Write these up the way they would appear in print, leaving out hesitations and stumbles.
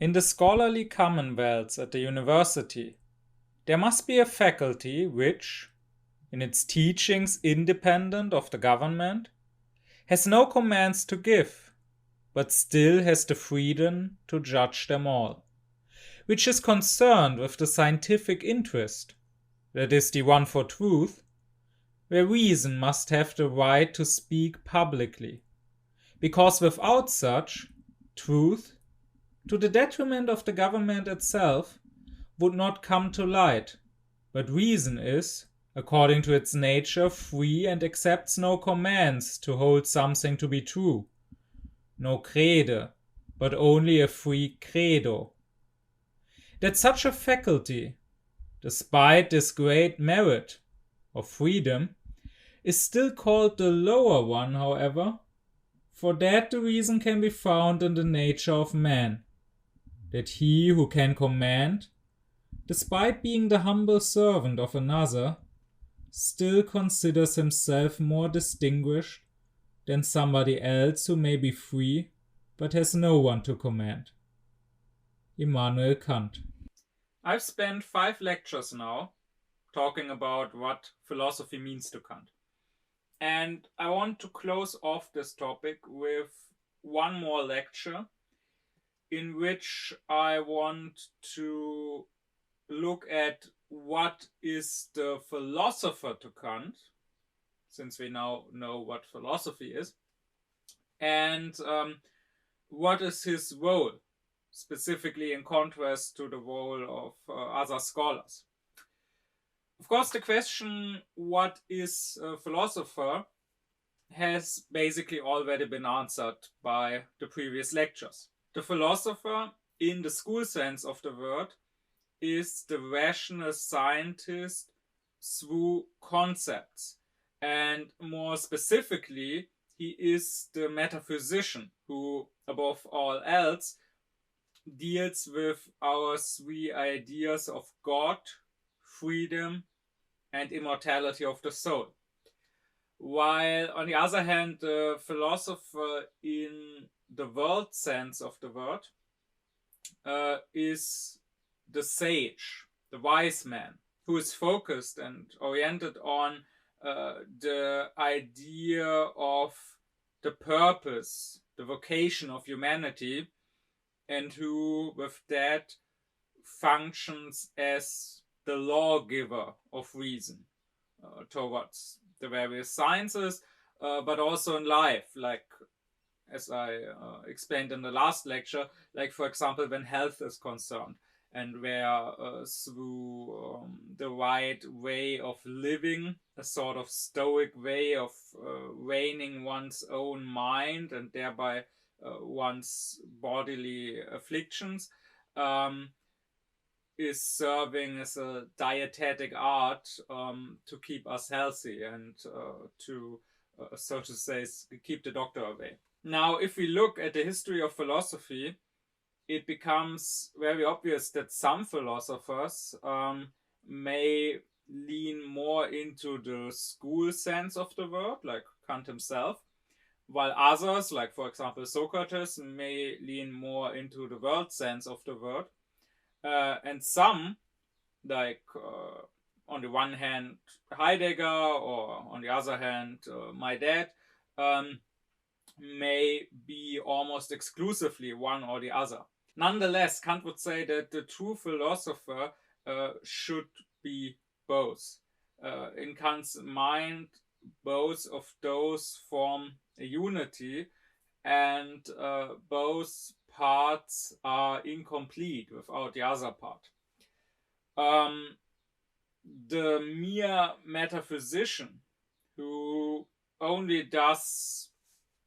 In the scholarly commonwealths at the university, there must be a faculty which, in its teachings independent of the government, has no commands to give, but still has the freedom to judge them all, which is concerned with the scientific interest, that is the one for truth, where reason must have the right to speak publicly, because without such, truth, to the detriment of the government itself, would not come to light, but reason is, according to its nature, free and accepts no commands to hold something to be true, no crede, but only a free credo. That such a faculty, despite this great merit of freedom, is still called the lower one, however, for that the reason can be found in the nature of man, that he who can command, despite being the humble servant of another, still considers himself more distinguished than somebody else who may be free but has no one to command. Immanuel Kant. I've spent 5 lectures now talking about what philosophy means to Kant. And I want to close off this topic with one more lecture in which I want to look at what is the philosopher to Kant, since we now know what philosophy is, and what is his role, specifically in contrast to the role of other scholars. Of course, the question, what is a philosopher, has basically already been answered by the previous lectures. The philosopher, in the school sense of the word, is the rational scientist through concepts. And more specifically, he is the metaphysician who, above all else, deals with our 3 ideas of God, freedom, and immortality of the soul. While, on the other hand, the philosopher in the world sense of the word is the sage, the wise man, who is focused and oriented on the idea of the purpose, the vocation of humanity, and who with that functions as the lawgiver of reason towards the various sciences, but also in life, like as I explained in the last lecture, like for example when health is concerned, and where through the right way of living, a sort of stoic way of reigning one's own mind and thereby one's bodily afflictions, is serving as a dietetic art to keep us healthy and to, so to say, keep the doctor away. Now, if we look at the history of philosophy, it becomes very obvious that some philosophers may lean more into the school sense of the word, like Kant himself, while others, like for example Socrates, may lean more into the world sense of the word. And some, like on the one hand Heidegger, or on the other hand my dad, may be almost exclusively one or the other. Nonetheless, Kant would say that the true philosopher should be both. In Kant's mind, both of those form a unity, and both parts are incomplete without the other part. The mere metaphysician who only does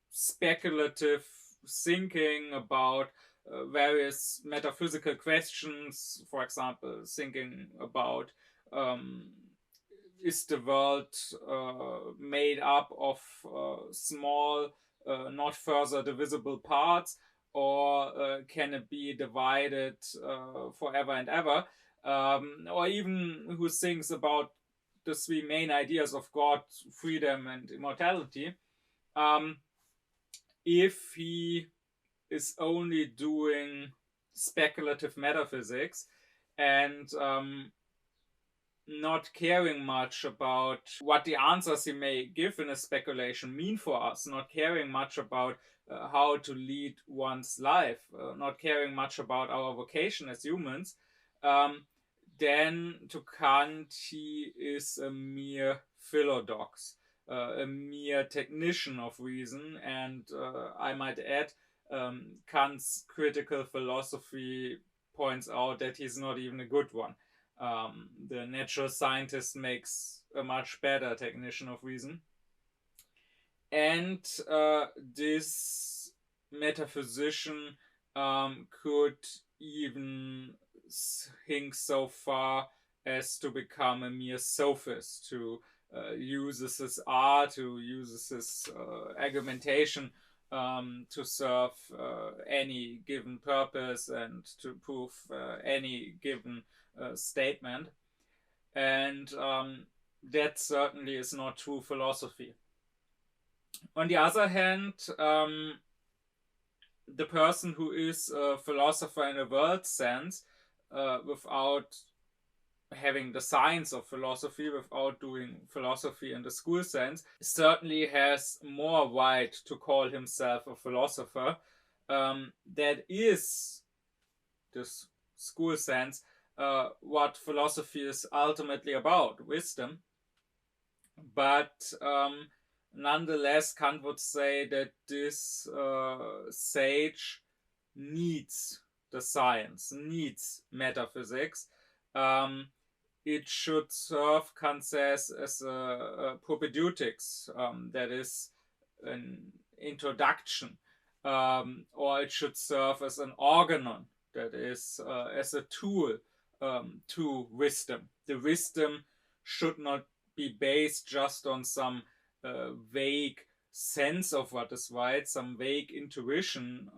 speculative thinking about various metaphysical questions, for example, thinking about is the world made up of small, not further divisible parts, or can it be divided forever and ever, or even who thinks about the 3 main ideas of God, freedom, and immortality, if he is only doing speculative metaphysics, and not caring much about what the answers he may give in a speculation mean for us, not caring much about how to lead one's life, not caring much about our vocation as humans, then to Kant he is a mere philodox, a mere technician of reason, and I might add, Kant's critical philosophy points out that he's not even a good one. The natural scientist makes a much better technician of reason. And this metaphysician could even think so far as to become a mere sophist, who uses his art, who uses his argumentation to serve any given purpose and to prove any given statement. And that certainly is not true philosophy. On the other hand, the person who is a philosopher in a world sense, without having the science of philosophy, without doing philosophy in the school sense, certainly has more right to call himself a philosopher. That is this school sense what philosophy is ultimately about, wisdom. But nonetheless, Kant would say that this sage needs the science, needs metaphysics. It should serve, Kant says, as a propedeutics, that is an introduction, or it should serve as an organon, that is as a tool to wisdom. The wisdom should not be based just on some vague sense of what is right, some vague intuition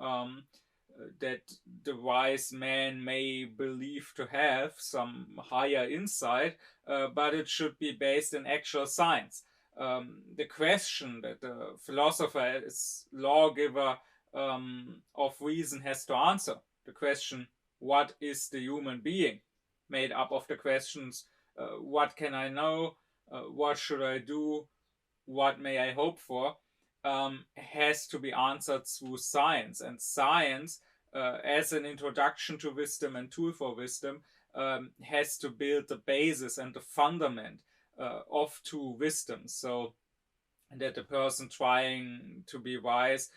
that the wise man may believe to have, some higher insight, but it should be based in actual science. The question that the philosopher as lawgiver of reason has to answer, the question, what is the human being, made up of the questions, what can I know, what should I do, what may I hope for, has to be answered through science. And science, as an introduction to wisdom and tool for wisdom, has to build the basis and the fundament of true wisdom, so that the person trying to be wise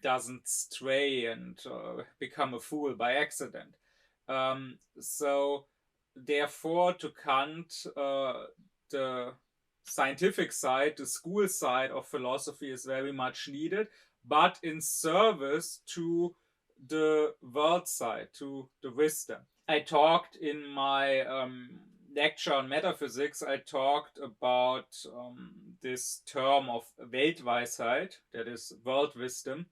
doesn't stray and become a fool by accident. So therefore, to Kant, the scientific side, the school side of philosophy is very much needed, but in service to the world side, to the wisdom. I talked in my lecture on metaphysics, I talked about this term of Weltweisheit, that is world wisdom,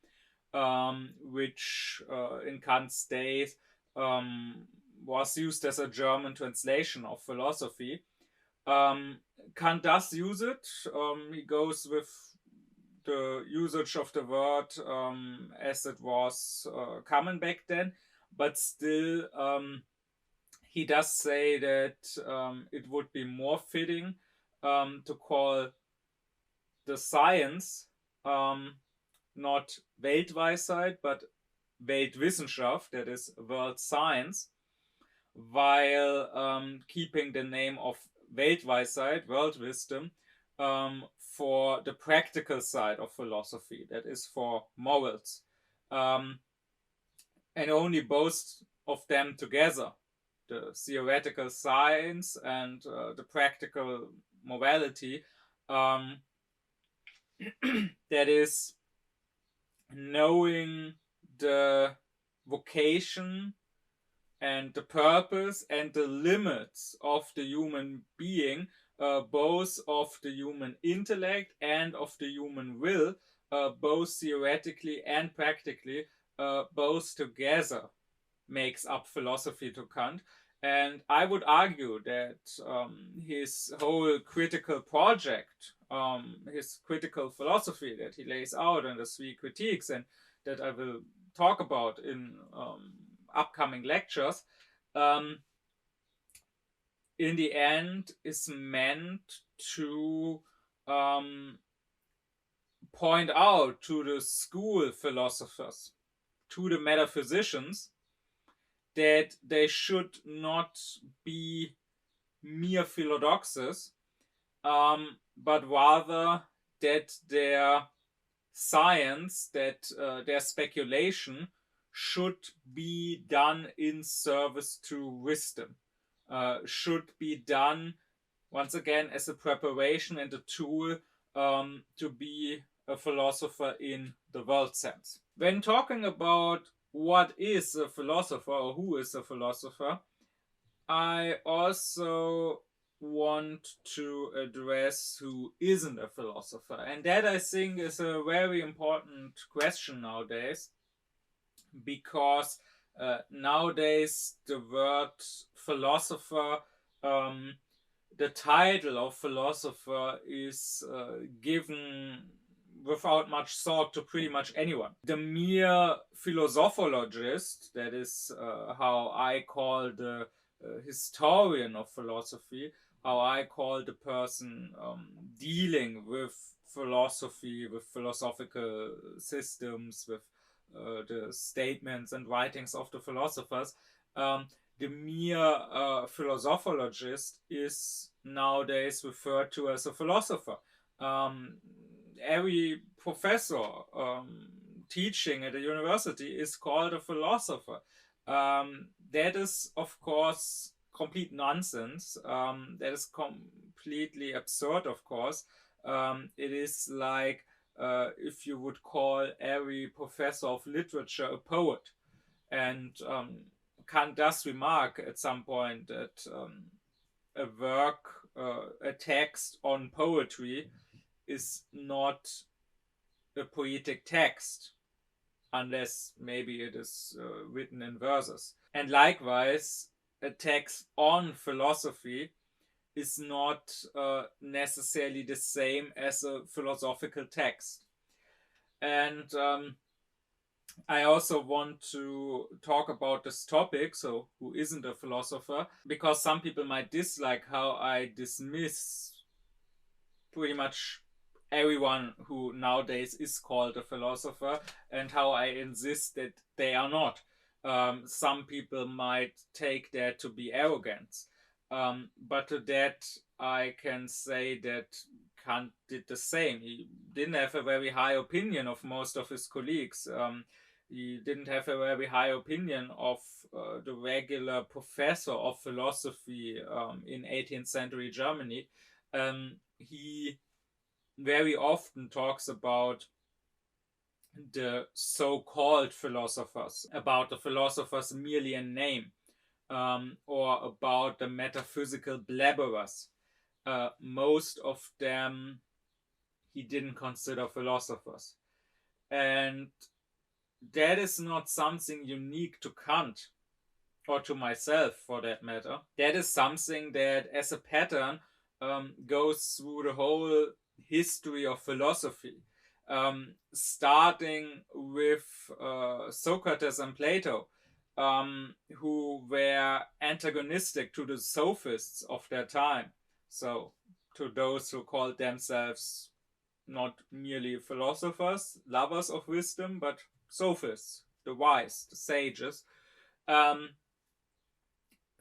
which in Kant's days was used as a German translation of philosophy. Kant does use it. He goes with the usage of the word as it was common back then, but still he does say that it would be more fitting to call the science not Weltweisheit, but Weltwissenschaft, that is world science, while keeping the name of Weltweisheit, world wisdom, for the practical side of philosophy, that is for morals. And only both of them together, the theoretical science and the practical morality, that is knowing the vocation and the purpose and the limits of the human being, both of the human intellect and of the human will, both theoretically and practically, both together makes up philosophy to Kant. And I would argue that his whole critical project, his critical philosophy that he lays out in the three critiques, and that I will talk about in upcoming lectures, in the end is meant to point out to the school philosophers, to the metaphysicians, that they should not be mere philodoxes, but rather that their science, that their speculation should be done in service to wisdom, should be done once again as a preparation and a tool to be a philosopher in the world sense. When talking about what is a philosopher or who is a philosopher, I also want to address who isn't a philosopher. And that, I think, is a very important question nowadays, because nowadays the word philosopher, the title of philosopher is given without much thought to pretty much anyone. The mere philosophologist, that is how I call the historian of philosophy, how I call the person dealing with philosophy, with philosophical systems, with the statements and writings of the philosophers. The mere philosophologist is nowadays referred to as a philosopher. Every professor teaching at a university is called a philosopher. That is, of course, complete nonsense. That is completely absurd, of course. It is like if you would call every professor of literature a poet. And Kant does remark at some point that a work, a text on poetry is not a poetic text unless maybe it is written in verses. And likewise, a text on philosophy is not necessarily the same as a philosophical text. And I also want to talk about this topic, so who isn't a philosopher, because some people might dislike how I dismiss pretty much everyone who nowadays is called a philosopher, and how I insist that they are not. Some people might take that to be arrogance. But to that, I can say that Kant did the same. He didn't have a very high opinion of most of his colleagues. He didn't have a very high opinion of the regular professor of philosophy in 18th century Germany. He very often talks about the so-called philosophers, about the philosophers merely in name, or about the metaphysical blabberers. Most of them he didn't consider philosophers. And that is not something unique to Kant, or to myself for that matter. That is something that, as a pattern, goes through the whole history of philosophy, starting with Socrates and Plato, who were antagonistic to the sophists of their time. So, to those who called themselves not merely philosophers, lovers of wisdom, but sophists, the wise, the sages.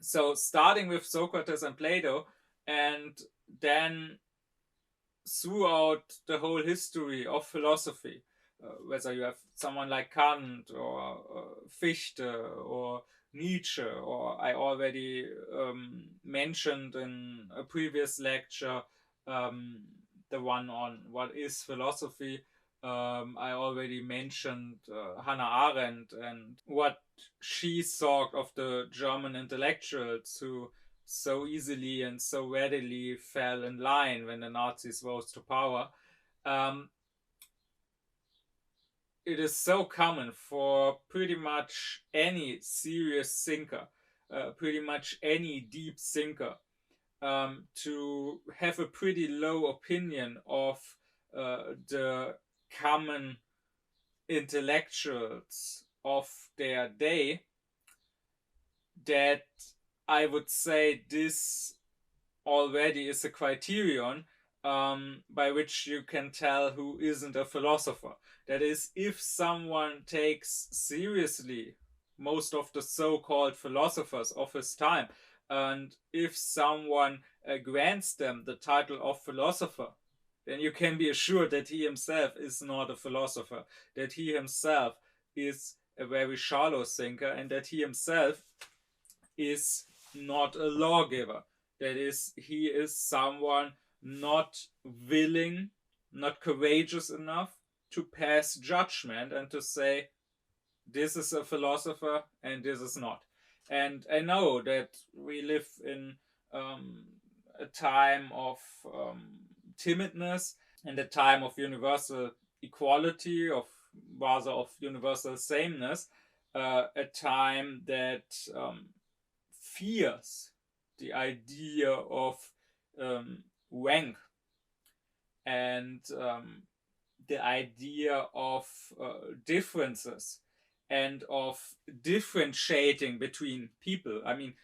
So starting with Socrates and Plato, and then throughout the whole history of philosophy, whether you have someone like Kant or Fichte or Nietzsche, or I already mentioned in a previous lecture, the one on what is philosophy, I already mentioned Hannah Arendt and what she thought of the German intellectuals who so easily and so readily fell in line when the Nazis rose to power. It is so common for pretty much any serious thinker, pretty much any deep thinker, to have a pretty low opinion of the common intellectuals of their day, that I would say this already is a criterion by which you can tell who isn't a philosopher. That is, if someone takes seriously most of the so-called philosophers of his time, and if someone grants them the title of philosopher, then you can be assured that he himself is not a philosopher, that he himself is a very shallow thinker, and that he himself is not a lawgiver. That is, he is someone not willing, not courageous enough to pass judgment and to say, this is a philosopher and this is not. And I know that we live in a time of timidness and a time of universal equality, of rather of universal sameness, a time that fears the idea of rank and the idea of differences and of differentiating between people. I mean,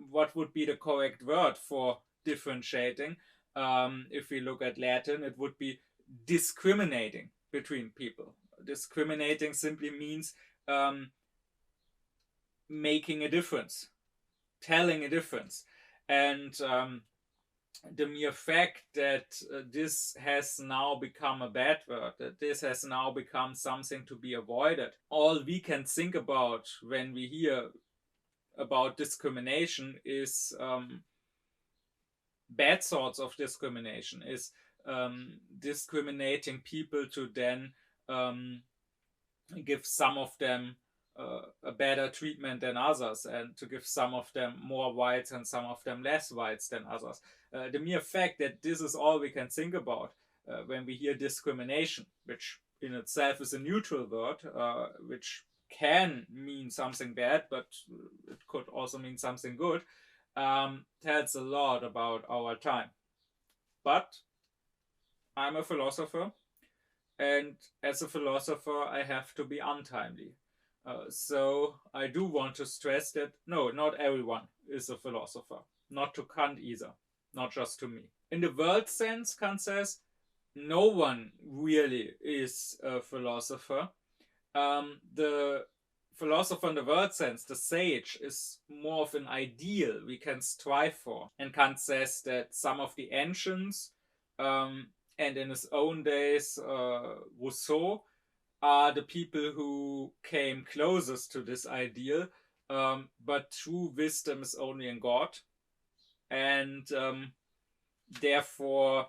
what would be the correct word for differentiating? If we look at Latin, it would be discriminating between people. Discriminating simply means making a difference, telling a difference. And the mere fact that this has now become a bad word, that this has now become something to be avoided, all we can think about when we hear about discrimination is bad sorts of discrimination, is discriminating people to then give some of them a better treatment than others, and to give some of them more rights and some of them less rights than others. The mere fact that this is all we can think about when we hear discrimination, which in itself is a neutral word, which can mean something bad, but it could also mean something good, tells a lot about our time. But I'm a philosopher, and as a philosopher, I have to be untimely. So I do want to stress that no, not everyone is a philosopher. Not to Kant either, not just to me. In the world sense, Kant says, no one really is a philosopher. The philosopher in the world sense, the sage, is more of an ideal we can strive for. And Kant says that some of the ancients, and in his own days, Rousseau, are the people who came closest to this ideal, but true wisdom is only in God, and therefore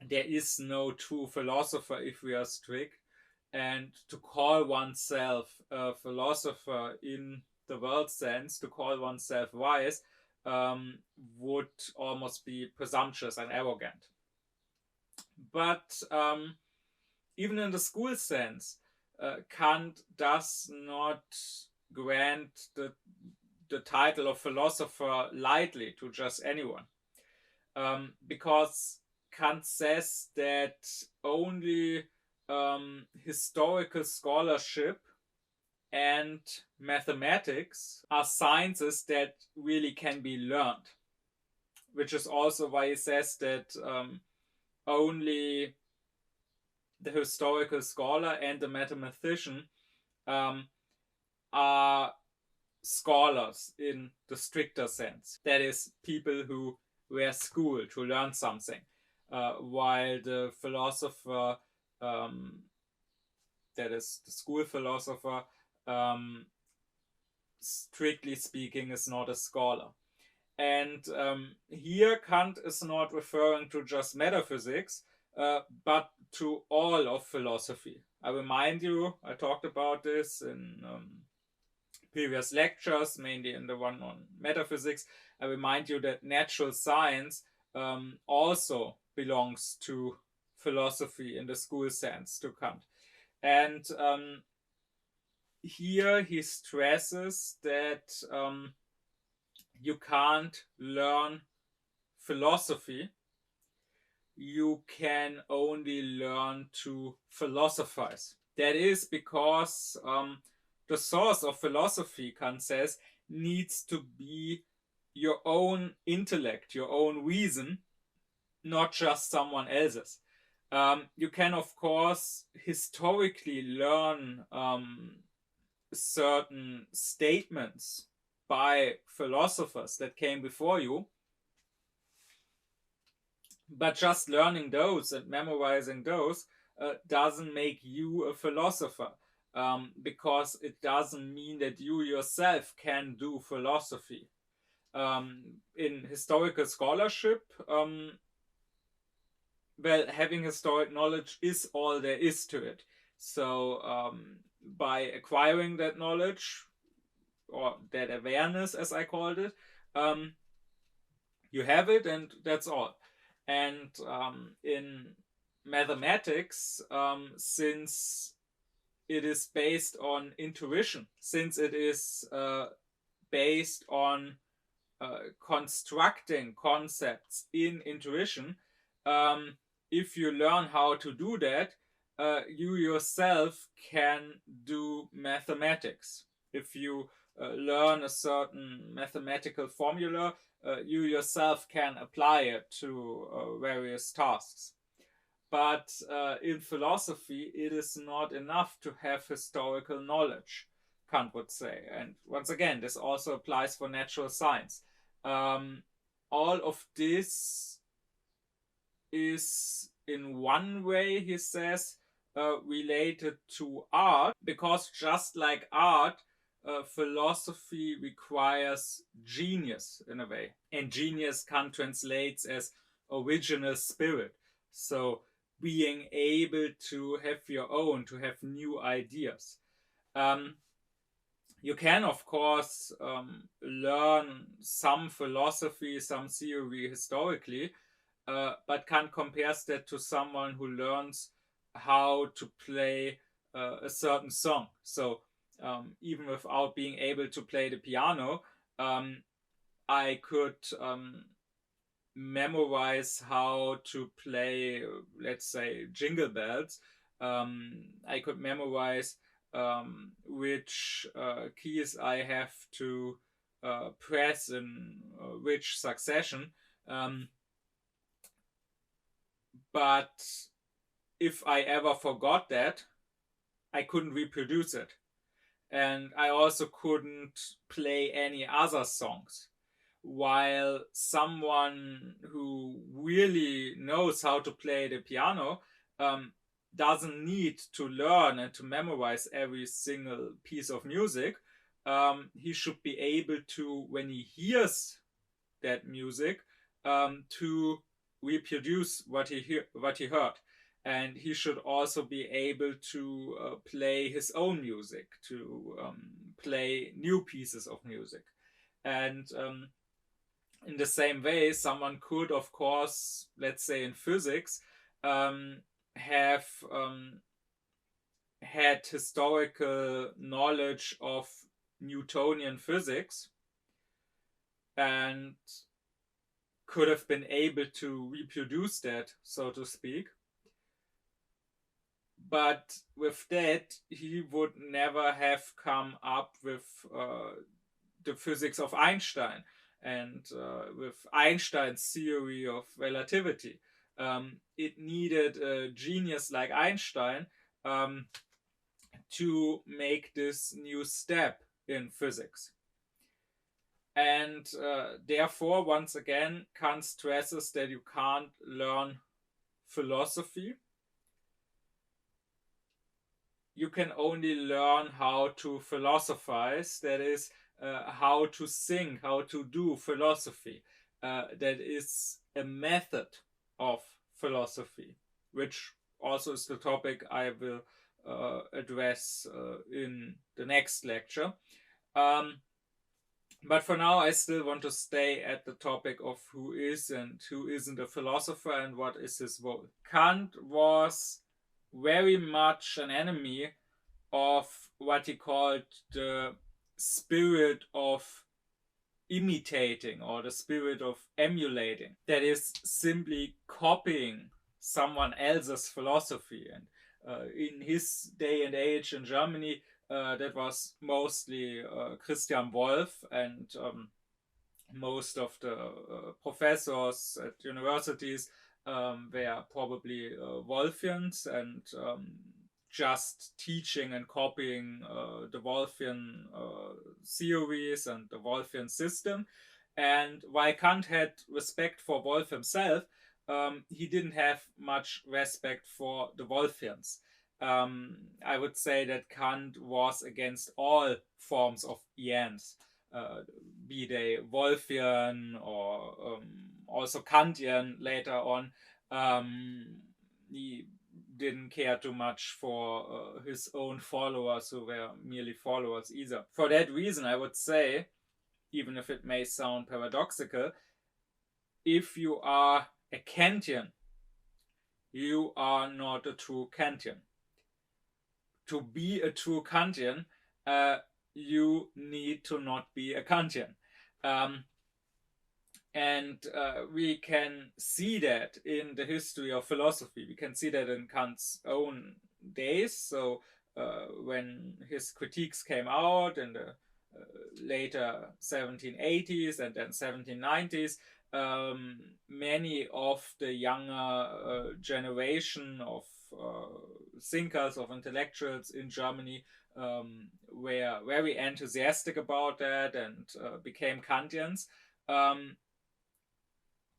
there is no true philosopher if we are strict. And to call oneself a philosopher in the world sense, to call oneself wise, would almost be presumptuous and arrogant. But even in the school sense, Kant does not grant the title of philosopher lightly to just anyone. Because Kant says that only historical scholarship and mathematics are sciences that really can be learned. Which is also why he says that only the historical scholar and the mathematician are scholars in the stricter sense. That is, people who were schooled to learn something, while the philosopher, that is the school philosopher, strictly speaking, is not a scholar. And here Kant is not referring to just metaphysics, but to all of philosophy. I remind you, I talked about this in previous lectures, mainly in the one on metaphysics. I remind you that natural science also belongs to philosophy in the school sense, to Kant. And here he stresses that you can't learn philosophy, you can only learn to philosophize. That is because the source of philosophy, Kant says, needs to be your own intellect, your own reason, not just someone else's. You can, of course, historically learn certain statements by philosophers that came before you, but just learning those and memorizing those doesn't make you a philosopher, because it doesn't mean that you yourself can do philosophy. In historical scholarship, well, having historic knowledge is all there is to it. So by acquiring that knowledge, or that awareness, as I called it, you have it, and that's all. And in mathematics, since it is based on intuition, since it is based on constructing concepts in intuition, if you learn how to do that, you yourself can do mathematics. If you learn a certain mathematical formula, you yourself can apply it to various tasks. But in philosophy, it is not enough to have historical knowledge, Kant would say. And once again, this also applies for natural science. All of this is, in one way, he says, related to art, because just like art, philosophy requires genius in a way. And genius Kant translates as original spirit. So being able to have your own, to have new ideas. You can, of course, learn some philosophy, some theory historically, but Kant compares that to someone who learns how to play a certain song. So even without being able to play the piano, I could memorize how to play, let's say, Jingle Bells. I could memorize which keys I have to press in which succession. But if I ever forgot that, I couldn't reproduce it. And I also couldn't play any other songs. While someone who really knows how to play the piano doesn't need to learn and to memorize every single piece of music. He should be able to, when he hears that music, to reproduce what he heard. And he should also be able to play his own music, to play new pieces of music. And in the same way, someone could, of course, let's say in physics, have had historical knowledge of Newtonian physics and could have been able to reproduce that, so to speak. But with that, he would never have come up with the physics of Einstein and with Einstein's theory of relativity. It needed a genius like Einstein to make this new step in physics. And therefore, once again, Kant stresses that you can't learn philosophy. You can only learn how to philosophize, that is, how to think, how to do philosophy. That is a method of philosophy, which also is the topic I will address in the next lecture. But for now, I still want to stay at the topic of who is and who isn't a philosopher and what is his role. Kant was very much an enemy of what he called the spirit of imitating or the spirit of emulating. That is simply copying someone else's philosophy and in his day and age in Germany, that was mostly Christian Wolff, and most of the professors at universities were probably Wolffians, and just teaching and copying the Wolffian theories and the Wolffian system. And while Kant had respect for Wolff himself, he didn't have much respect for the Wolffians. I would say that Kant was against all forms of Jens, be they Wolffian or also Kantian later on. He didn't care too much for his own followers who were merely followers either. For that reason, I would say, even if it may sound paradoxical, if you are a Kantian, you are not a true Kantian. To be a true Kantian, you need to not be a Kantian. And we can see that in the history of philosophy. We can see that in Kant's own days. So when his critiques came out in the later 1780s and then 1790s, many of the younger generation of thinkers, of intellectuals in Germany were very enthusiastic about that and became Kantians.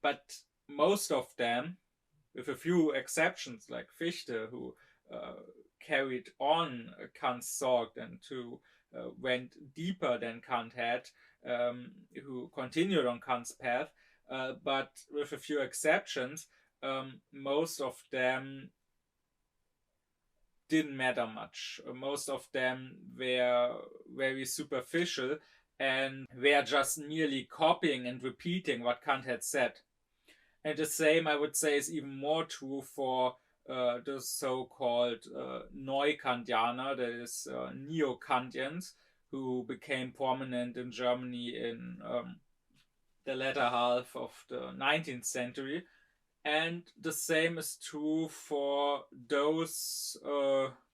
But most of them, with a few exceptions like Fichte, who carried on Kant's thought and who went deeper than Kant had, who continued on Kant's path, but with a few exceptions, most of them didn't matter much. Most of them were very superficial and were just merely copying and repeating what Kant had said. And the same, I would say, is even more true for the so-called Neu-Kantianer, that is Neo-Kantians, who became prominent in Germany in the latter half of the 19th century. And the same is true for those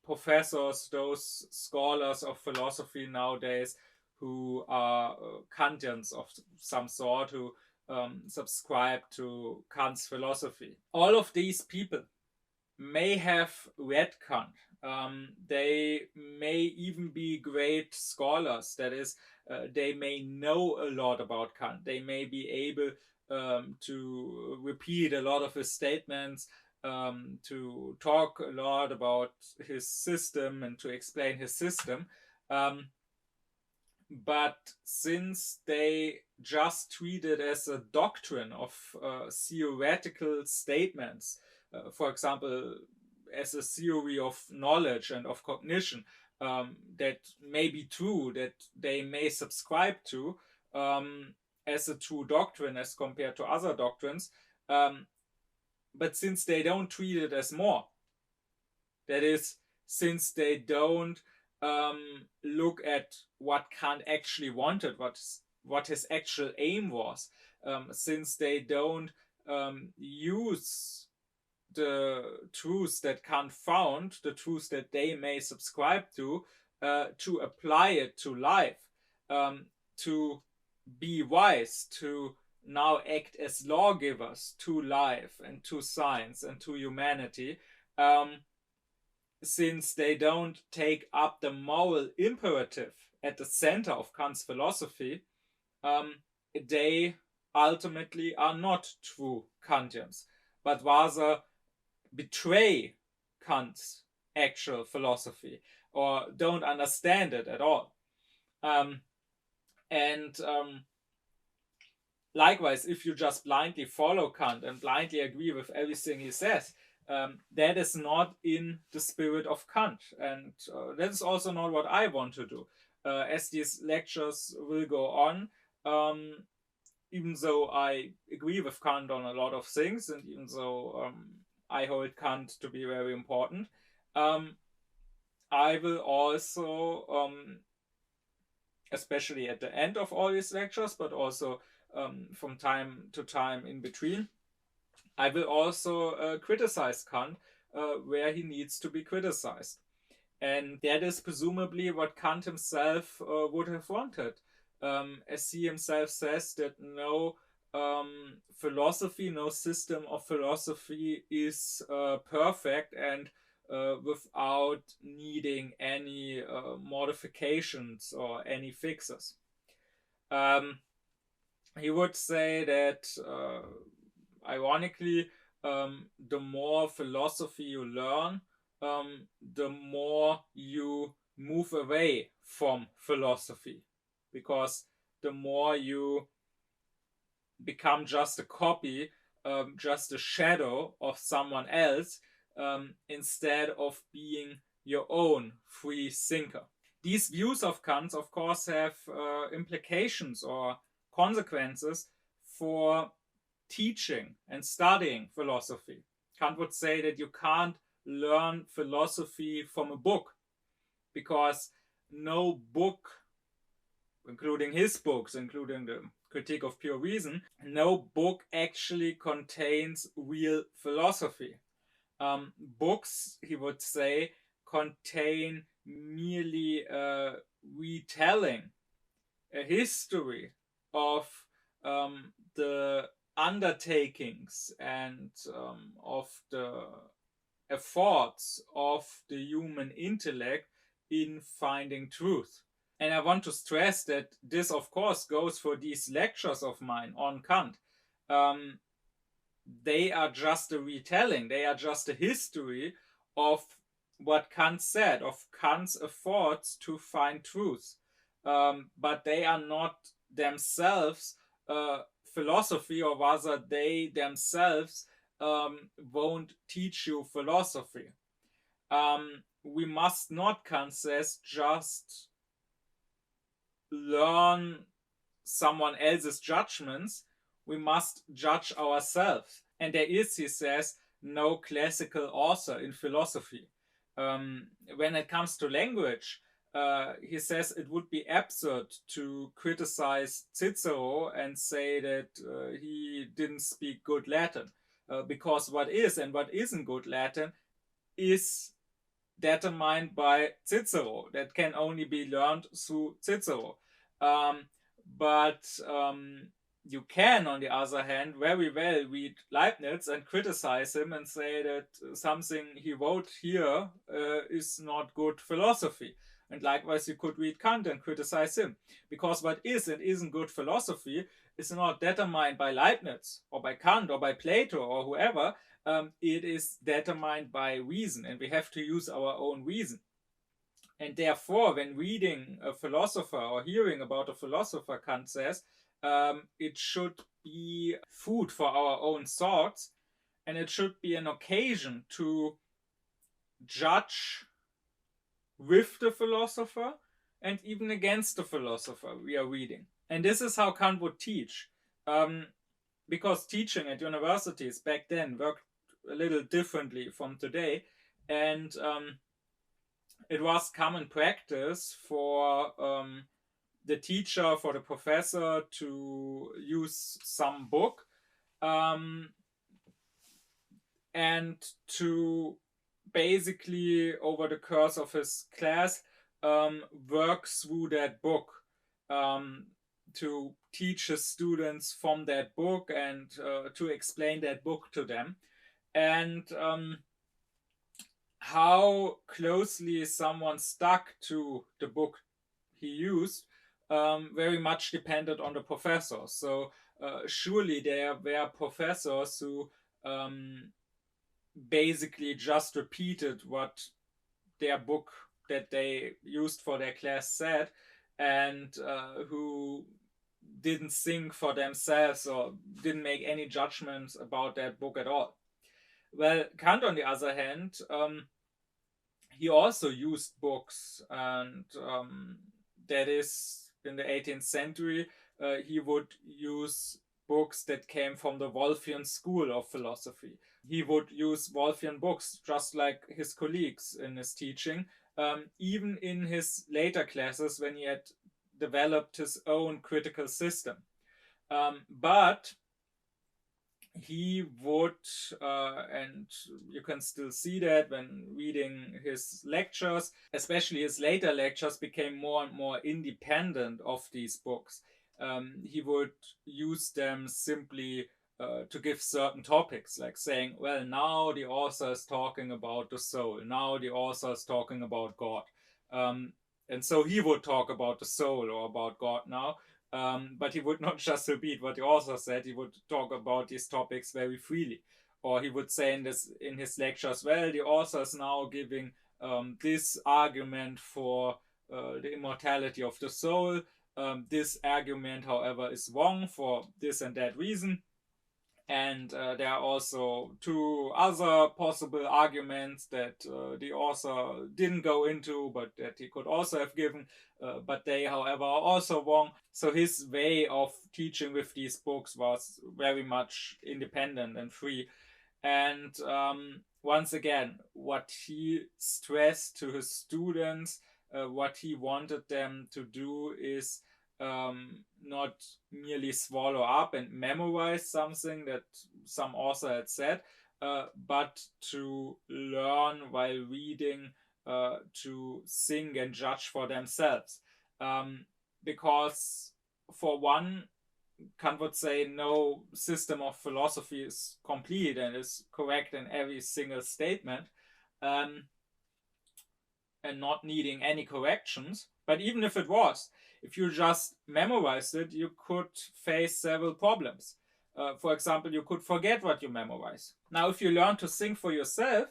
professors, those scholars of philosophy nowadays who are Kantians of some sort, who subscribe to Kant's philosophy. All of these people may have read Kant. They may even be great scholars. That is, they may know a lot about Kant. They may be able to repeat a lot of his statements, to talk a lot about his system and to explain his system. But since they just treat it as a doctrine of theoretical statements, for example, as a theory of knowledge and of cognition, that may be true, that they may subscribe to as a true doctrine as compared to other doctrines, but since they don't treat it as more, that is, since they don't look at what Kant actually wanted, what his actual aim was, since they don't use the truths that Kant found, the truths that they may subscribe to apply it to life, to be wise, to now act as lawgivers to life and to science and to humanity, since they don't take up the moral imperative at the center of Kant's philosophy, they ultimately are not true Kantians, but rather betray Kant's actual philosophy or don't understand it at all. Likewise, if you just blindly follow Kant and blindly agree with everything he says, that is not in the spirit of Kant. And that is also not what I want to do. As these lectures will go on, even though I agree with Kant on a lot of things, and even though I hold Kant to be very important, I will also, especially at the end of all these lectures, but also from time to time in between, I will also criticize Kant where he needs to be criticized. And that is presumably what Kant himself would have wanted. As he himself says, that no philosophy, no system of philosophy is perfect and without needing any modifications or any fixes. He would say that, ironically, the more philosophy you learn, the more you move away from philosophy, because the more you become just a copy, just a shadow of someone else, instead of being your own free thinker. These views of Kant, of course, have implications or consequences for teaching and studying philosophy. Kant would say that you can't learn philosophy from a book, because no book, including his books, including the Critique of Pure Reason, no book actually contains real philosophy. Books, he would say, contain merely a retelling, a history of the undertakings and of the efforts of the human intellect in finding truth. And I want to stress that this, of course, goes for these lectures of mine on Kant. They are just a retelling, they are just a history of what Kant said, of Kant's efforts to find truth. But they are not themselves philosophy, or rather, they themselves won't teach you philosophy. We must not, Kant says, just learn someone else's judgments. We must judge ourselves. And there is, he says, no classical author in philosophy. When it comes to language, he says it would be absurd to criticize Cicero and say that he didn't speak good Latin, because what is and what isn't good Latin is determined by Cicero. That can only be learned through Cicero. But you can, on the other hand, very well read Leibniz and criticize him and say that something he wrote here is not good philosophy. And likewise, you could read Kant and criticize him. Because what is and isn't good philosophy is not determined by Leibniz or by Kant or by Plato or whoever. It is determined by reason, and we have to use our own reason. And therefore, when reading a philosopher or hearing about a philosopher, Kant says, it should be food for our own thoughts, and it should be an occasion to judge with the philosopher and even against the philosopher we are reading. And this is how Kant would teach, because teaching at universities back then worked a little differently from today, and it was common practice for the teacher, for the professor, to use some book and to basically, over the course of his class, work through that book, to teach his students from that book and to explain that book to them. And how closely someone stuck to the book he used very much depended on the professor. So surely there were professors who basically just repeated what their book that they used for their class said, and who didn't think for themselves or didn't make any judgments about that book at all. Well, Kant, on the other hand, he also used books, and that is, in the 18th century, he would use books that came from the Wolffian school of philosophy. He would use Wolffian books just like his colleagues in his teaching, even in his later classes when he had developed his own critical system. But he would, and you can still see that when reading his lectures, especially his later lectures, became more and more independent of these books. He would use them simply to give certain topics, like saying, well, now the author is talking about the soul, now the author is talking about God. And so he would talk about the soul or about God now. But he would not just repeat what the author said, he would talk about these topics very freely. Or he would say in his lectures, well, the author is now giving this argument for the immortality of the soul. This argument, however, is wrong for this and that reason. And there are also two other possible arguments that the author didn't go into, but that he could also have given, but they, however, are also wrong. So his way of teaching with these books was very much independent and free. And once again, what he stressed to his students, what he wanted them to do is not merely swallow up and memorize something that some author had said, but to learn while reading, to think and judge for themselves. Because, for one, Kant would say no system of philosophy is complete and is correct in every single statement. And not needing any corrections. But even if it was, if you just memorized it, you could face several problems. For example, you could forget what you memorize. Now, if you learn to think for yourself,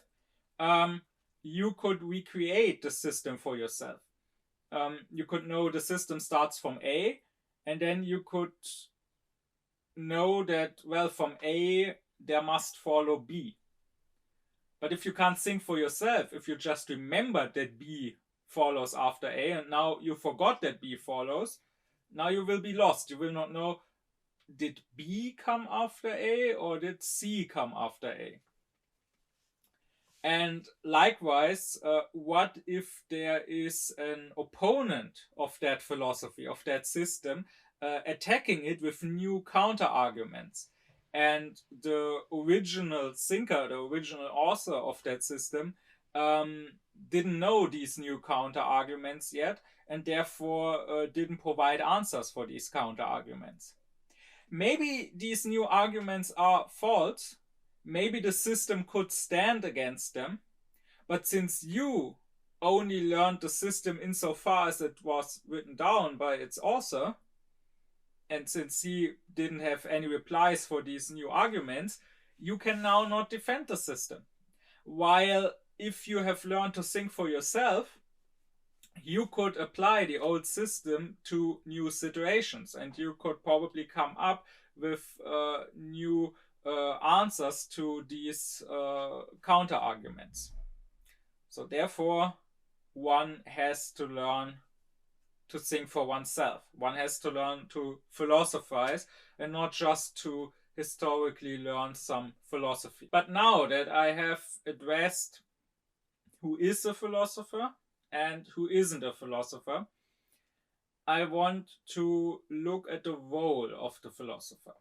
you could recreate the system for yourself. You could know the system starts from A, and then you could know that, well, from A there must follow B. But if you can't think for yourself, if you just remember that B follows after A and now you forgot that B follows, now you will be lost. You will not know, did B come after A or did C come after A? And likewise, what if there is an opponent of that philosophy, of that system, attacking it with new counter arguments? And the original thinker, the original author of that system, didn't know these new counter arguments yet, and therefore didn't provide answers for these counter arguments. Maybe these new arguments are false. Maybe the system could stand against them. But since you only learned the system insofar as it was written down by its author, and since he didn't have any replies for these new arguments, you can now not defend the system. While if you have learned to think for yourself, you could apply the old system to new situations, and you could probably come up with new answers to these counter arguments. So therefore, one has to learn to think for oneself. One has to learn to philosophize and not just to historically learn some philosophy. But now that I have addressed who is a philosopher and who isn't a philosopher, I want to look at the role of the philosopher.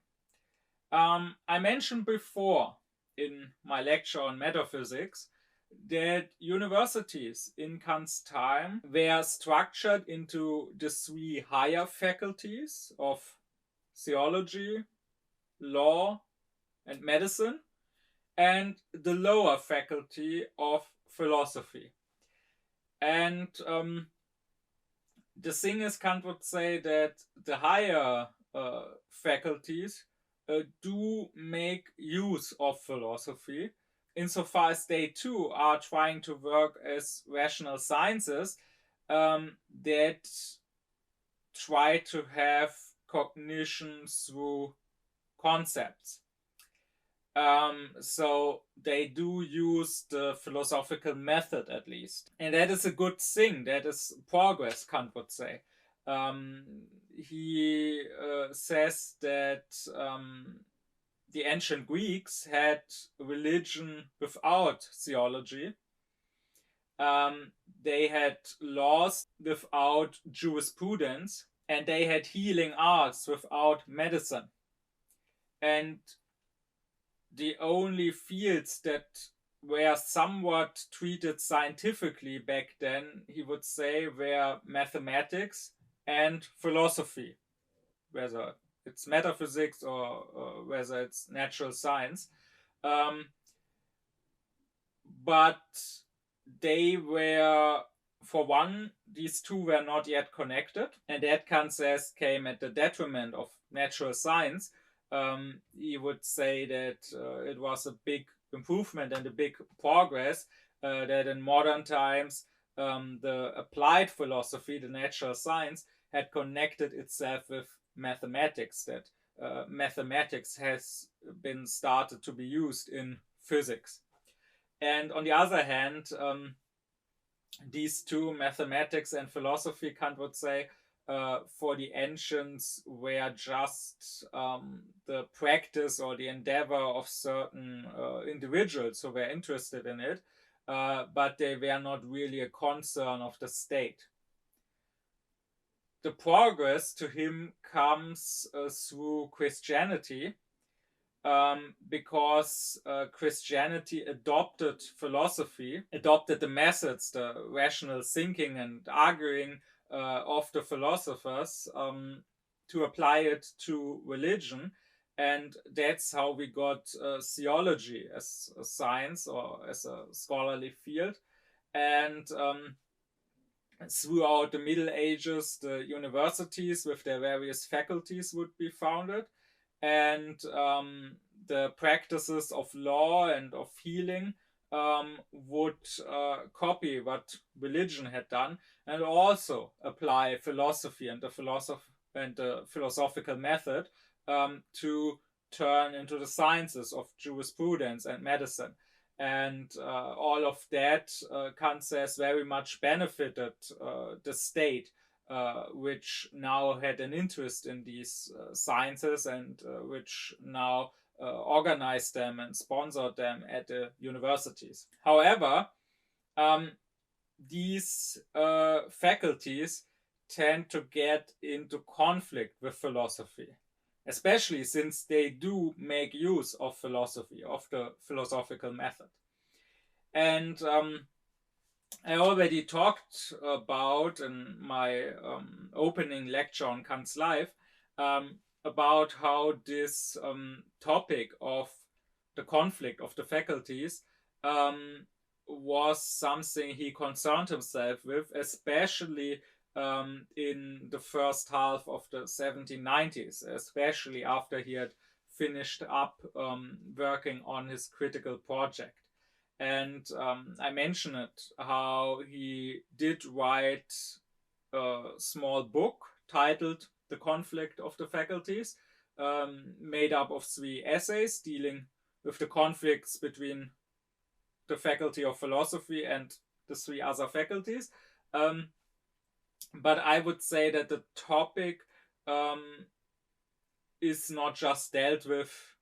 I mentioned before in my lecture on metaphysics that universities in Kant's time were structured into the three higher faculties of theology, law, and medicine, and the lower faculty of philosophy. And the thing is, Kant would say that the higher faculties do make use of philosophy, insofar as they too are trying to work as rational sciences that try to have cognition through concepts. So they do use the philosophical method, at least. And that is a good thing. That is progress, Kant would say. He says that the ancient Greeks had religion without theology. They had laws without jurisprudence, and they had healing arts without medicine. And the only fields that were somewhat treated scientifically back then, he would say, were mathematics and philosophy, whether it's metaphysics or whether it's natural science. Um, but they were, for one, these two were not yet connected, and that, Kant says, came at the detriment of natural science. He would say that it was a big improvement and a big progress that in modern times the applied philosophy, the natural science, had connected itself with mathematics, that mathematics has been started to be used in physics. And on the other hand, these two, mathematics and philosophy, Kant would say, for the ancients were just the practice or the endeavor of certain individuals who were interested in it, but they were not really a concern of the state. The progress to him comes through Christianity, because Christianity adopted philosophy, adopted the methods, the rational thinking and arguing of the philosophers, to apply it to religion. And that's how we got theology as a science or as a scholarly field. And throughout the Middle Ages, the universities with their various faculties would be founded, and the practices of law and of healing would copy what religion had done, and also apply philosophy and the philosophical method to turn into the sciences of jurisprudence and medicine. And all of that, Kant says, very much benefited the state, which now had an interest in these sciences, and which now organized them and sponsored them at the universities. However, these faculties tend to get into conflict with philosophy, especially since they do make use of philosophy, of the philosophical method. And I already talked about in my opening lecture on Kant's life about how this topic of the conflict of the faculties was something he concerned himself with, especially in the first half of the 1790s, especially after he had finished up working on his critical project. And I mentioned it, how he did write a small book titled The Conflict of the Faculties, made up of 3 essays dealing with the conflicts between the faculty of philosophy and the 3 other faculties. But I would say that the topic is not just dealt with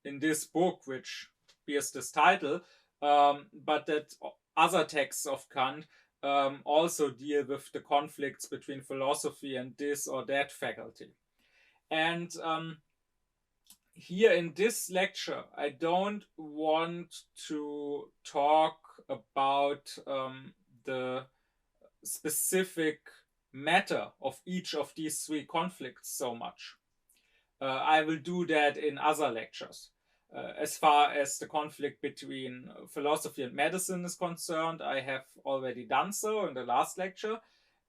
in this book, which bears this title, but that other texts of Kant also deal with the conflicts between philosophy and this or that faculty. And here in this lecture, I don't want to talk about the specific matter of each of these 3 conflicts so much. I will do that in other lectures. As far as the conflict between philosophy and medicine is concerned, I have already done so in the last lecture.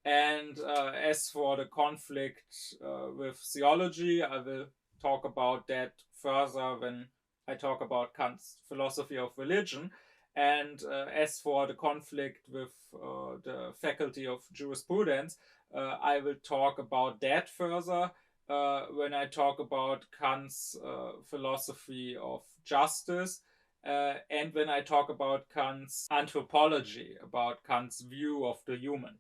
And as for the conflict with theology, I will talk about that further when I talk about Kant's philosophy of religion. And as for the conflict with the faculty of jurisprudence, I will talk about that further when I talk about Kant's philosophy of justice, and when I talk about Kant's anthropology, about Kant's view of the human.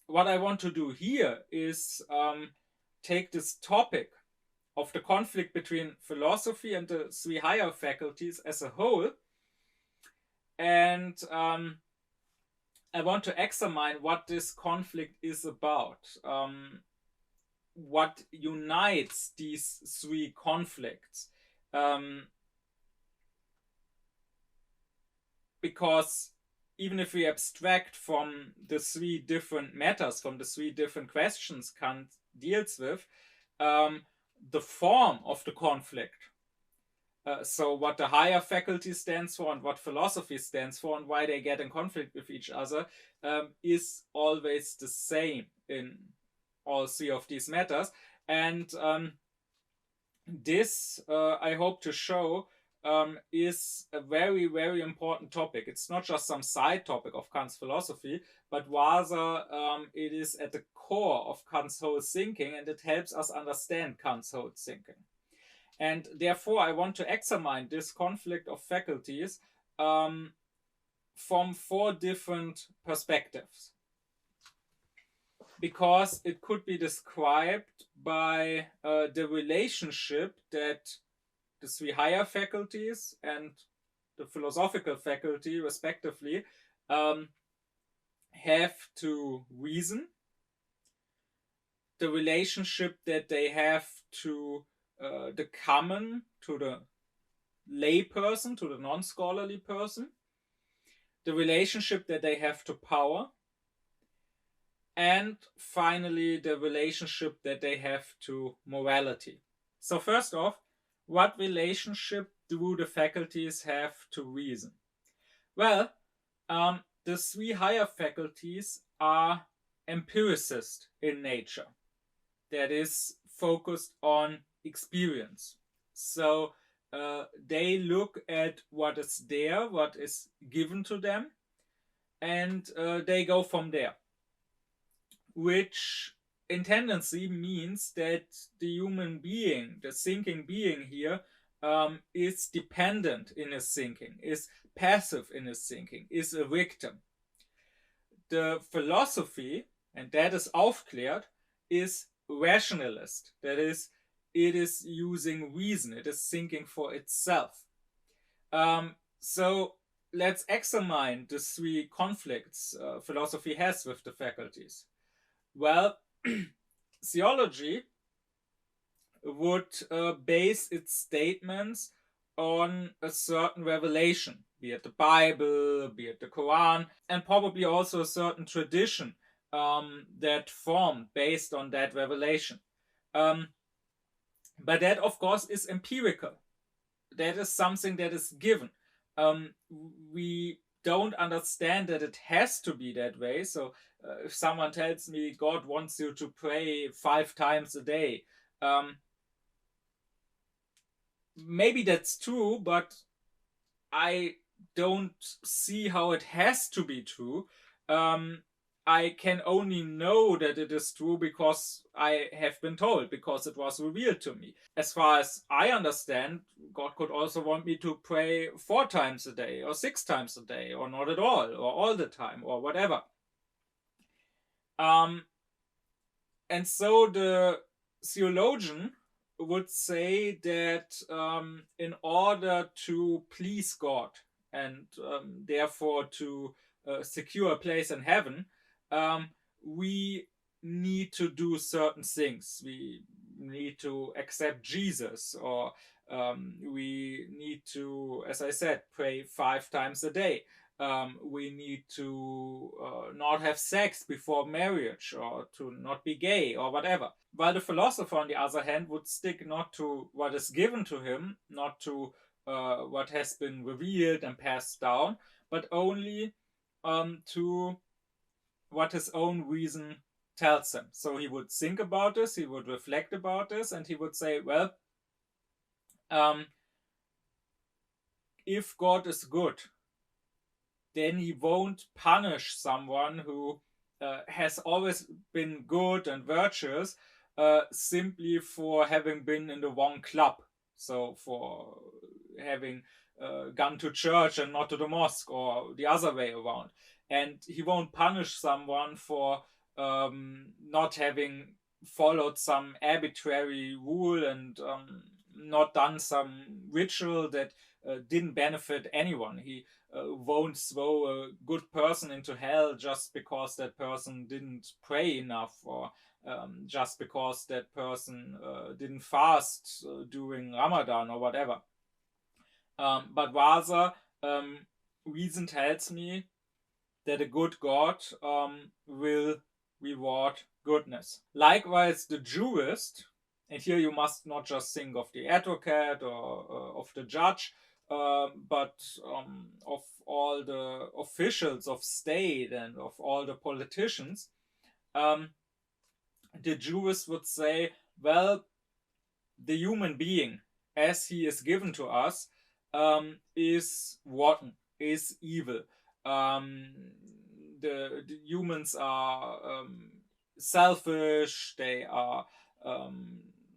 What I want to do here is take this topic of the conflict between philosophy and the 3 higher faculties as a whole, and I want to examine what this conflict is about. What unites these 3 conflicts, Because even if we abstract from the three different matters, from the three different questions Kant deals with, the form of the conflict, so what the higher faculty stands for and what philosophy stands for and why they get in conflict with each other, is always the same in all three of these matters. And this, I hope to show, is a very, very important topic. It's not just some side topic of Kant's philosophy, but rather it is at the core of Kant's whole thinking, and it helps us understand Kant's whole thinking. And therefore, I want to examine this conflict of faculties from four different perspectives, because it could be described by the relationship that the three higher faculties and the philosophical faculty, respectively, have to reason, the relationship that they have to the common, to the lay person, to the non-scholarly person, the relationship that they have to power, and finally the relationship that they have to morality. So first off, what relationship do the faculties have to reason? Well, the three higher faculties are empiricist in nature, that is focused on experience. So they look at what is there, what is given to them, and they go from there, which in tendency means that the human being, the thinking being here, is dependent in his thinking, is passive in his thinking, is a victim. The philosophy, and that is Aufklärung, is rationalist. That is, it is using reason, it is thinking for itself. So let's examine the three conflicts philosophy has with the faculties. Well, theology would base its statements on a certain revelation, be it the Bible, be it the Quran, and probably also a certain tradition that formed based on that revelation. But that, of course, is empirical. That is something that is given. We don't understand that it has to be that way. So if someone tells me God wants you to pray 5 times a day, maybe that's true, but I don't see how it has to be true. I can only know that it is true because I have been told, because it was revealed to me. As far as I understand, God could also want me to pray 4 times a day, or 6 times a day, or not at all the time, or whatever. And so the theologian would say that in order to please God and therefore to secure a place in heaven, we need to do certain things. We need to accept Jesus, or we need to, as I said, pray 5 times a day. We need to not have sex before marriage, or to not be gay, or whatever. While the philosopher, on the other hand, would stick not to what is given to him, not to what has been revealed and passed down, but only to what his own reason tells him. So he would think about this, he would reflect about this, and he would say, well, if God is good, then he won't punish someone who has always been good and virtuous simply for having been in the wrong club. So for having gone to church and not to the mosque, or the other way around. And he won't punish someone for not having followed some arbitrary rule and not done some ritual that didn't benefit anyone. He won't throw a good person into hell just because that person didn't pray enough, or just because that person didn't fast during Ramadan or whatever. But rather, reason tells me that a good God will reward goodness. Likewise, the jurist, and here you must not just think of the advocate or of the judge, but of all the officials of state and of all the politicians. The jurist would say, well, the human being, as he is given to us, is rotten, is evil. The humans are selfish, they are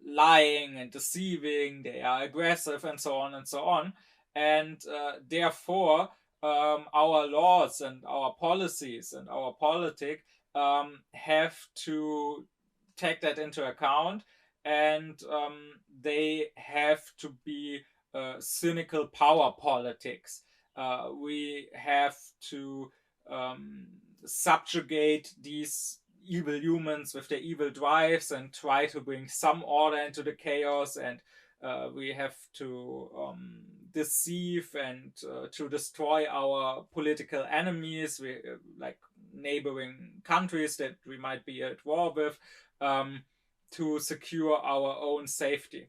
lying and deceiving, they are aggressive, and so on and so on. And therefore, our laws and our policies and our politic have to take that into account, and they have to be cynical power politics. We have to subjugate these evil humans with their evil drives and try to bring some order into the chaos, and we have to deceive and to destroy our political enemies, like neighboring countries that we might be at war with, to secure our own safety.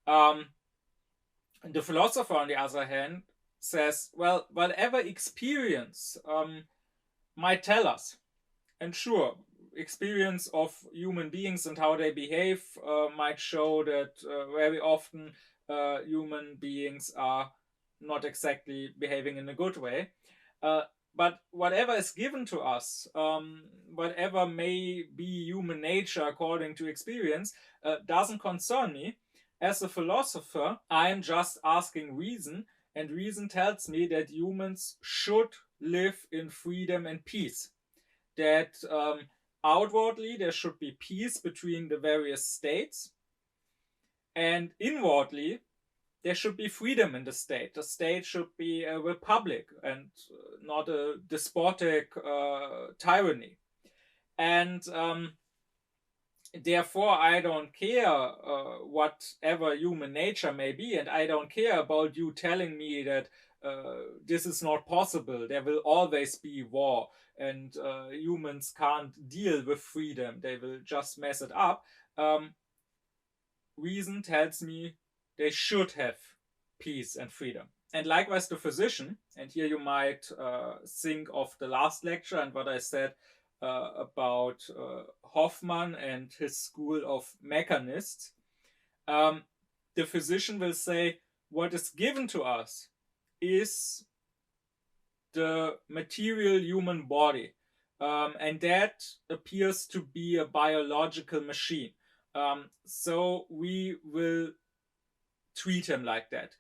The philosopher, on the other hand, says, well, whatever experience might tell us, and sure, experience of human beings and how they behave might show that very often human beings are not exactly behaving in a good way. But whatever is given to us, whatever may be human nature according to experience, doesn't concern me. As a philosopher, I am just asking reason, and reason tells me that humans should live in freedom and peace. That outwardly there should be peace between the various states, and inwardly there should be freedom in the state. The state should be a republic and not a despotic tyranny. And therefore, I don't care whatever human nature may be, and I don't care about you telling me that this is not possible. There will always be war, and humans can't deal with freedom. They will just mess it up. Reason tells me they should have peace and freedom. And likewise, the physician, and here you might think of the last lecture and what I said about Hoffmann and his school of mechanists. The physician will say, what is given to us is the material human body, and that appears to be a biological machine. So we will treat him like that,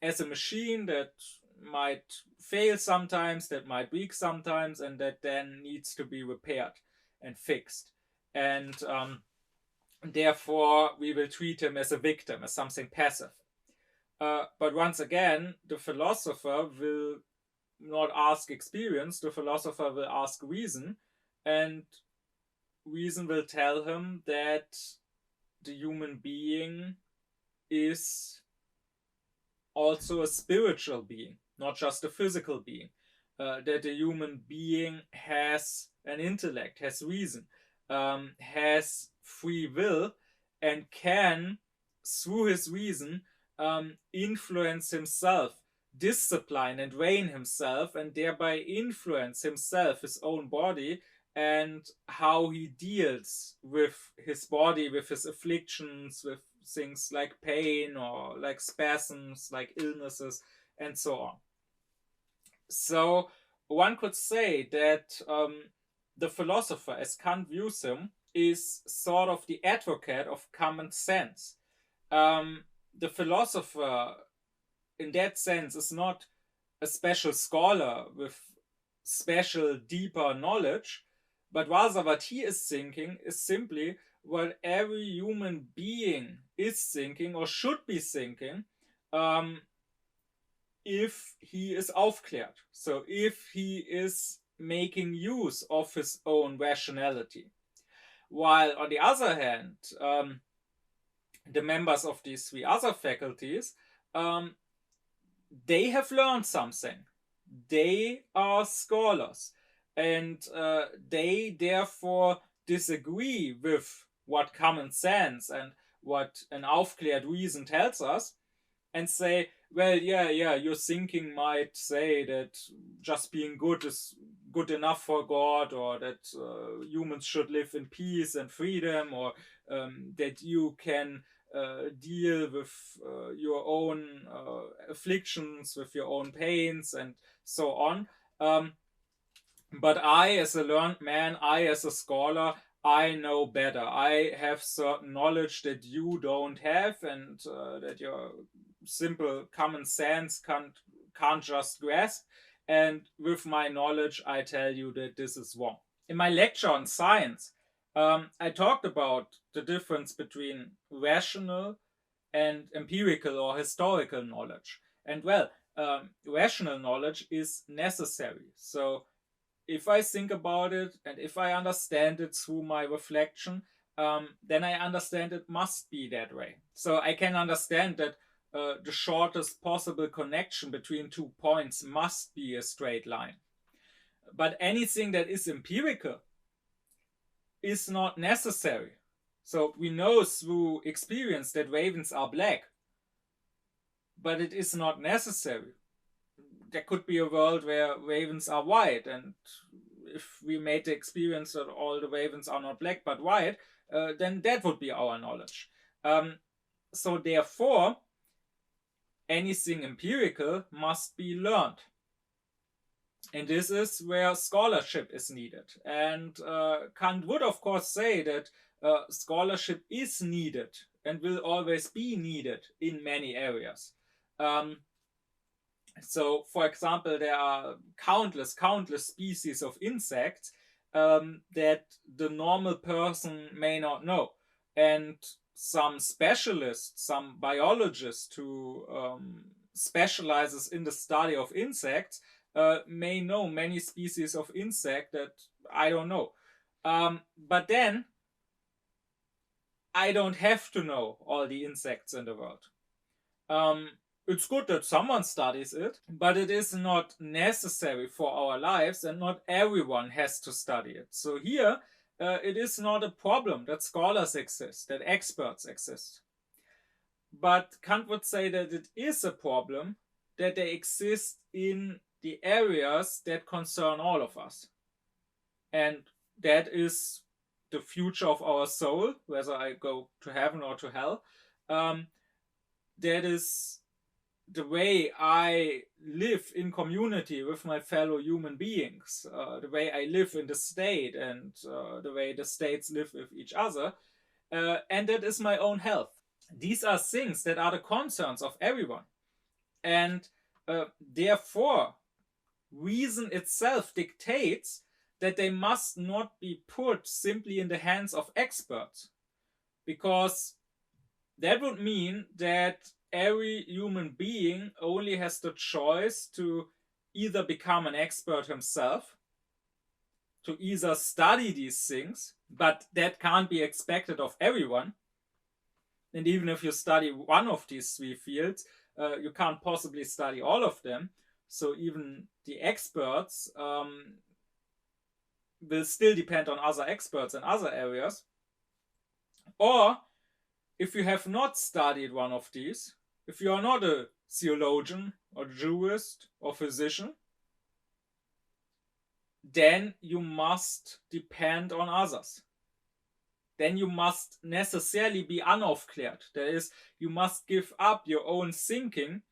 as a machine that might fail sometimes, that might weak sometimes, and that then needs to be repaired and fixed. And therefore, we will treat him as a victim, as something passive. But once again, the philosopher will not ask experience, the philosopher will ask reason, and reason will tell him that the human being is also a spiritual being, not just a physical being. That the human being has an intellect, has reason, has free will, and can, through his reason, influence himself, discipline and rein himself, and thereby influence himself, his own body, and how he deals with his body, with his afflictions, with things like pain or like spasms, like illnesses, and so on. So one could say that the philosopher, as Kant views him, is sort of the advocate of common sense. The philosopher, in that sense, is not a special scholar with special, deeper knowledge, but rather what he is thinking is simply what every human being is thinking or should be thinking if he is aufklärt. So if he is making use of his own rationality. While on the other hand, the members of these three other faculties, they have learned something. They are scholars, and they therefore disagree with what common sense and what an aufklärt reason tells us, and say, well, yeah, your thinking might say that just being good is good enough for God, or that humans should live in peace and freedom, or that you can deal with your own afflictions, with your own pains, and so on. But I, as a learned man, I, as a scholar, I know better. I have certain knowledge that you don't have, and that your simple common sense can't just grasp. And with my knowledge, I tell you that this is wrong. In my lecture on science, I talked about the difference between rational and empirical or historical knowledge. And well, rational knowledge is necessary. So if I think about it and if I understand it through my reflection, then I understand it must be that way. So I can understand that the shortest possible connection between 2 points must be a straight line. But anything that is empirical is not necessary. So we know through experience that ravens are black, but it is not necessary. There could be a world where ravens are white, and if we made the experience that all the ravens are not black but white, then that would be our knowledge. So therefore, anything empirical must be learned. And this is where scholarship is needed. And Kant would, of course, say that scholarship is needed and will always be needed in many areas. So, for example, there are countless species of insects that the normal person may not know. And some specialists, some biologists who specializes in the study of insects may know many species of insect that I don't know. But then I don't have to know all the insects in the world. It's good that someone studies it, but it is not necessary for our lives, and not everyone has to study it. So here, it is not a problem that scholars exist, that experts exist. But Kant would say that it is a problem that they exist in the areas that concern all of us. And that is the future of our soul, whether I go to heaven or to hell. That is the way I live in community with my fellow human beings, the way I live in the state, and the way the states live with each other, and that is my own health. These are things that are the concerns of everyone, and therefore reason itself dictates that they must not be put simply in the hands of experts, because that would mean that every human being only has the choice to either become an expert himself, to either study these things, but that can't be expected of everyone. And even if you study one of these three fields, you can't possibly study all of them. So even the experts will still depend on other experts in other areas. Or if you have not studied one of these, if you are not a theologian or jurist or physician, then you must depend on others. Then you must necessarily be unaufklärt. That is, you must give up your own thinking,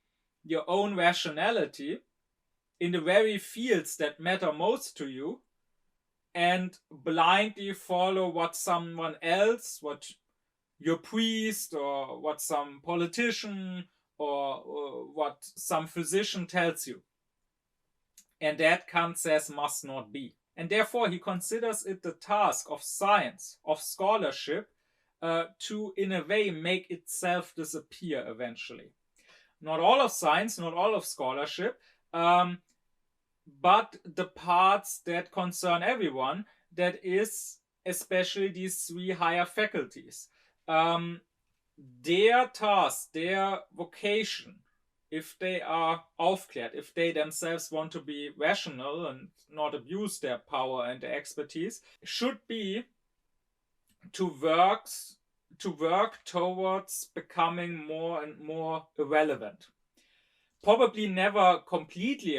your own rationality in the very fields that matter most to you, and blindly follow what someone else, what your priest or what some politician or what some physician tells you. And that, Kant says, must not be. And therefore he considers it the task of science, of scholarship, to in a way make itself disappear eventually. Not all of science, not all of scholarship, but the parts that concern everyone, that is especially these three higher faculties. Their task, their vocation, if they are aufklärt, if they themselves want to be rational and not abuse their power and their expertise, should be to work towards becoming more and more irrelevant. Probably never completely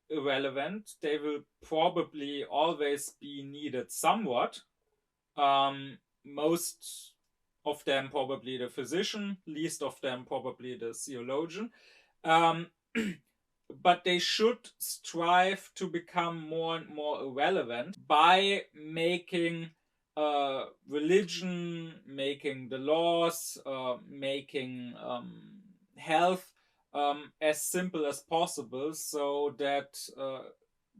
irrelevant. They will probably always be needed somewhat. Most of them probably the physician, least of them probably the theologian. But they should strive to become more and more irrelevant by making religion, making the laws, making health as simple as possible, so that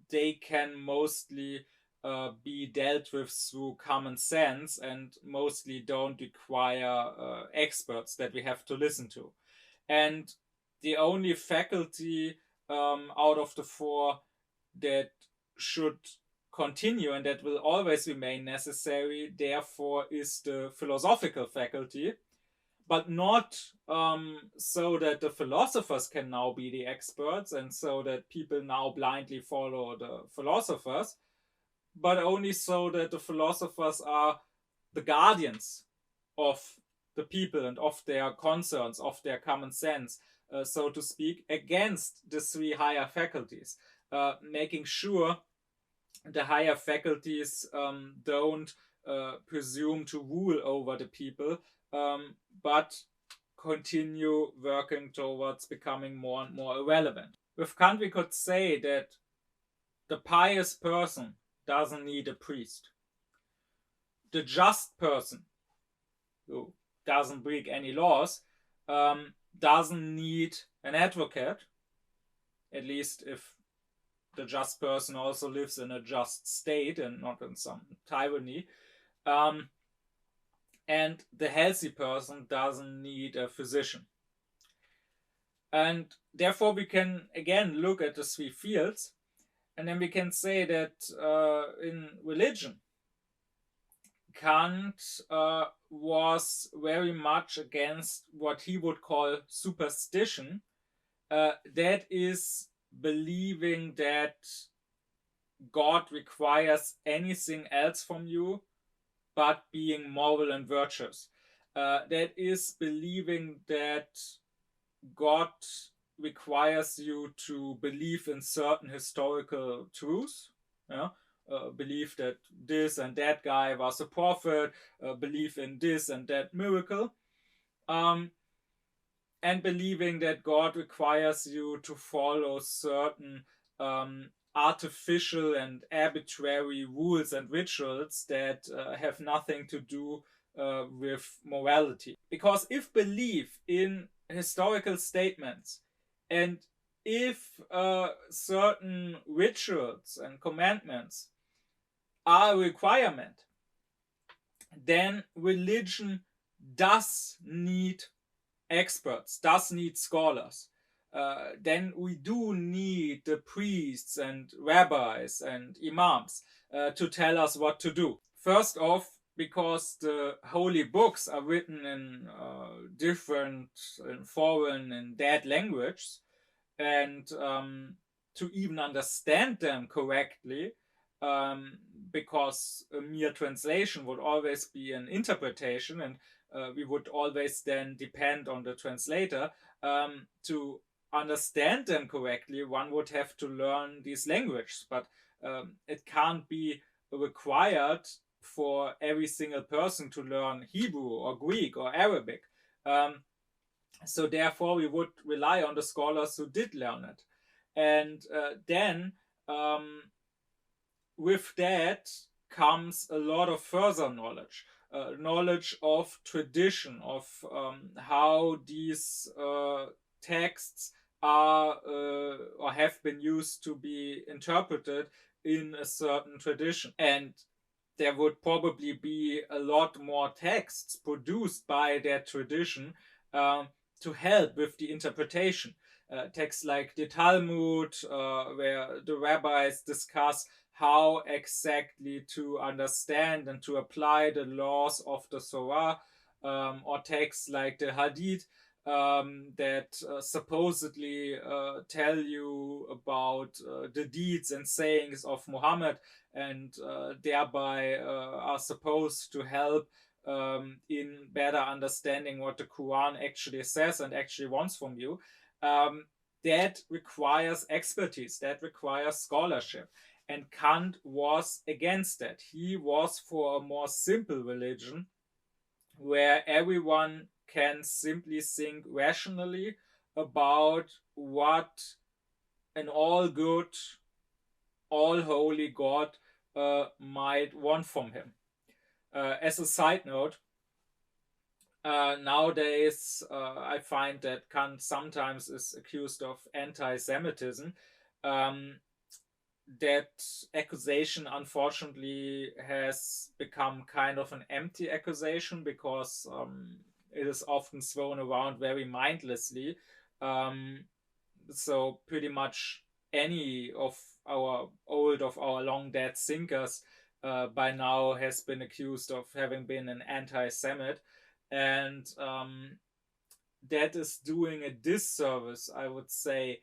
they can mostly be dealt with through common sense and mostly don't require experts that we have to listen to. And the only faculty out of the four that should continue and that will always remain necessary, therefore, is the philosophical faculty, but not so that the philosophers can now be the experts and so that people now blindly follow the philosophers, but only so that the philosophers are the guardians of the people and of their concerns, of their common sense, so to speak, against the three higher faculties, making sure the higher faculties don't presume to rule over the people, but continue working towards becoming more and more irrelevant. With Kant, we could say that the pious person doesn't need a priest. The just person, who doesn't break any laws, doesn't need an advocate, at least if the just person also lives in a just state and not in some tyranny. And the healthy person doesn't need a physician. And therefore we can again look at the three fields, and then we can say that in religion, Kant was very much against what he would call superstition, that is believing that God requires anything else from you but being moral and virtuous. That is believing that God requires you to believe in certain historical truths. Yeah? Believe that this and that guy was a prophet, believe in this and that miracle, and believing that God requires you to follow certain artificial and arbitrary rules and rituals that have nothing to do with morality. Because if belief in historical statements and if certain rituals and commandments are a requirement, then religion does need experts, does need scholars. Then we do need the priests and rabbis and imams to tell us what to do. First off, because the holy books are written in different, in foreign and dead languages, and to even understand them correctly, because a mere translation would always be an interpretation, and we would always then depend on the translator. To understand them correctly, one would have to learn these languages, but it can't be required for every single person to learn Hebrew or Greek or Arabic. So therefore we would rely on the scholars who did learn it. And then with that comes a lot of further knowledge. Knowledge of tradition, of how these texts are or have been used to be interpreted in a certain tradition. And there would probably be a lot more texts produced by that tradition to help with the interpretation. Texts like the Talmud, where the rabbis discuss how exactly to understand and to apply the laws of the Torah, or texts like the Hadith, that supposedly tell you about the deeds and sayings of Muhammad, and thereby are supposed to help in better understanding what the Quran actually says and actually wants from you. That requires expertise, that requires scholarship. And Kant was against that. He was for a more simple religion where everyone can simply think rationally about what an all good, all holy God might want from him. As a side note, nowadays I find that Kant sometimes is accused of anti-Semitism. That accusation unfortunately has become kind of an empty accusation, because it is often thrown around very mindlessly. So pretty much any of our long dead thinkers by now has been accused of having been an anti-Semite, and that is doing a disservice, I would say,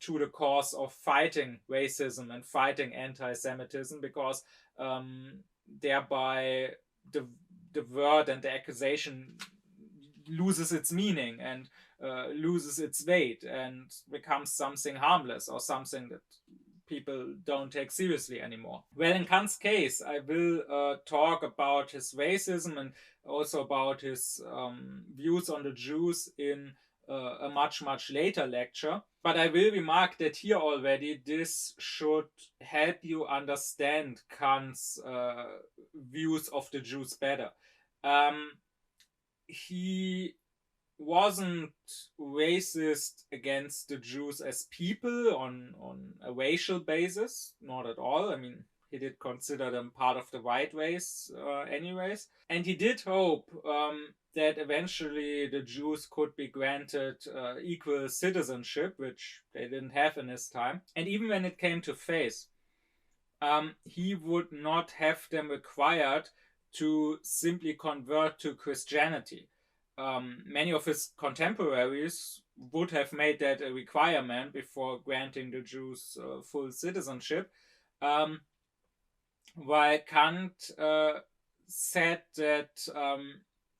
to the cause of fighting racism and fighting anti-Semitism, because thereby the word and the accusation loses its meaning and loses its weight and becomes something harmless or something that people don't take seriously anymore. Well, in Kant's case, I will talk about his racism and also about his views on the Jews in a much later lecture. But I will remark that here already this should help you understand Kant's views of the Jews better. He wasn't racist against the Jews as people on a racial basis, not at all. I mean, he did consider them part of the white race anyways. And he did hope that eventually the Jews could be granted equal citizenship, which they didn't have in his time. And even when it came to faith, he would not have them required to simply convert to Christianity. Many of his contemporaries would have made that a requirement before granting the Jews full citizenship, while Kant said that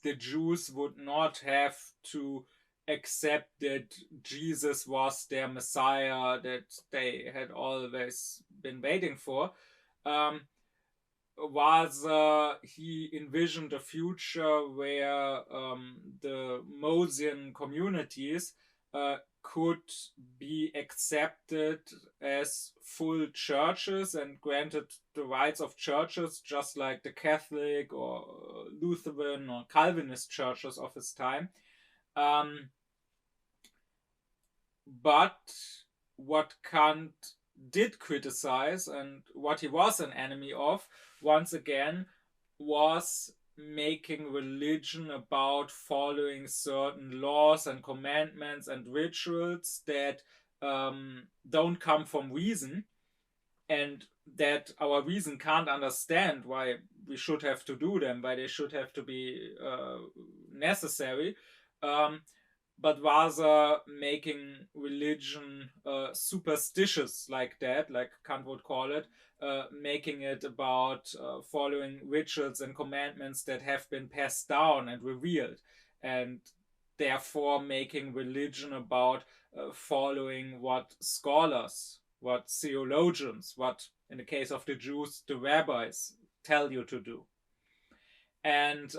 the Jews would not have to accept that Jesus was their Messiah that they had always been waiting for. He envisioned a future where the Mosian communities could be accepted as full churches and granted the rights of churches, just like the Catholic or Lutheran or Calvinist churches of his time. But what Kant did criticize, and what he was an enemy of, once again, was making religion about following certain laws and commandments and rituals that don't come from reason, and that our reason can't understand why we should have to do them, why they should have to be necessary, but rather making religion superstitious like that, like Kant would call it, making it about following rituals and commandments that have been passed down and revealed, and therefore making religion about following what scholars, what theologians, what, in the case of the Jews, the rabbis tell you to do. And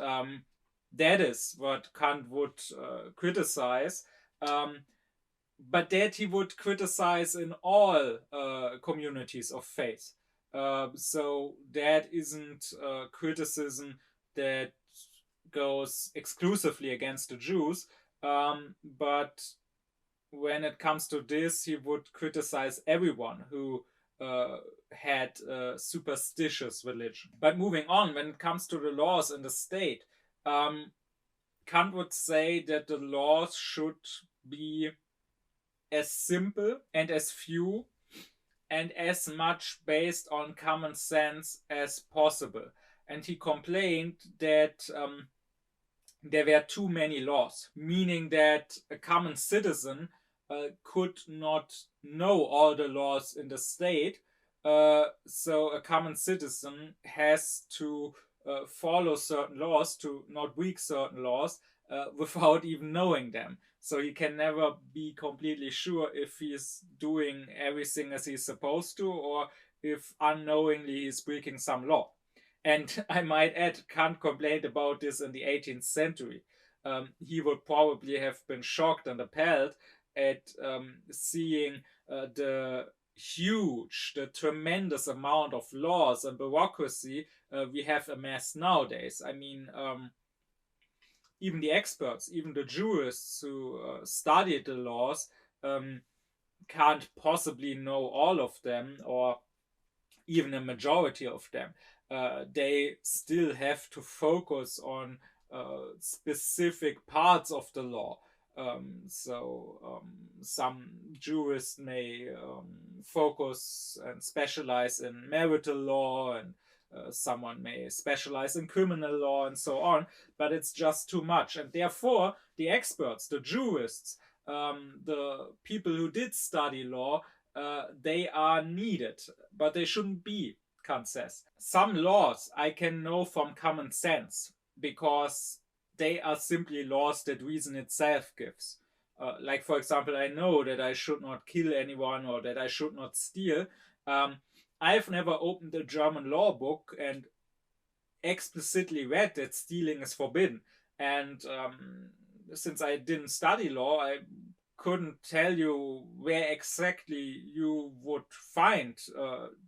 that is what Kant would criticize, but that he would criticize in all communities of faith. So that isn't criticism that goes exclusively against the Jews, but when it comes to this, he would criticize everyone who had a superstitious religion. But moving on, when it comes to the laws in the state, Kant would say that the laws should be as simple and as few and as much based on common sense as possible. And he complained that there were too many laws, meaning that a common citizen could not know all the laws in the state. So a common citizen has to follow certain laws, to not break certain laws, without even knowing them. So he can never be completely sure if he's doing everything as he's supposed to, or if unknowingly he's breaking some law. And I might add, Kant complained about this in the 18th century. He would probably have been shocked and appalled at seeing the tremendous amount of laws and bureaucracy we have amassed nowadays. I mean, even the experts, even the jurists who studied the laws, can't possibly know all of them, or even a majority of them. They still have to focus on specific parts of the law. Some jurists may focus and specialize in marital law, and someone may specialize in criminal law, and so on, but it's just too much. And therefore, the experts, the jurists, the people who did study law, they are needed, but they shouldn't be, Kant says. Some laws I can know from common sense because they are simply laws that reason itself gives. Like, for example, I know that I should not kill anyone, or that I should not steal. I've never opened a German law book and explicitly read that stealing is forbidden. And since I didn't study law, I couldn't tell you where exactly you would find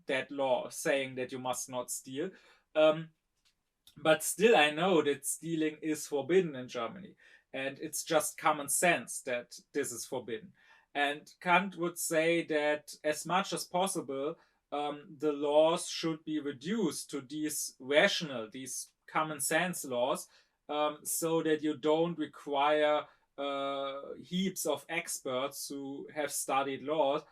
that law saying that you must not steal. But still, I know that stealing is forbidden in Germany, and it's just common sense that this is forbidden. And Kant would say that as much as possible, the laws should be reduced to these rational, these common sense laws, so that you don't require heaps of experts who have studied law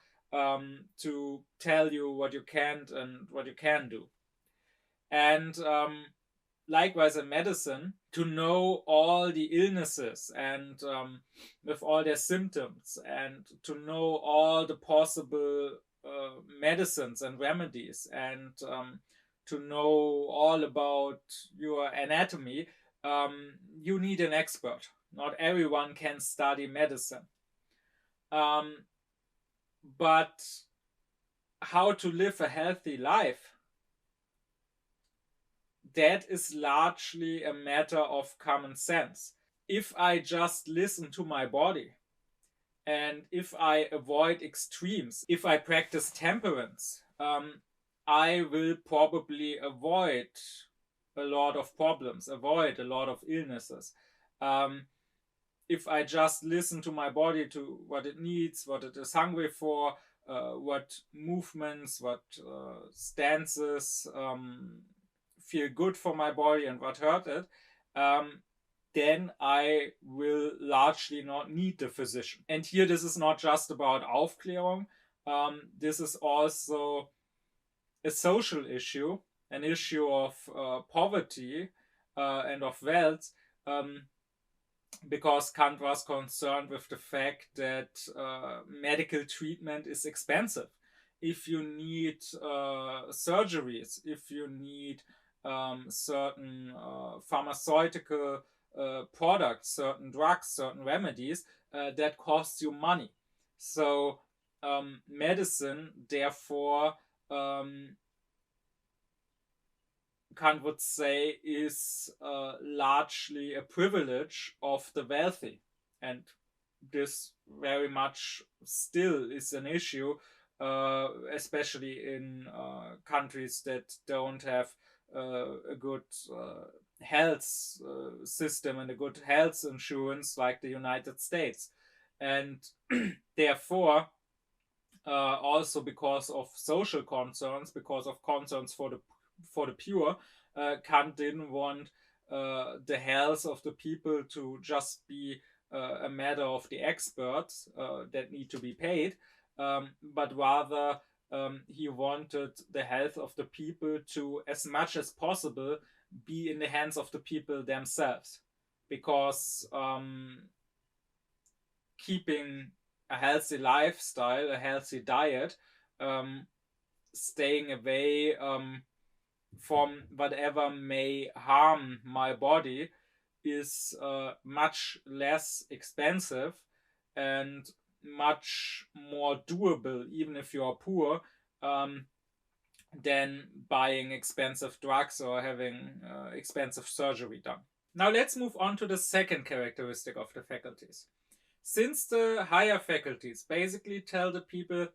to tell you what you can't and what you can do. And likewise in medicine, to know all the illnesses and with all their symptoms, and to know all the possible medicines and remedies, and to know all about your anatomy, you need an expert. Not everyone can study medicine. But how to live a healthy life, that is largely a matter of common sense. If I just listen to my body, and if I avoid extremes, if I practice temperance, I will probably avoid a lot of problems, avoid a lot of illnesses. If I just listen to my body, to what it needs, what it is hungry for, what movements, what stances feel good for my body and what hurt it, then I will largely not need the physician. And here, this is not just about Aufklärung. This is also a social issue, an issue of poverty and of wealth, because Kant was concerned with the fact that medical treatment is expensive. If you need surgeries, if you need certain pharmaceutical products, certain drugs, certain remedies, that costs you money. So medicine, therefore, Kant would say, is largely a privilege of the wealthy. And this very much still is an issue, especially in countries that don't have a good health system and a good health insurance like the United States. And therefore, also because of social concerns, because of concerns for the pure, Kant didn't want the health of the people to just be a matter of the experts that need to be paid, but rather he wanted the health of the people to, as much as possible, be in the hands of the people themselves, because keeping a healthy lifestyle, a healthy diet, staying away from whatever may harm my body is much less expensive and much more doable, even if you are poor, than buying expensive drugs or having expensive surgery done. Now let's move on to the second characteristic of the faculties. Since the higher faculties basically tell the people,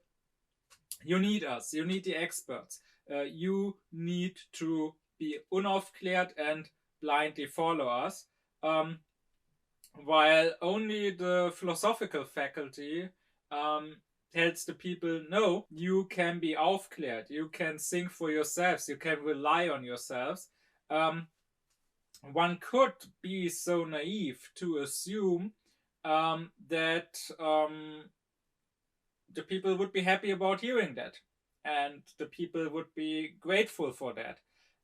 you need us, you need the experts, you need to be unaufklärt and blindly follow us, while only the philosophical faculty tells the people, no, you can be aufklärt, you can think for yourselves, you can rely on yourselves. One could be so naive to assume that the people would be happy about hearing that, and the people would be grateful for that,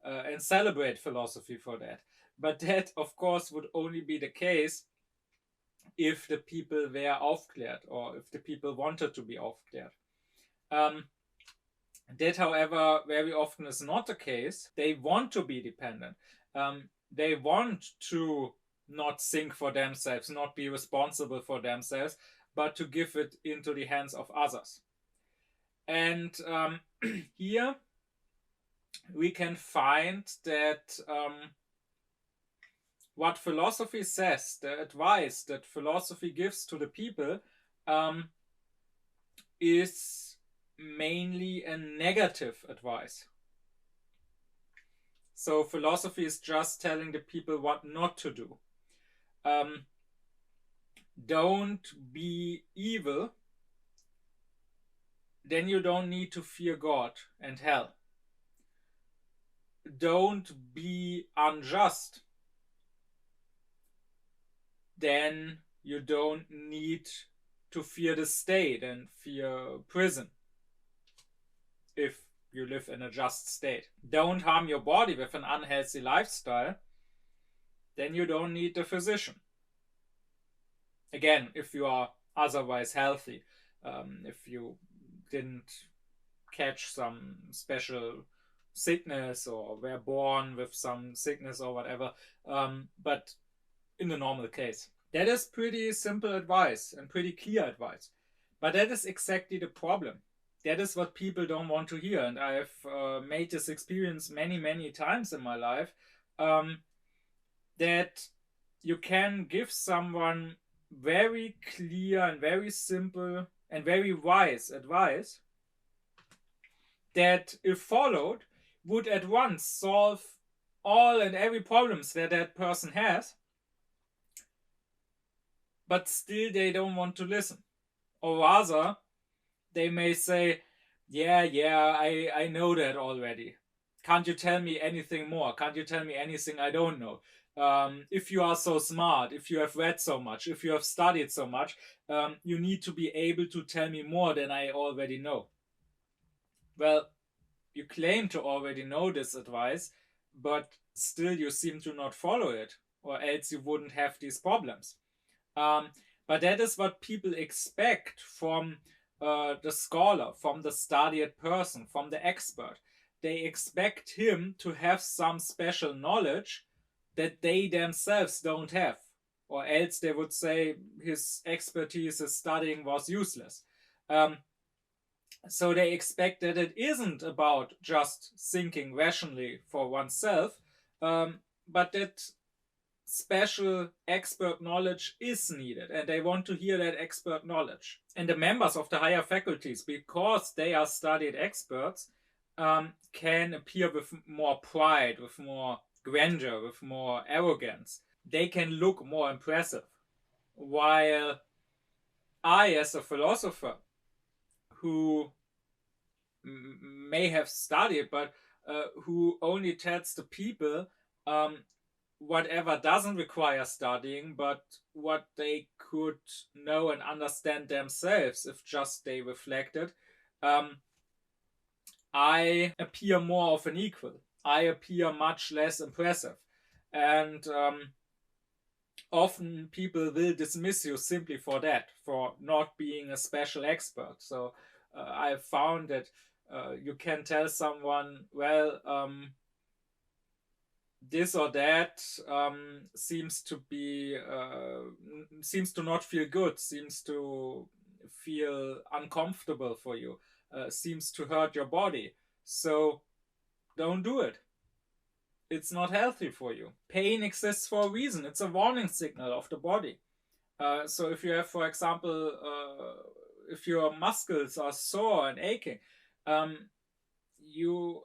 and celebrate philosophy for that. But that, of course, would only be the case if the people were aufklärt, or if the people wanted to be aufklärt. That, however, very often is not the case. They want to be dependent. They want to not think for themselves, not be responsible for themselves, but to give it into the hands of others. And here we can find that what philosophy says, the advice that philosophy gives to the people, is mainly a negative advice. So philosophy is just telling the people what not to do. Don't be evil, then you don't need to fear God and hell. Don't be unjust, then you don't need to fear the state and fear prison if you live in a just state. Don't harm your body with an unhealthy lifestyle, then you don't need the physician. Again, if you are otherwise healthy, if you didn't catch some special sickness or were born with some sickness or whatever, but in the normal case. That is pretty simple advice and pretty clear advice. But that is exactly the problem. That is what people don't want to hear. And I've made this experience many, many times in my life, that you can give someone very clear and very simple and very wise advice that, if followed, would at once solve all and every problems that that person has, but still they don't want to listen. Or rather, they may say, yeah, I know that already. Can't you tell me anything more? Can't you tell me anything I don't know? If you are so smart, if you have read so much, if you have studied so much, you need to be able to tell me more than I already know. Well, you claim to already know this advice, but still you seem to not follow it, or else you wouldn't have these problems. But that is what people expect from the scholar, from the studied person, from the expert. They expect him to have some special knowledge that they themselves don't have, or else they would say his expertise, his studying was useless. So they expect that it isn't about just thinking rationally for oneself, but that special expert knowledge is needed, and they want to hear that expert knowledge. And the members of the higher faculties, because they are studied experts, can appear with more pride, with more grandeur, with more arrogance. They can look more impressive. While I, as a philosopher, who may have studied, but who only tells the people whatever doesn't require studying, but what they could know and understand themselves if just they reflected, I appear more of an equal. I appear much less impressive. And often people will dismiss you simply for that, for not being a special expert. So I've found that you can tell someone, well, this or that seems to not feel good, seems to feel uncomfortable for you, seems to hurt your body. So don't do it. It's not healthy for you. Pain exists for a reason. It's a warning signal of the body. So if you have, for example, if your muscles are sore and aching, you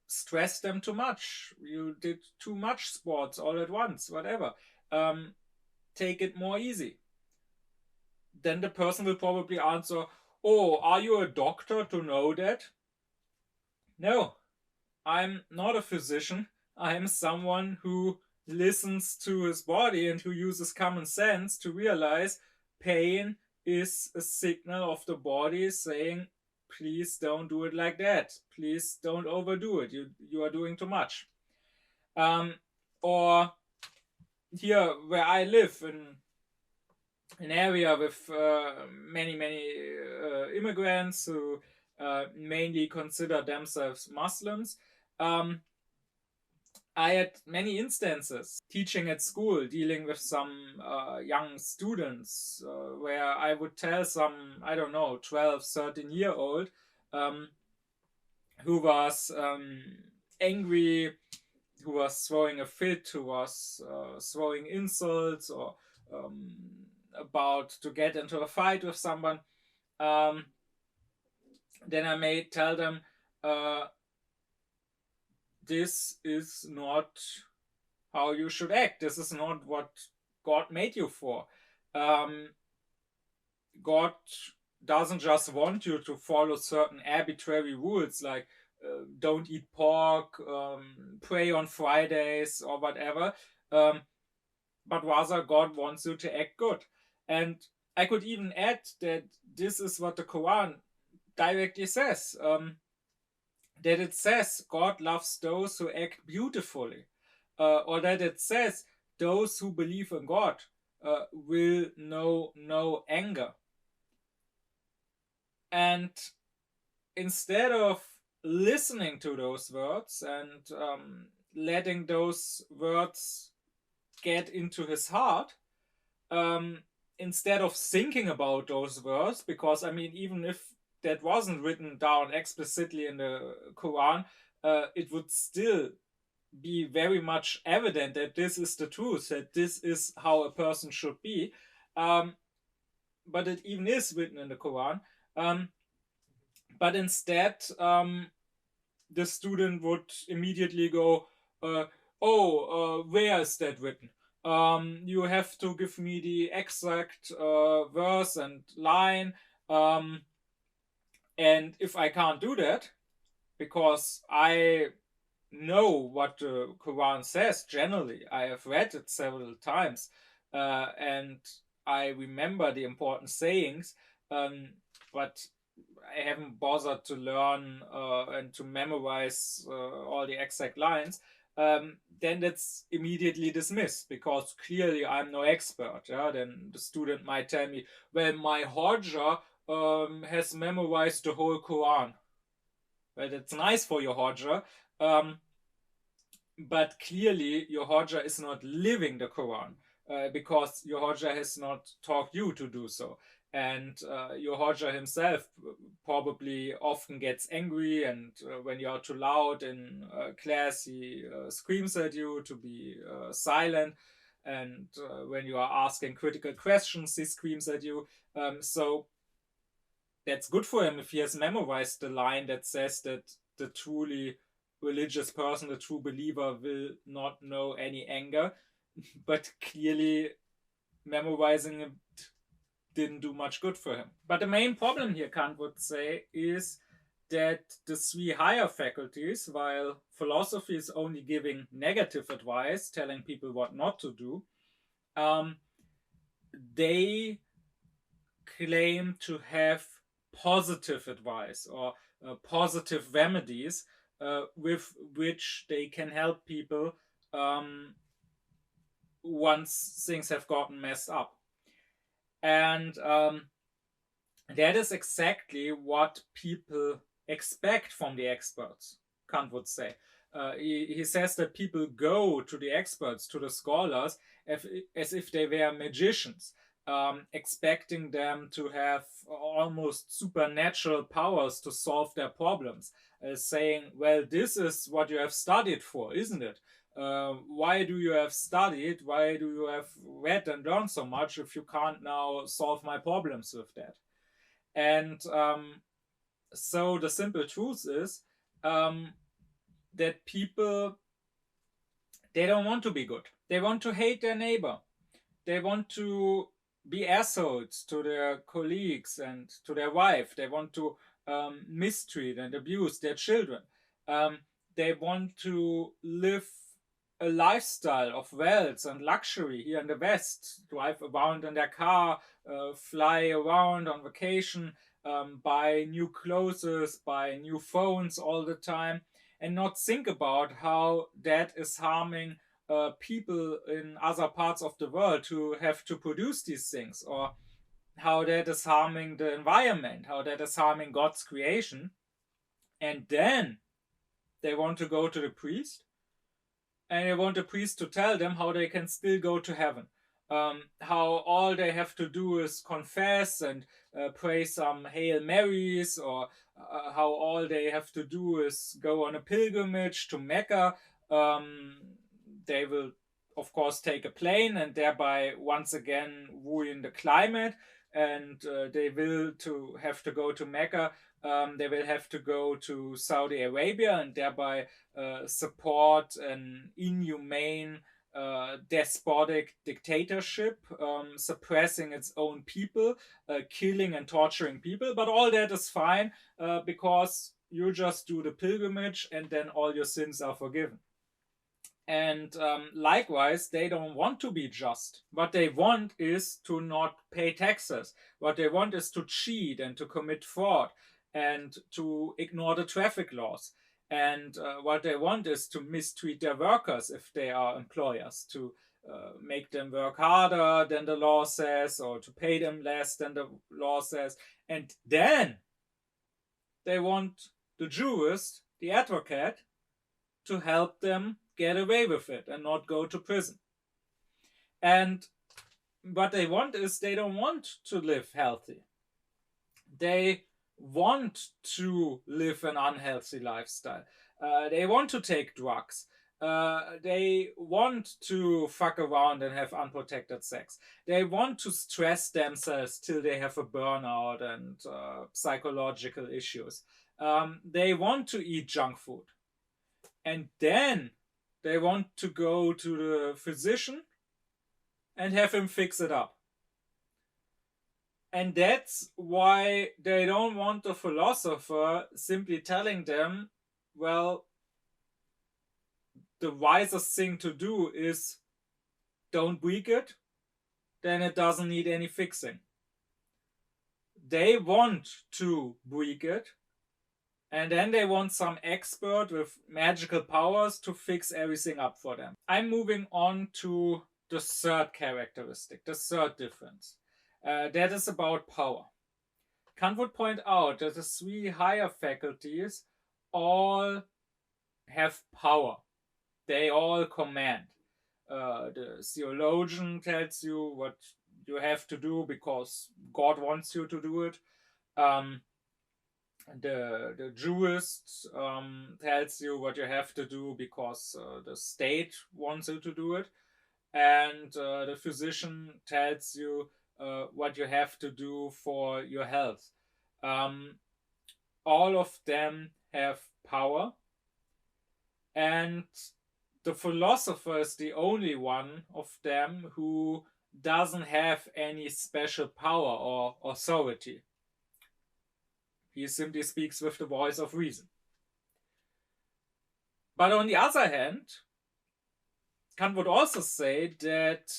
stress them too much. You did too much sports all at once, whatever. Take it more easy. Then the person will probably answer, oh, are you a doctor to know that? No, I'm not a physician. I'm someone who listens to his body and who uses common sense to realize pain is a signal of the body saying, please don't do it like that. Please don't overdo it. You are doing too much. Or here where I live, in an area with many immigrants who mainly consider themselves Muslims. I had many instances teaching at school, dealing with some young students, where I would tell some, I don't know, 12, 13-year-old who was angry, who was throwing a fit, who was throwing insults, or about to get into a fight with someone. Then I may tell them, this is not how you should act. This is not what God made you for. God doesn't just want you to follow certain arbitrary rules like don't eat pork, pray on Fridays, or whatever. But rather, God wants you to act good. And I could even add that this is what the Quran directly says. That it says God loves those who act beautifully, or that it says those who believe in God will know no anger. And instead of listening to those words and letting those words get into his heart, instead of thinking about those words, because I mean, even if that wasn't written down explicitly in the Quran, it would still be very much evident that this is the truth, that this is how a person should be. But it even is written in the Quran. But instead, the student would immediately go, where is that written? You have to give me the exact verse and line. And if I can't do that, because I know what the Quran says generally, I have read it several times, and I remember the important sayings, but I haven't bothered to learn and to memorize all the exact lines, then that's immediately dismissed because clearly I'm no expert. Yeah? Then the student might tell me, well, my Hodja has memorized the whole Quran. Well, that's nice for your Hodja, but clearly your Hodja is not living the Quran because your Hodja has not taught you to do so. And your Hodja himself probably often gets angry, and when you are too loud in class, he screams at you to be silent. And when you are asking critical questions, he screams at you. So that's good for him if he has memorized the line that says that the truly religious person, the true believer, will not know any anger. But clearly, memorizing it didn't do much good for him. But the main problem here, Kant would say, is that the three higher faculties, while philosophy is only giving negative advice, telling people what not to do, they claim to have positive advice, or positive remedies with which they can help people once things have gotten messed up. And that is exactly what people expect from the experts, Kant would say. He says that people go to the experts, to the scholars, as if they were magicians, expecting them to have almost supernatural powers to solve their problems, saying, well, this is what you have studied for, isn't it? Why do you have studied? Why do you have read and learned so much if you can't now solve my problems with that? And so the simple truth is that people, they don't want to be good. They want to hate their neighbor. They want to be assholes to their colleagues and to their wife. They want to mistreat and abuse their children. They want to live a lifestyle of wealth and luxury here in the West, drive around in their car, fly around on vacation, buy new clothes, buy new phones all the time, and not think about how that is harming people in other parts of the world who have to produce these things, or how that is harming the environment, how that is harming God's creation. And then they want to go to the priest, and they want the priest to tell them how they can still go to heaven. How all they have to do is confess and pray some Hail Marys, or how all they have to do is go on a pilgrimage to Mecca. They will, of course, take a plane and thereby once again ruin the climate. And they will have to go to Mecca. They will have to go to Saudi Arabia and thereby support an inhumane, despotic dictatorship, suppressing its own people, killing and torturing people. But all that is fine because you just do the pilgrimage and then all your sins are forgiven. And likewise, they don't want to be just. What they want is to not pay taxes. What they want is to cheat and to commit fraud and to ignore the traffic laws. And what they want is to mistreat their workers if they are employers, to make them work harder than the law says, or to pay them less than the law says. And then they want the jurist, the advocate, to help them get away with it and not go to prison. And what they want is, they don't want to live healthy. They want to live an unhealthy lifestyle. They want to take drugs. They want to fuck around and have unprotected sex. They want to stress themselves till they have a burnout and psychological issues. They want to eat junk food. And then they want to go to the physician and have him fix it up. And that's why they don't want the philosopher simply telling them, well, the wisest thing to do is don't break it, then it doesn't need any fixing. They want to break it, and then they want some expert with magical powers to fix everything up for them. I'm moving on to the third characteristic, the third difference. That is about power. Kant would point out that the three higher faculties all have power. They all command. The theologian tells you what you have to do because God wants you to do it. The jurist tells you what you have to do because the state wants you to do it. And the physician tells you what you have to do for your health. All of them have power. And the philosopher is the only one of them who doesn't have any special power or authority. He simply speaks with the voice of reason. But on the other hand, Kant would also say that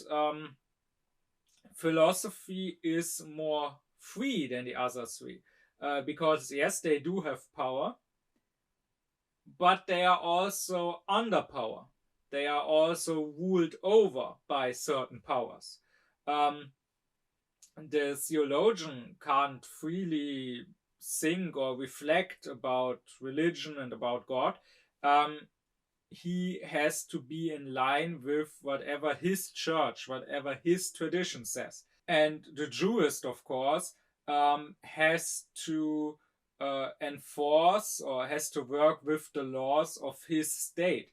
philosophy is more free than the other three. because yes, they do have power, but they are also under power. They are also ruled over by certain powers. The theologian can't freely think or reflect about religion and about God. He has to be in line with whatever his church, whatever his tradition says. And the jurist, of course, has to enforce or has to work with the laws of his state.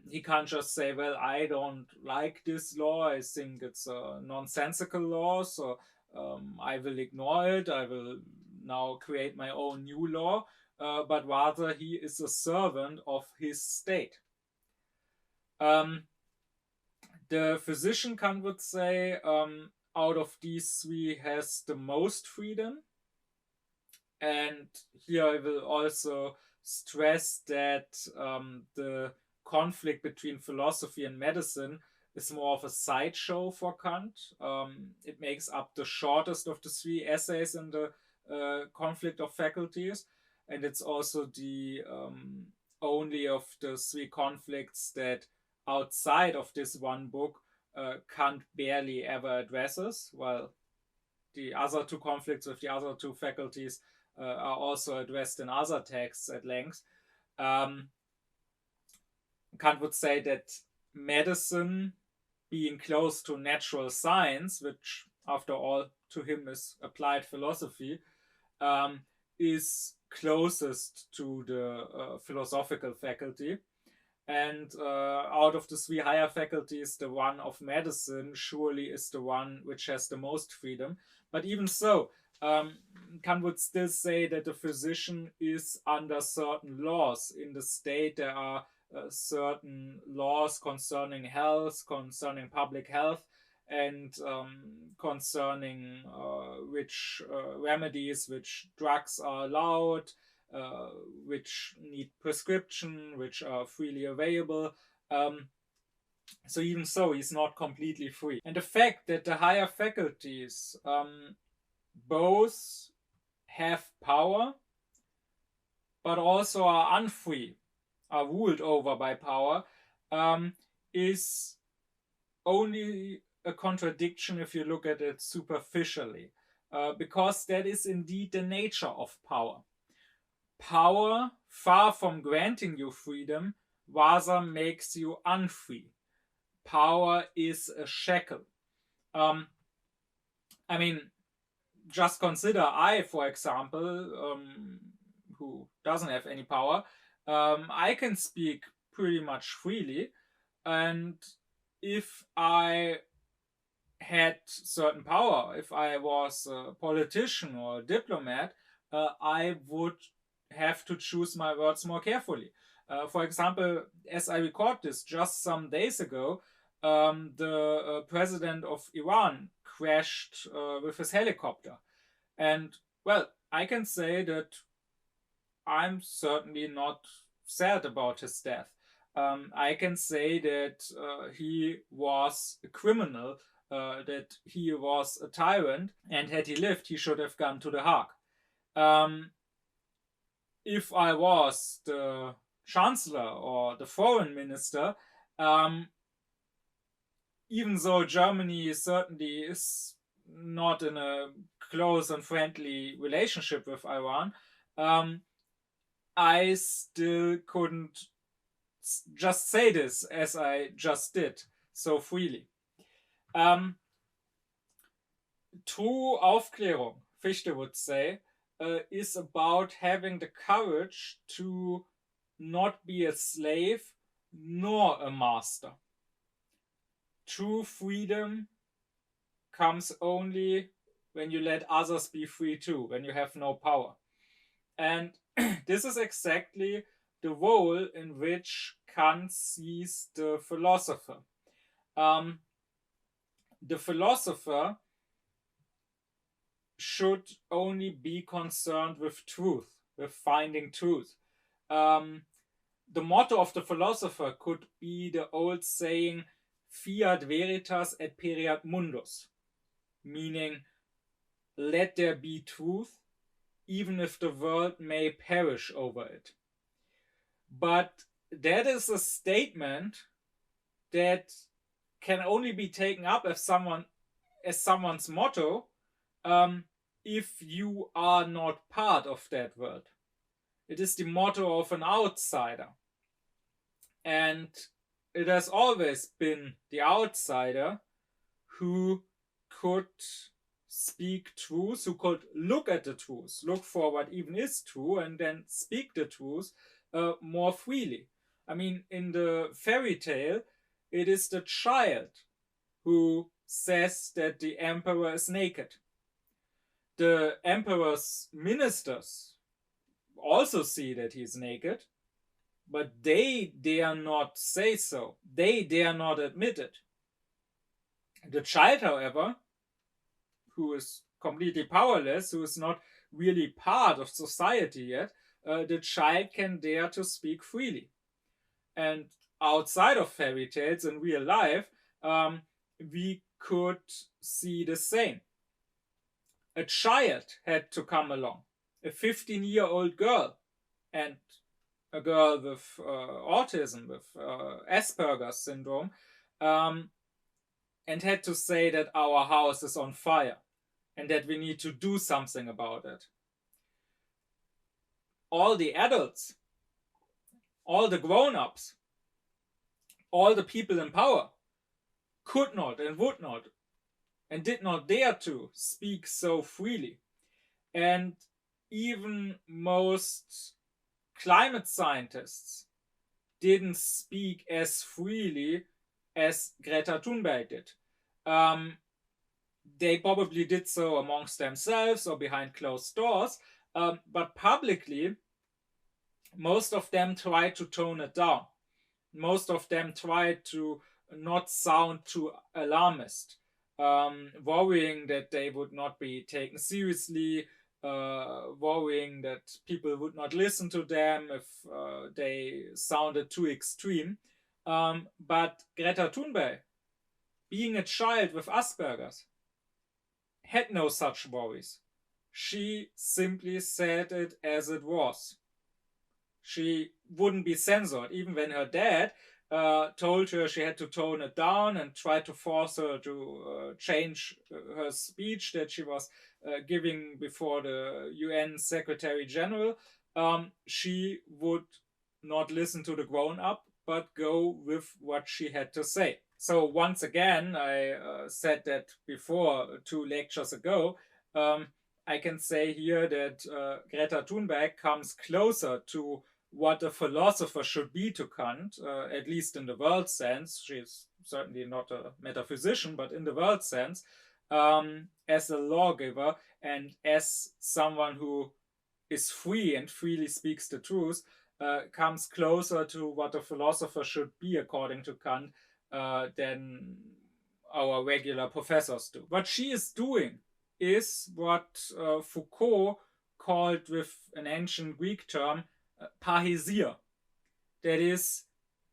He can't just say, well, I don't like this law, I think it's a nonsensical law, so I will ignore it, I will now create my own new law, but rather he is a servant of his state. The physician, Kant would say, out of these three has the most freedom. And here I will also stress that the conflict between philosophy and medicine is more of a sideshow for Kant. It makes up the shortest of the three essays in the conflict of faculties, and it's also the only of the three conflicts that outside of this one book Kant barely ever addresses, while the other two conflicts with the other two faculties are also addressed in other texts at length. Kant would say that medicine, being close to natural science, which after all to him is applied philosophy, is closest to the philosophical faculty. And out of the three higher faculties, the one of medicine surely is the one which has the most freedom. But even so, Kant would still say that the physician is under certain laws. In the state, there are certain laws concerning health, concerning public health, and concerning which remedies, which drugs are allowed, which need prescription, which are freely available. So even so, he's not completely free. And the fact that the higher faculties both have power, but also are unfree, are ruled over by power, is only a contradiction if you look at it superficially, because that is indeed the nature of power. Power, far from granting you freedom, rather makes you unfree. Power is a shackle. I mean, just consider I, for example, who doesn't have any power, I can speak pretty much freely, and if I had certain power, if I was a politician or a diplomat, I would have to choose my words more carefully. For example, as I record this just some days ago, the president of Iran crashed with his helicopter. And, well, I can say that I'm certainly not sad about his death. I can say that he was a criminal, that he was a tyrant, and had he lived, he should have gone to the Hague. If I was the chancellor or the foreign minister, even though Germany certainly is not in a close and friendly relationship with Iran, I still couldn't just say this as I just did so freely. True Aufklärung, Fichte would say, is about having the courage to not be a slave nor a master. True freedom comes only when you let others be free too, when you have no power. And this is exactly the role in which Kant sees the philosopher. The philosopher should only be concerned with truth, with finding truth. The motto of the philosopher could be the old saying, fiat veritas et pereat mundus, meaning let there be truth even if the world may perish over it. But that is a statement that can only be taken up as someone's motto if you are not part of that world. It is the motto of an outsider. And it has always been the outsider who could speak truth, who could look at the truth, look for what even is true, and then speak the truth more freely. I mean, in the fairy tale, it is the child who says that the emperor is naked. The emperor's ministers also see that he is naked, but they dare not say so. They dare not admit it. The child, however, who is completely powerless, who is not really part of society yet, the child can dare to speak freely. And outside of fairy tales, in real life, we could see the same. A child had to come along, a 15-year-old girl, and a girl with autism, with Asperger's syndrome, and had to say that our house is on fire and that we need to do something about it. All the adults, all the grown-ups, all the people in power could not and would not and did not dare to speak so freely. And even most climate scientists didn't speak as freely as Greta Thunberg did. They probably did so amongst themselves or behind closed doors, but publicly, most of them tried to tone it down. Most of them tried to not sound too alarmist, worrying that they would not be taken seriously, worrying that people would not listen to them if they sounded too extreme. But Greta Thunberg, being a child with Asperger's, had no such worries. She simply said it as it was. She wouldn't be censored, even when her dad told her she had to tone it down and tried to force her to change her speech that she was giving before the UN Secretary General. She would not listen to the grown-up, but go with what she had to say. So once again, I said that before 2 lectures ago, I can say here that Greta Thunberg comes closer to what a philosopher should be to Kant, at least in the world sense. She's certainly not a metaphysician, but in the world sense, as a lawgiver and as someone who is free and freely speaks the truth, comes closer to what a philosopher should be according to Kant than our regular professors do. What she is doing is what Foucault called, with an ancient Greek term, parrhesia. That is,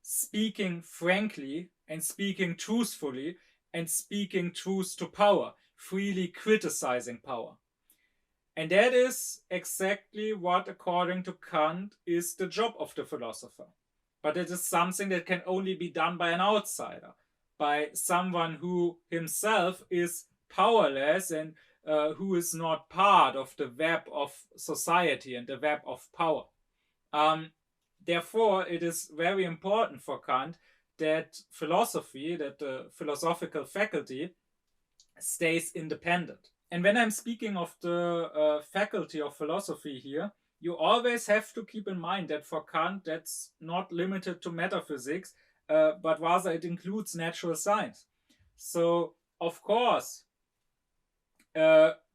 speaking frankly and speaking truthfully and speaking truth to power, freely criticizing power. And that is exactly what, according to Kant, is the job of the philosopher. But it is something that can only be done by an outsider, by someone who himself is powerless and who is not part of the web of society and the web of power. Therefore, it is very important for Kant that philosophy, that the philosophical faculty, stays independent. And when I'm speaking of the faculty of philosophy here, you always have to keep in mind that for Kant, that's not limited to metaphysics, but rather it includes natural science. So, of course,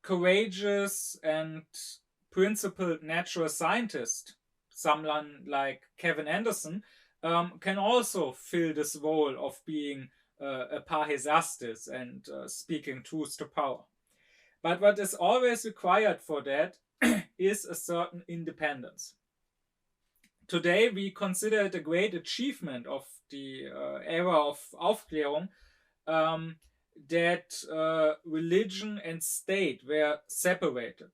courageous and principled natural scientist, someone like Kevin Anderson, can also fill this role of being a parrhesiastis and speaking truth to power. But what is always required for that is a certain independence. Today we consider it a great achievement of the era of Aufklärung that religion and state were separated.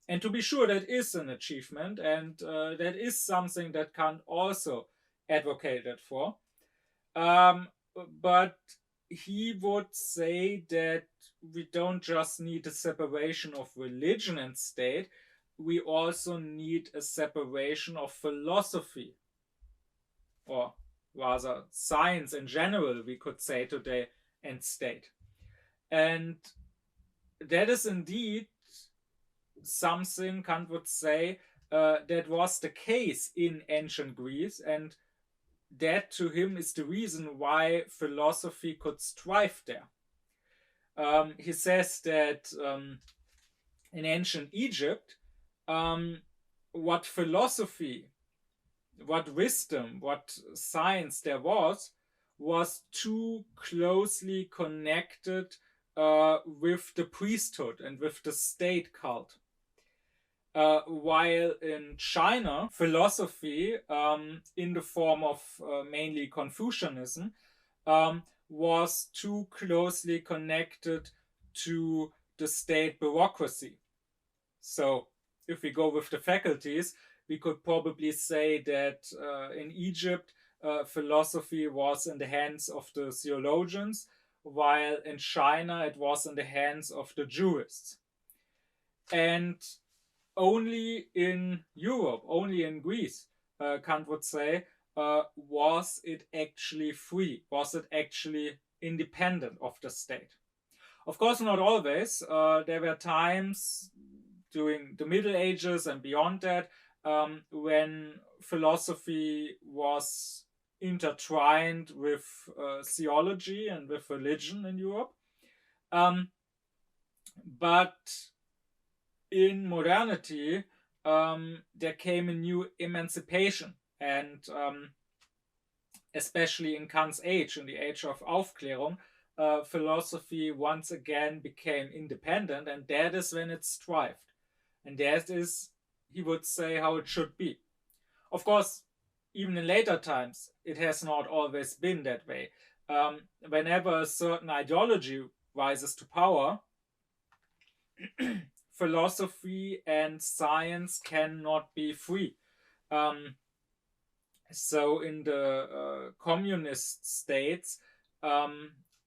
And to be sure, that is an achievement, and that is something that Kant also advocated for. But he would say that we don't just need a separation of religion and state, we also need a separation of philosophy, or rather science in general, we could say today, and state. And that is indeed something Kant would say that was the case in ancient Greece, and that to him is the reason why philosophy could strive there. He says that in ancient Egypt, what philosophy, what wisdom, what science there was too closely connected with the priesthood and with the state cult. While in China, philosophy, in the form of mainly Confucianism, was too closely connected to the state bureaucracy. So, if we go with the faculties, we could probably say that in Egypt, philosophy was in the hands of the theologians, while in China it was in the hands of the jurists. And only in Europe, only in Greece, Kant would say, was it actually free? Was it actually independent of the state? Of course, not always. There were times during the Middle Ages and beyond that when philosophy was intertwined with theology and with religion in Europe. But in modernity, there came a new emancipation, and especially in Kant's age, in the age of Aufklärung, philosophy once again became independent, and that is when it thrived. And that is, he would say, how it should be. Of course, even in later times, it has not always been that way. Whenever a certain ideology rises to power, philosophy and science cannot be free. So in the communist states,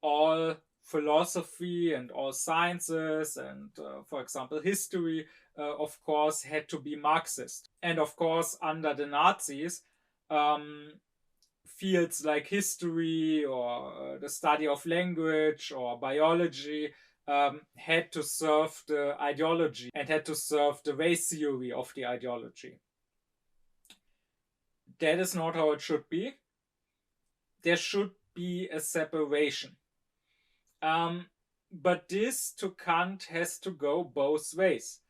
all philosophy and all sciences and, for example, history, of course, had to be Marxist. And of course, under the Nazis, fields like history or the study of language or biology had to serve the ideology and had to serve the race theory of the ideology. That is not how it should be. There should be a separation. But this, to Kant, has to go both ways.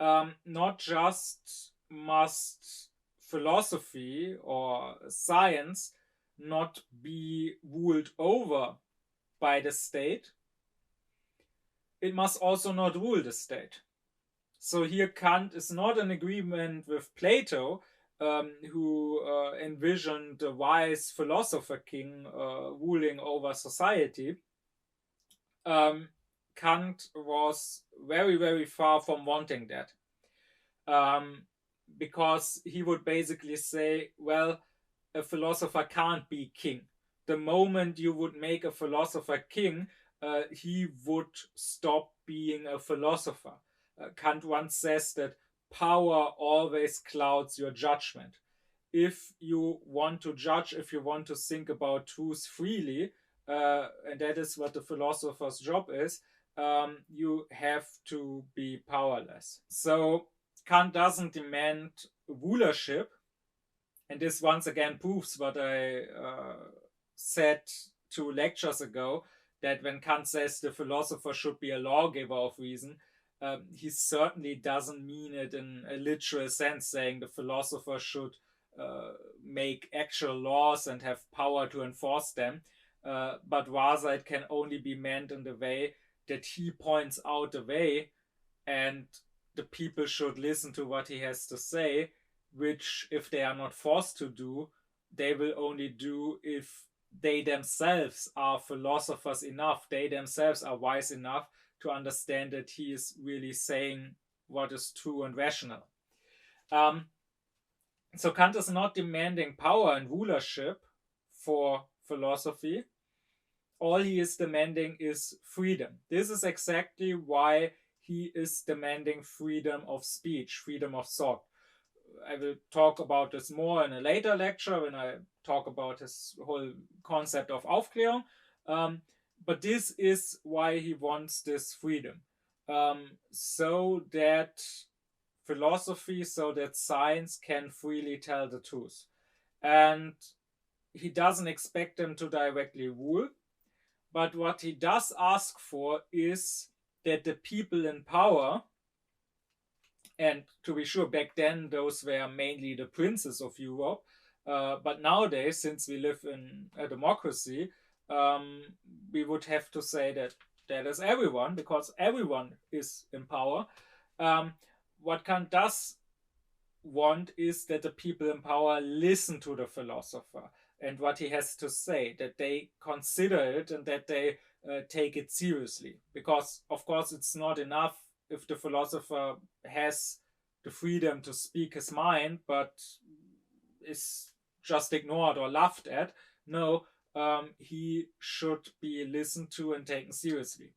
Not just must philosophy or science not be ruled over by the state, it must also not rule the state. So here Kant is not in agreement with Plato, who envisioned the wise philosopher king ruling over society. Kant was very, very far from wanting that. Because he would basically say, well, a philosopher can't be king. The moment you would make a philosopher king, he would stop being a philosopher. Kant once says that power always clouds your judgment. If you want to judge, if you want to think about truth freely, and that is what the philosopher's job is, you have to be powerless. So Kant doesn't demand rulership, and this once again proves what I said 2 lectures ago, that when Kant says the philosopher should be a lawgiver of reason, he certainly doesn't mean it in a literal sense, saying the philosopher should make actual laws and have power to enforce them, but rather it can only be meant in the way that he points out the way, and the people should listen to what he has to say, which, if they are not forced to do, they will only do if they themselves are philosophers enough, they themselves are wise enough to understand that he is really saying what is true and rational. So Kant is not demanding power and rulership for philosophy. All he is demanding is freedom. This is exactly why he is demanding freedom of speech, freedom of thought. I will talk about this more in a later lecture when I talk about his whole concept of Aufklärung. But this is why he wants this freedom. So that philosophy, so that science can freely tell the truth. And he doesn't expect them to directly rule, but what he does ask for is that the people in power, and to be sure, back then those were mainly the princes of Europe, but nowadays, since we live in a democracy, we would have to say that that is everyone, because everyone is in power. What Kant does want is that the people in power listen to the philosopher and what he has to say, that they consider it and that they take it seriously. Because, of course, it's not enough if the philosopher has the freedom to speak his mind but is just ignored or laughed at. No, he should be listened to and taken seriously.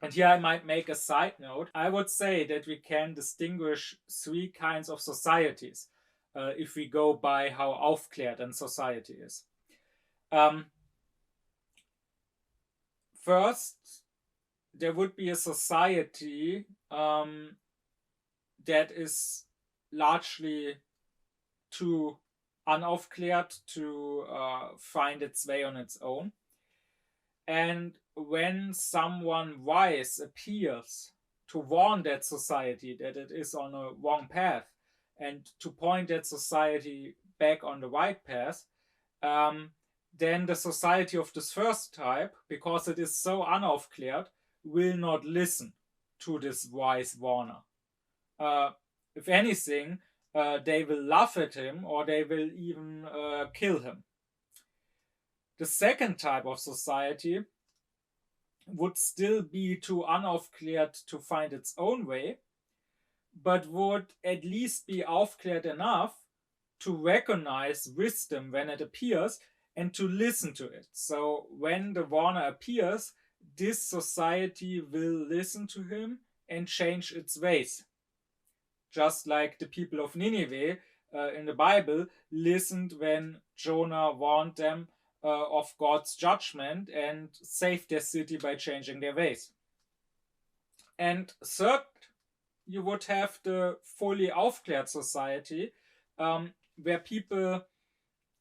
And here I might make a side note. I would say that we can distinguish three kinds of societies if we go by how aufklärt a society is. First, there would be a society that is largely too unaufklärt to find its way on its own. And when someone wise appears to warn that society that it is on a wrong path and to point that society back on the right path, then the society of this first type, because it is so unaufklärt, will not listen to this wise warner. If anything, they will laugh at him or they will even kill him. The second type of society would still be too unaufklärt to find its own way, but would at least be aufklärt enough to recognize wisdom when it appears and to listen to it. So when the warner appears, this society will listen to him and change its ways. Just like the people of Nineveh in the Bible listened when Jonah warned them of God's judgment and saved their city by changing their ways. And third, you would have the fully aufklärt society, where people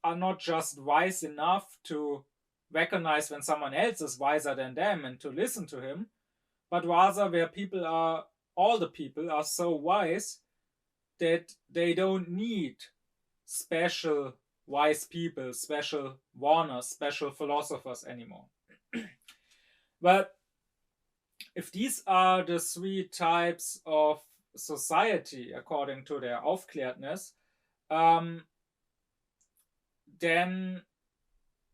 are not just wise enough to recognize when someone else is wiser than them and to listen to him, but rather where all the people are so wise that they don't need special wise people, special warners, special philosophers anymore. But if these are the three types of society according to their Aufklärtness, then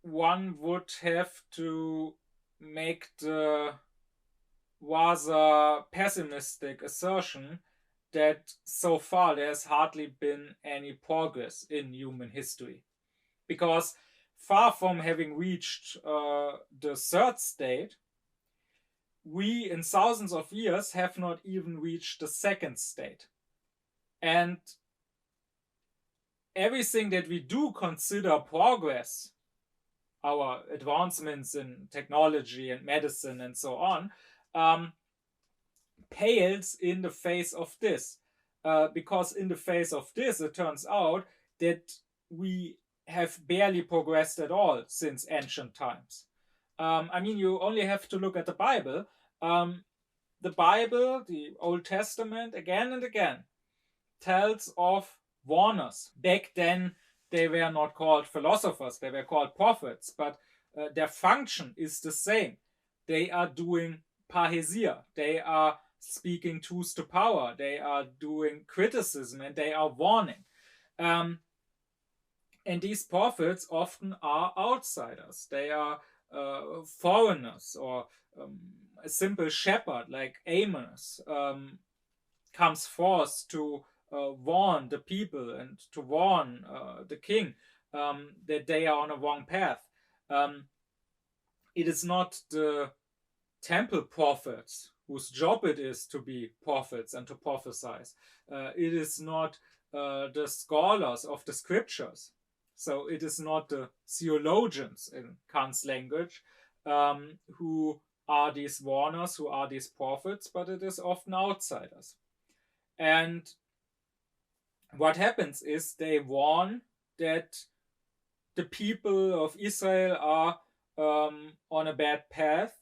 one would have to make the rather pessimistic assertion that so far there's hardly been any progress in human history. Because far from having reached the third state, we in thousands of years have not even reached the second state. And everything that we do consider progress, our advancements in technology and medicine and so on, pales in the face of this. Because in the face of this, it turns out that we have barely progressed at all since ancient times. I mean, you only have to look at the Bible. The Bible, the Old Testament, again and again, tells of warners. Back then, they were not called philosophers, they were called prophets, but their function is the same. They are doing parrhesia, they are speaking truth to power, they are doing criticism, and they are warning. And these prophets often are outsiders. They are foreigners or a simple shepherd like Amos. comes forth to warn the people and to warn the king that they are on a wrong path. It is not the temple prophets whose job it is to be prophets and to prophesize. It is not the scholars of the scriptures. So it is not the theologians in Kant's language who are these warners, who are these prophets, but it is often outsiders. And what happens is they warn that the people of Israel are on a bad path,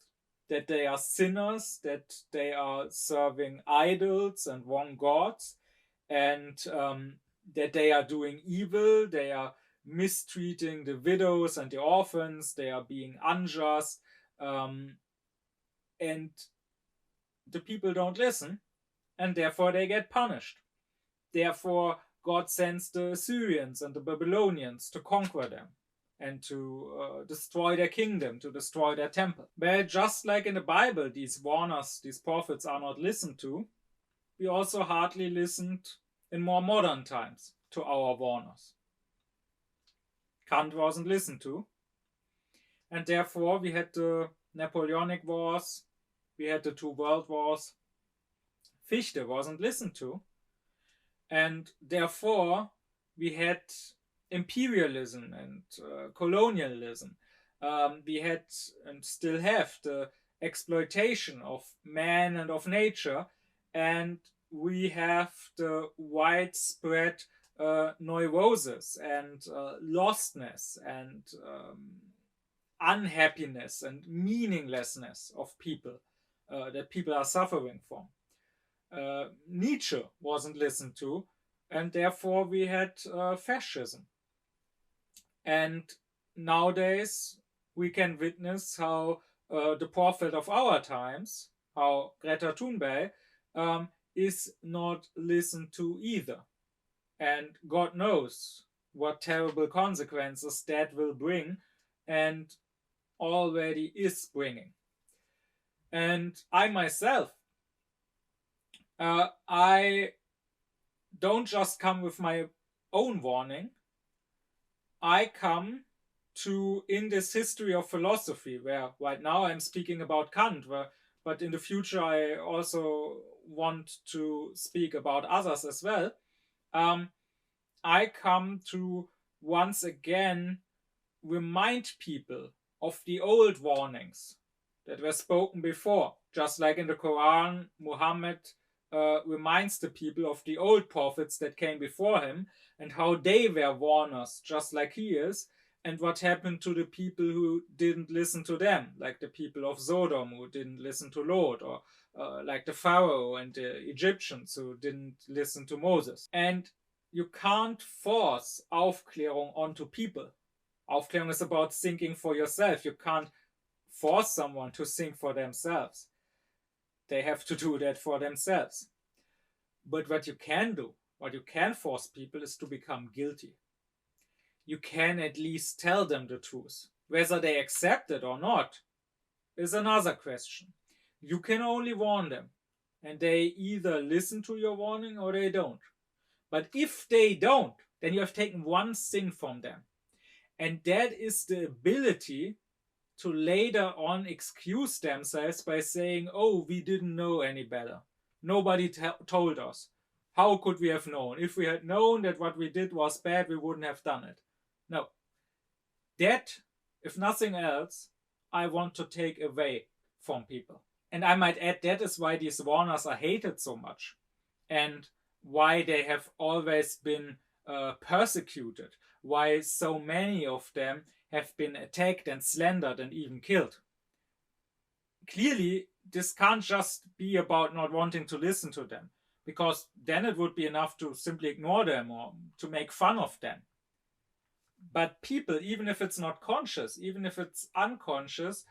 that they are sinners, that they are serving idols and wrong gods, and that they are doing evil, they are mistreating the widows and the orphans, they are being unjust, and the people don't listen, and therefore they get punished. Therefore, God sends the Assyrians and the Babylonians to conquer them and to destroy their kingdom, to destroy their temple. But just like in the Bible, these warners, these prophets are not listened to, we also hardly listened in more modern times to our warners. Kant wasn't listened to, and therefore we had the Napoleonic Wars, we had the two World Wars. Fichte wasn't listened to, and therefore we had imperialism and colonialism. We had and still have the exploitation of man and of nature, and we have the widespread neurosis and lostness and unhappiness and meaninglessness of people that people are suffering from. Nietzsche wasn't listened to, and therefore we had fascism. And nowadays we can witness how the prophet of our times, how Greta Thunberg, is not listened to either. And God knows what terrible consequences that will bring, and already is bringing. And I myself, I don't just come with my own warning. I come to, in this history of philosophy, where right now I'm speaking about Kant, but in the future I also want to speak about others as well. I come to once again remind people of the old warnings that were spoken before. Just like in the Quran, Muhammad reminds the people of the old prophets that came before him and how they were warners, just like he is, and what happened to the people who didn't listen to them, like the people of Sodom who didn't listen to Lot, or like the Pharaoh and the Egyptians who didn't listen to Moses. And you can't force Aufklärung onto people. Aufklärung is about thinking for yourself. You can't force someone to think for themselves. They have to do that for themselves. But what you can do, what you can force people, is to become guilty. You can at least tell them the truth. Whether they accept it or not is another question. You can only warn them, and they either listen to your warning or they don't. But if they don't, then you have taken one thing from them, and that is the ability to later on excuse themselves by saying, oh, we didn't know any better. Nobody told us. How could we have known? If we had known that what we did was bad, we wouldn't have done it. No. That, if nothing else, I want to take away from people. And I might add, that is why these warners are hated so much, and why they have always been persecuted, why so many of them have been attacked and slandered and even killed. Clearly, this can't just be about not wanting to listen to them, because then it would be enough to simply ignore them or to make fun of them. But people, even if it's not conscious, even if it's unconscious,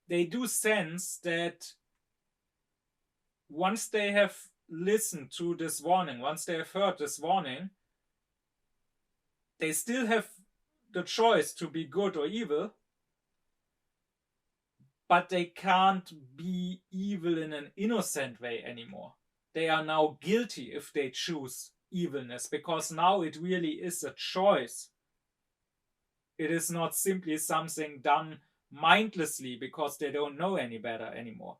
they do sense that once they have listened to this warning, once they have heard this warning, they still have the choice to be good or evil, but they can't be evil in an innocent way anymore. They are now guilty if they choose evilness, because now it really is a choice. It is not simply something done mindlessly because they don't know any better anymore.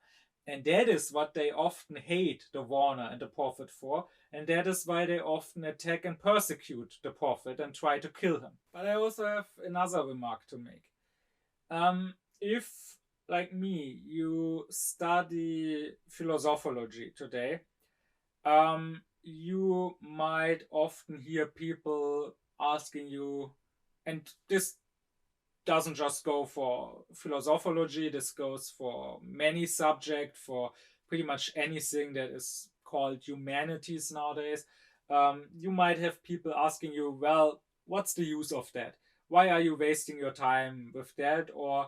And that is what they often hate the warner and the prophet for, and that is why they often attack and persecute the prophet and try to kill him. But I also have another remark to make. If, like me, you study philosophology today, you might often hear people asking you, and this doesn't just go for philosophology, this goes for many subjects, for pretty much anything that is called humanities nowadays. You might have people asking you, well, what's the use of that? Why are you wasting your time with that? Or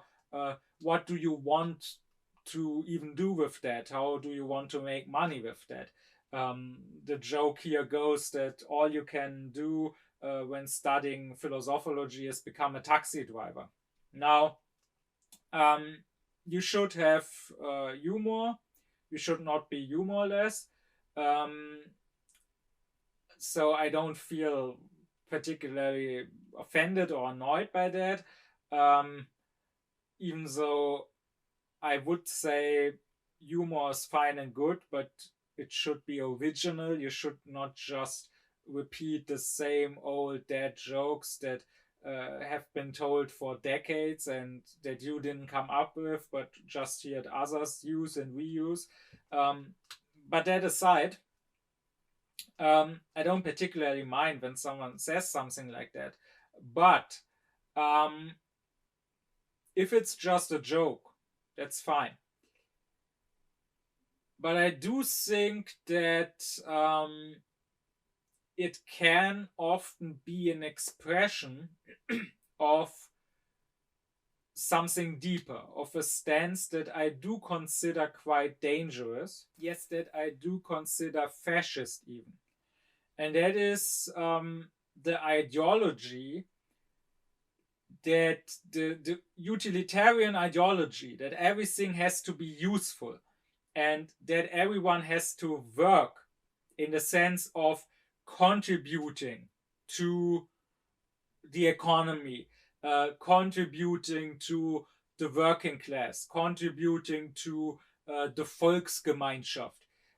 what do you want to even do with that? How do you want to make money with that? The joke here goes that all you can do when studying philosophology is become a taxi driver. Now, you should have humor. You should not be humorless. Um, so I don't feel particularly offended or annoyed by that. Even though I would say humor is fine and good, but it should be original. You should not just repeat the same old dad jokes that have been told for decades and that you didn't come up with, but just heard others use and reuse. But that aside, I don't particularly mind when someone says something like that. But if it's just a joke, that's fine. But I do think that it can often be an expression of something deeper, of a stance that I do consider quite dangerous. Yes, that I do consider fascist even. And that is the ideology that the utilitarian ideology that everything has to be useful and that everyone has to work in the sense of contributing to the economy, contributing to the working class, contributing to the Volksgemeinschaft.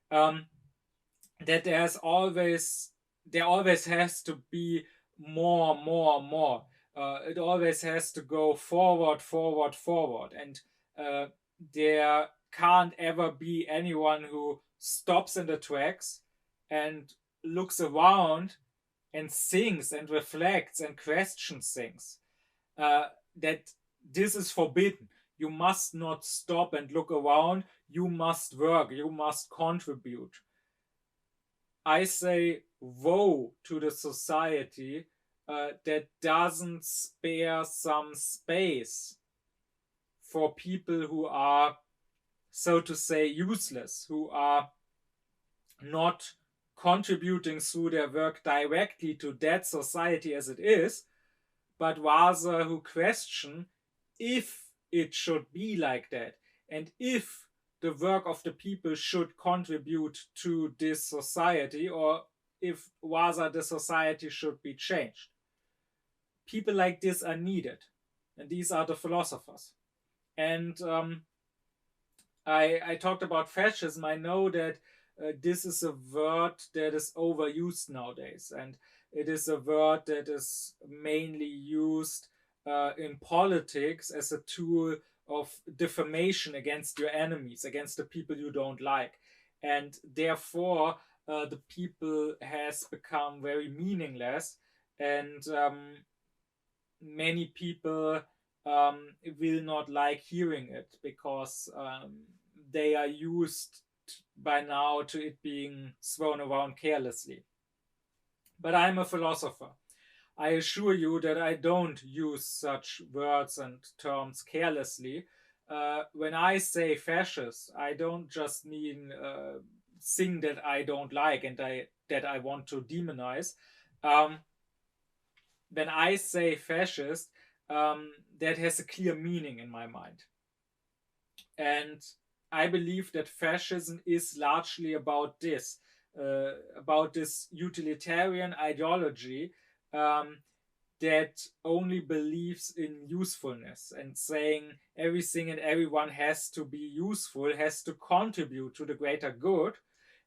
That there always has to be more. It always has to go forward, and there can't ever be anyone who stops in the tracks and looks around and thinks and reflects and questions things. That this is forbidden. You must not stop and look around. You must work. You must contribute. I say woe to the society that doesn't spare some space for people who are, so to say, useless, who are not contributing through their work directly to that society as it is, but rather who question if it should be like that and if the work of the people should contribute to this society or if rather the society should be changed. People like this are needed, and these are the philosophers. And I talked about fascism. I know that this is a word that is overused nowadays, and it is a word that is mainly used in politics as a tool of defamation against your enemies, against the people you don't like. And therefore, the people has become very meaningless, and many people will not like hearing it because they are used by now to it being thrown around carelessly. But I'm a philosopher. I assure you that I don't use such words and terms carelessly. When I say fascist, I don't just mean thing that I don't like and that I want to demonize. When I say fascist, that has a clear meaning in my mind. And I believe that fascism is largely about this utilitarian ideology that only believes in usefulness and saying everything and everyone has to be useful, has to contribute to the greater good.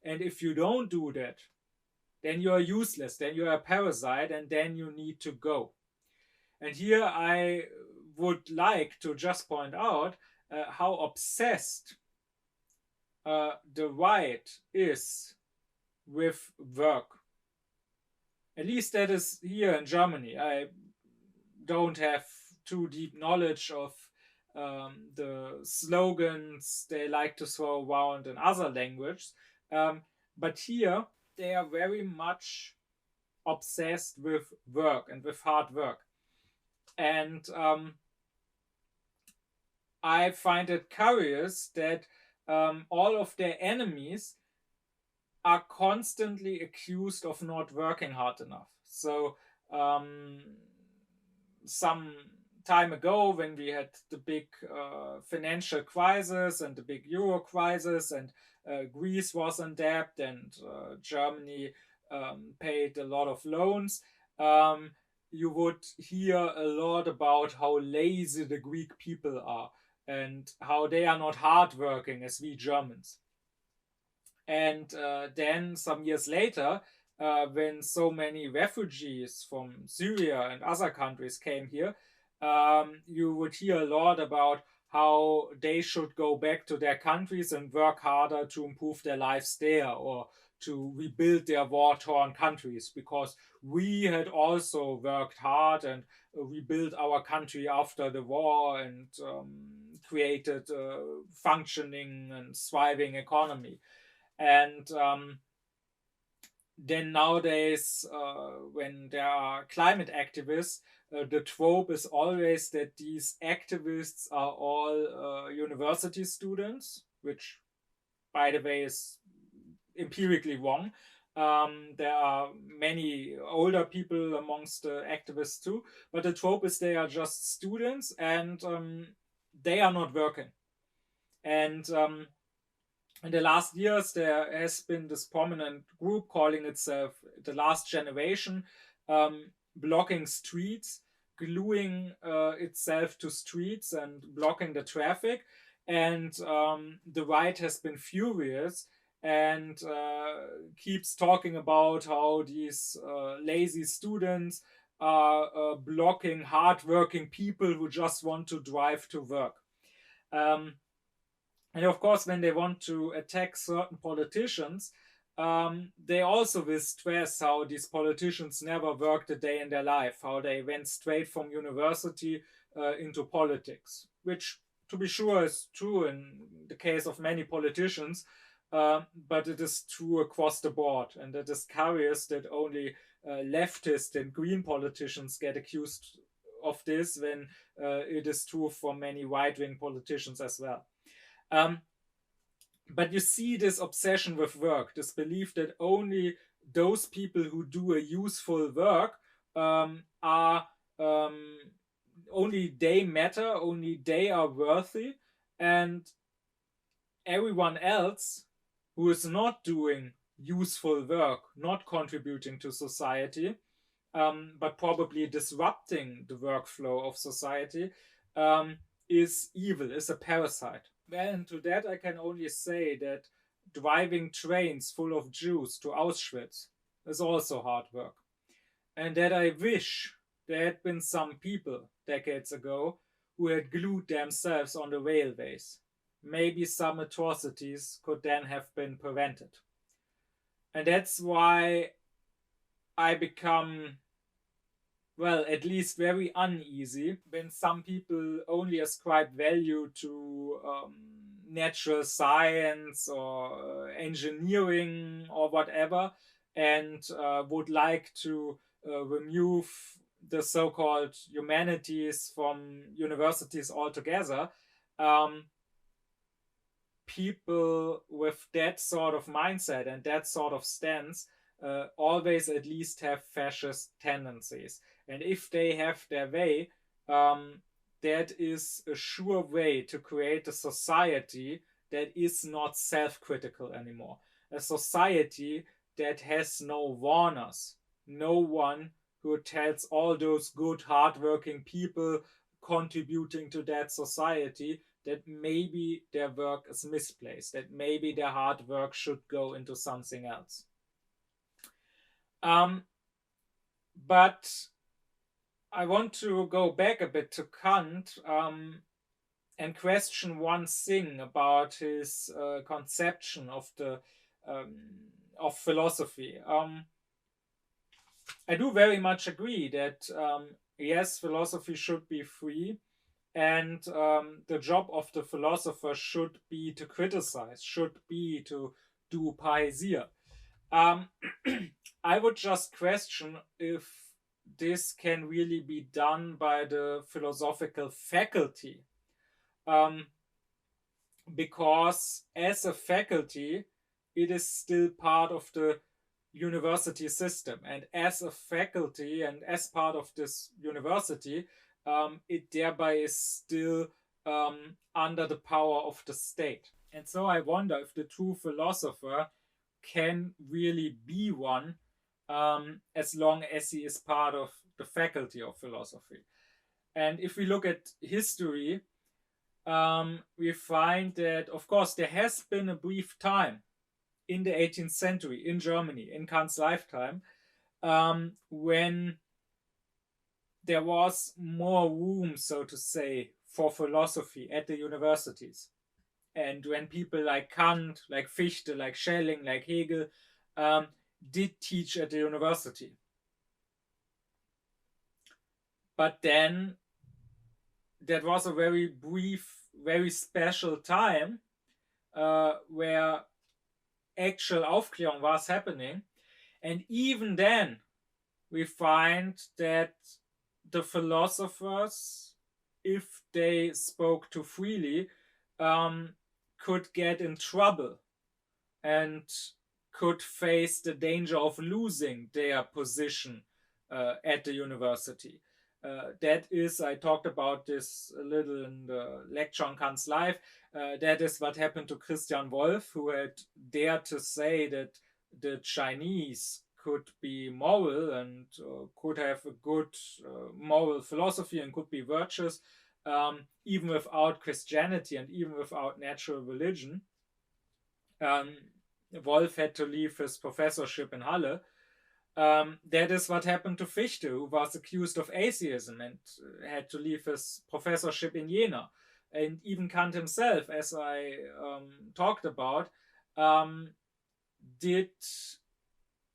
And if you don't do that, then you are useless, then you are a parasite, and then you need to go. And here I would like to just point out how obsessed the right is with work. At least that is here in Germany. I don't have too deep knowledge of the slogans they like to throw around in other languages. But here they are very much obsessed with work and with hard work. And I find it curious that all of their enemies are constantly accused of not working hard enough. So some time ago, when we had the big financial crisis and the big euro crisis, and Greece was in debt, and Germany paid a lot of loans, you would hear a lot about how lazy the Greek people are and how they are not hardworking as we Germans. And then some years later, when so many refugees from Syria and other countries came here, you would hear a lot about how they should go back to their countries and work harder to improve their lives there, or to rebuild their war-torn countries, because we had also worked hard and rebuilt our country after the war and created a functioning and thriving economy. And then nowadays, when there are climate activists, the trope is always that these activists are all university students, which, by the way, is empirically wrong. There are many older people amongst the activists too, but the trope is they are just students, and they are not working. And in the last years, there has been this prominent group calling itself the Last Generation, blocking streets, gluing itself to streets and blocking the traffic. And the right has been furious and keeps talking about how these lazy students are blocking hardworking people who just want to drive to work. And of course, when they want to attack certain politicians, they also will stress how these politicians never worked a day in their life, how they went straight from university into politics, which, to be sure, is true in the case of many politicians, but it is true across the board. And it is curious that only leftist and green politicians get accused of this, when it is true for many right-wing politicians as well. But you see this obsession with work, this belief that only those people who do a useful work are only they matter, only they are worthy, and everyone else who is not doing useful work, not contributing to society, but probably disrupting the workflow of society, is evil, is a parasite. And to that I can only say that driving trains full of Jews to Auschwitz is also hard work. And that I wish there had been some people decades ago who had glued themselves on the railways. Maybe some atrocities could then have been prevented. And that's why I become, well, at least very uneasy when some people only ascribe value to natural science or engineering or whatever, and would like to remove the so-called humanities from universities altogether. People with that sort of mindset and that sort of stance always at least have fascist tendencies. And if they have their way, that is a sure way to create a society that is not self-critical anymore. A society that has no warners, no one who tells all those good, hardworking people contributing to that society that maybe their work is misplaced, that maybe their hard work should go into something else. But I want to go back a bit to Kant and question one thing about his conception of the of philosophy. I do very much agree that yes, philosophy should be free, and the job of the philosopher should be to criticize, should be to do parrhesia. I would just question if this can really be done by the philosophical faculty. Because as a faculty, it is still part of the university system. And as a faculty and as part of this university, it thereby is still under the power of the state. And so I wonder if the true philosopher can really be one as long as he is part of the faculty of philosophy. And if we look at history, we find that, of course, there has been a brief time in the 18th century in Germany, in Kant's lifetime, when there was more room, so to say, for philosophy at the universities. And when people like Kant, like Fichte, like Schelling, like Hegel did teach at the university. But then that was a very brief, very special time where actual Aufklärung was happening. And even then, we find that the philosophers, if they spoke too freely, could get in trouble and could face the danger of losing their position at the university. That is, I talked about this a little in the lecture on Kant's life. That is what happened to Christian Wolff, who had dared to say that the Chinese could be moral and could have a good moral philosophy and could be virtuous, even without Christianity and even without natural religion. Wolff had to leave his professorship in Halle. That is what happened to Fichte, who was accused of atheism and had to leave his professorship in Jena. And even Kant himself, as I talked about, did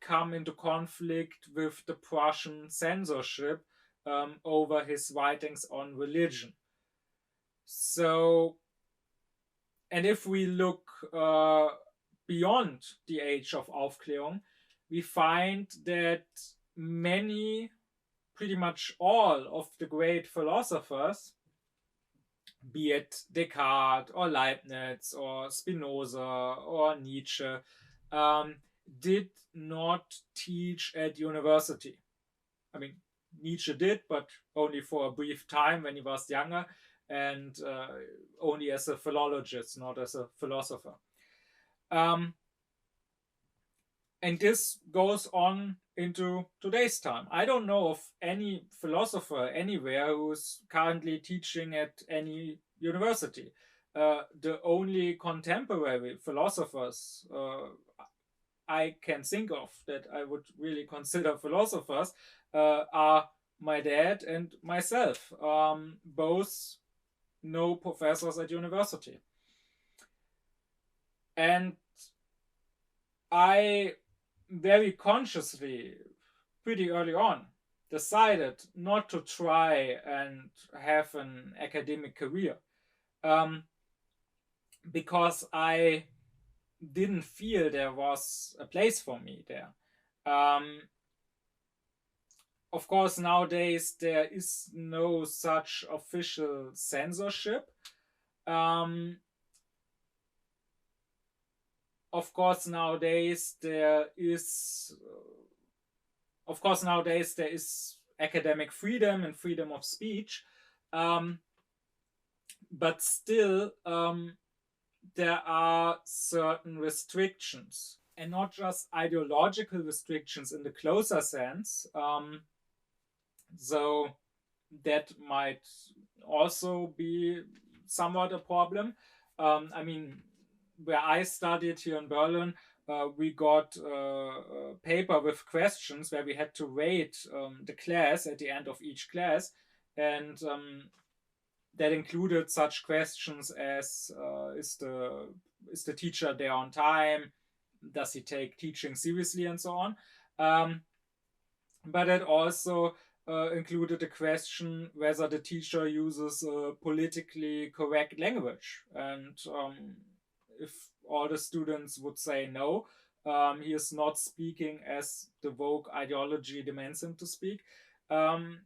come into conflict with the Prussian censorship over his writings on religion. So, and if we look beyond the age of Aufklärung, we find that many, pretty much all of the great philosophers, be it Descartes or Leibniz or Spinoza or Nietzsche, did not teach at university. I mean, Nietzsche did, but only for a brief time when he was younger, and only as a philologist, not as a philosopher. And this goes on into today's time. I don't know of any philosopher anywhere who's currently teaching at any university. The only contemporary philosophers I can think of that I would really consider philosophers are my dad and myself. Both no professors at university. And I very consciously, pretty early on, decided not to try and have an academic career because I didn't feel there was a place for me there. Of course, nowadays there is no such official censorship. Of course, nowadays there is academic freedom and freedom of speech. but still there are certain restrictions, and not just ideological restrictions in the closer sense. So that might also be somewhat a problem. I mean, where I studied here in Berlin, we got a paper with questions where we had to rate the class at the end of each class, and that included such questions as is the teacher there on time? Does he take teaching seriously, and so on? But it also included a question whether the teacher uses politically correct language. And if all the students would say no, he is not speaking as the woke ideology demands him to speak,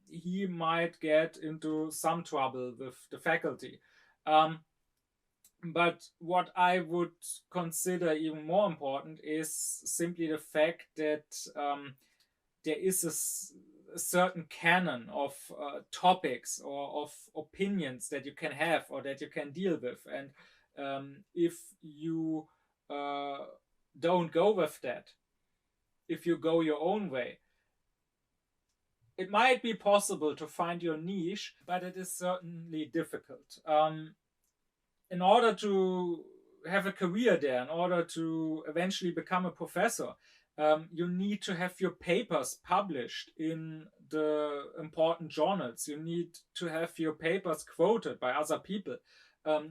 he might get into some trouble with the faculty. But what I would consider even more important is simply the fact that there is a certain canon of topics or of opinions that you can have or that you can deal with. And if you don't go with that, if you go your own way, it might be possible to find your niche, but it is certainly difficult. In order to have a career there, in order to eventually become a professor, you need to have your papers published in the important journals. You need to have your papers quoted by other people.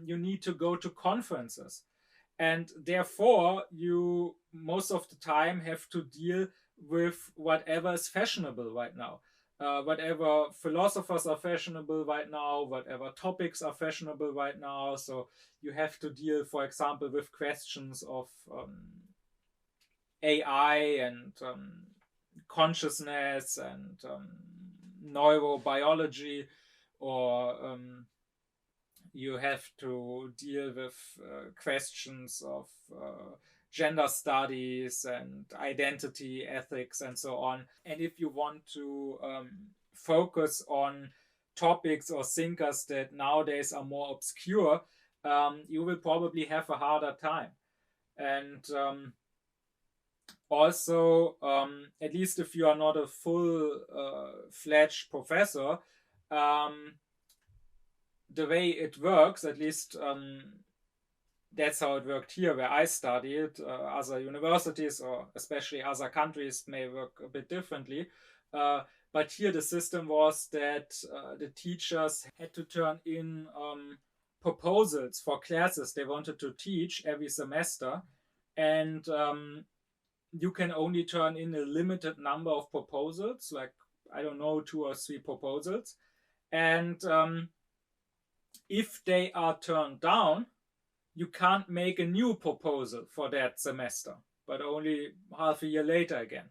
You need to go to conferences. And therefore, you most of the time have to deal with whatever is fashionable right now. Whatever philosophers are fashionable right now, whatever topics are fashionable right now. So you have to deal, for example, with questions of AI and consciousness and neurobiology, or you have to deal with questions of gender studies and identity, ethics, and so on. And if you want to focus on topics or thinkers that nowadays are more obscure, you will probably have a harder time. And also, at least if you are not a full fledged professor, the way it works, at least that's how it worked here where I studied. Other universities or especially other countries may work a bit differently. But here the system was that the teachers had to turn in proposals for classes they wanted to teach every semester. And you can only turn in a limited number of proposals, like, I don't know, 2 or 3 proposals. And if they are turned down, you can't make a new proposal for that semester, but only half a year later again.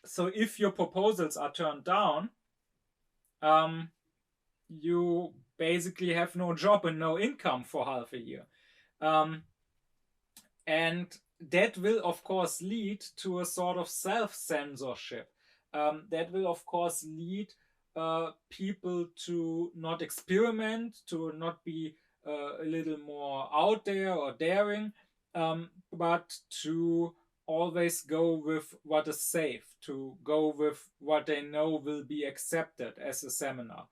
So if your proposals are turned down, you basically have no job and no income for half a year. And that will, of course, lead to a sort of self-censorship. That will, of course, lead people to not experiment, to not be a little more out there or daring, but to always go with what is safe, to go with what they know will be accepted as a seminar.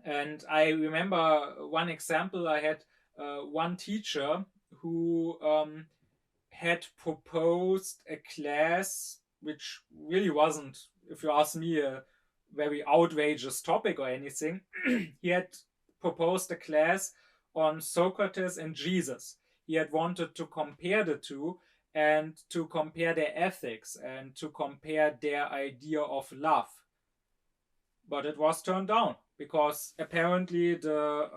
And I remember one example. I had one teacher who had proposed a class which really wasn't, if you ask me, a very outrageous topic or anything. He had proposed a class on Socrates and Jesus. He had wanted to compare the two and to compare their ethics and to compare their idea of love. But it was turned down because apparently the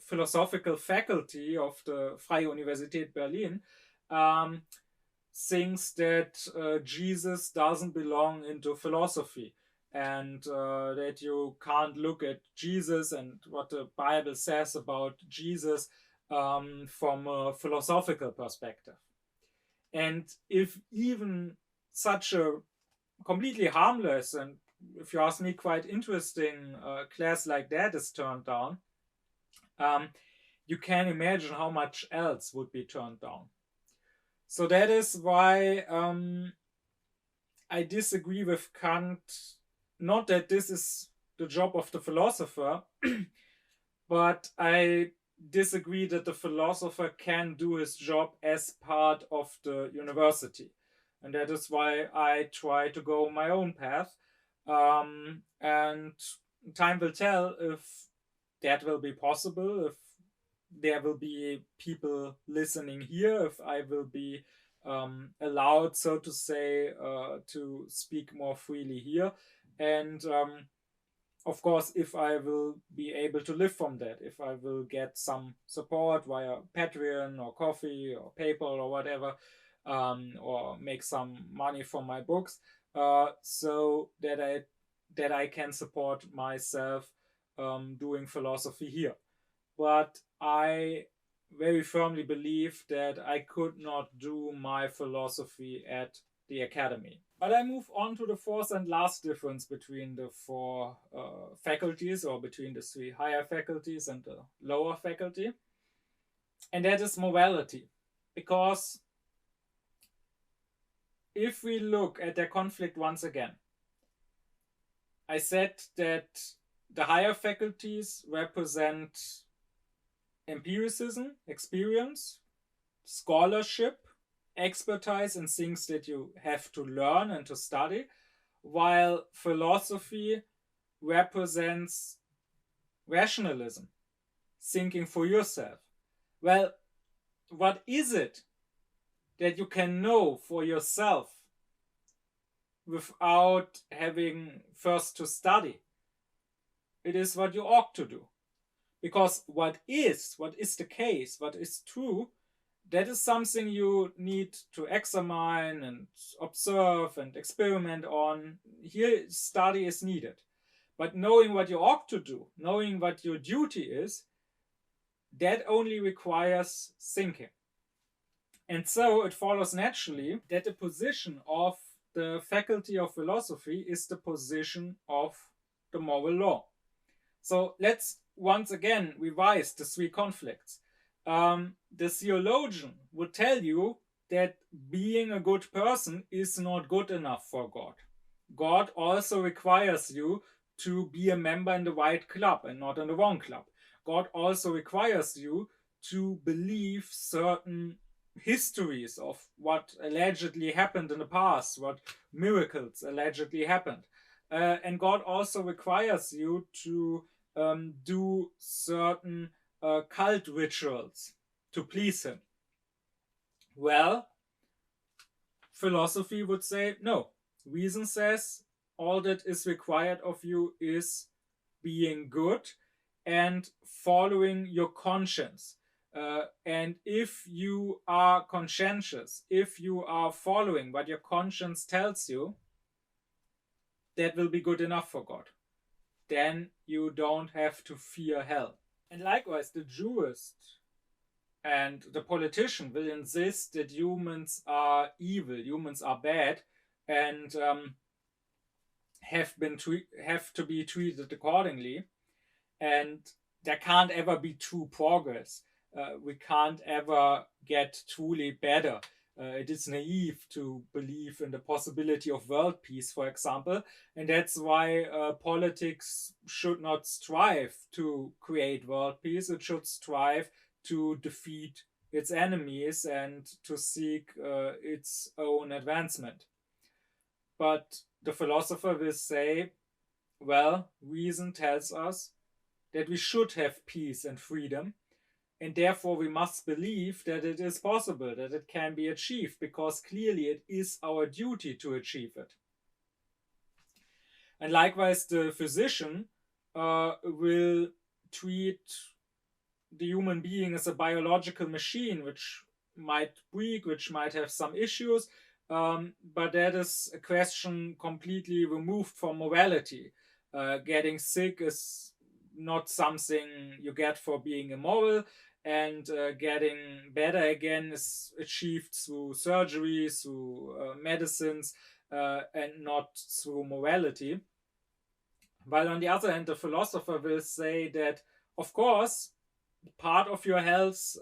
philosophical faculty of the Freie Universität Berlin thinks that Jesus doesn't belong into philosophy, and that you can't look at Jesus and what the Bible says about Jesus from a philosophical perspective. And if even such a completely harmless and if you ask me, quite interesting class like that is turned down, you can imagine how much else would be turned down. So that is why I disagree with Kant. Not that this is the job of the philosopher, but I disagree that the philosopher can do his job as part of the university. And that is why I try to go my own path. And time will tell if that will be possible, if there will be people listening here, if I will be allowed, so to say, to speak more freely here. And of course, if I will be able to live from that, if I will get some support via Patreon or coffee or PayPal or whatever, or make some money from my books, so that I can support myself doing philosophy here. But I very firmly believe that I could not do my philosophy at the academy. But I move on to the fourth and last difference between the four faculties, or between the three higher faculties and the lower faculty, and that is morality. Because if we look at their conflict once again, I said that the higher faculties represent empiricism, experience, scholarship, expertise in things that you have to learn and to study, while philosophy represents rationalism, thinking for yourself. Well, what is it that you can know for yourself without having first to study? It is what you ought to do. Because what is the case, what is true, that is something you need to examine and observe and experiment on. Here, study is needed. But knowing what you ought to do, knowing what your duty is, that only requires thinking. And so it follows naturally that the position of the faculty of philosophy is the position of the moral law. So let's once again revise the three conflicts. The theologian would tell you that being a good person is not good enough for God. God also requires you to be a member in the right club and not in the wrong club. God also requires you to believe certain histories of what allegedly happened in the past, what miracles allegedly happened. And God also requires you to do certain cult rituals to please him. Well, philosophy would say no. Reason says all that is required of you is being good and following your conscience. And if you are conscientious, if you are following what your conscience tells you, that will be good enough for God. Then you don't have to fear hell. And likewise, the jurist and the politician will insist that humans are evil, humans are bad, and have to be treated accordingly. And there can't ever be true progress. We can't ever get truly better. It is naive to believe in the possibility of world peace, for example, and that's why politics should not strive to create world peace. It should strive to defeat its enemies and to seek its own advancement. But the philosopher will say, well, reason tells us that we should have peace and freedom, and therefore we must believe that it is possible, that it can be achieved, because clearly it is our duty to achieve it. And likewise, the physician will treat the human being as a biological machine which might break, which might have some issues, but that is a question completely removed from morality. Getting sick is not something you get for being immoral, and getting better again is achieved through surgery, through medicines, and not through morality. While on the other hand, the philosopher will say that, of course, part of your health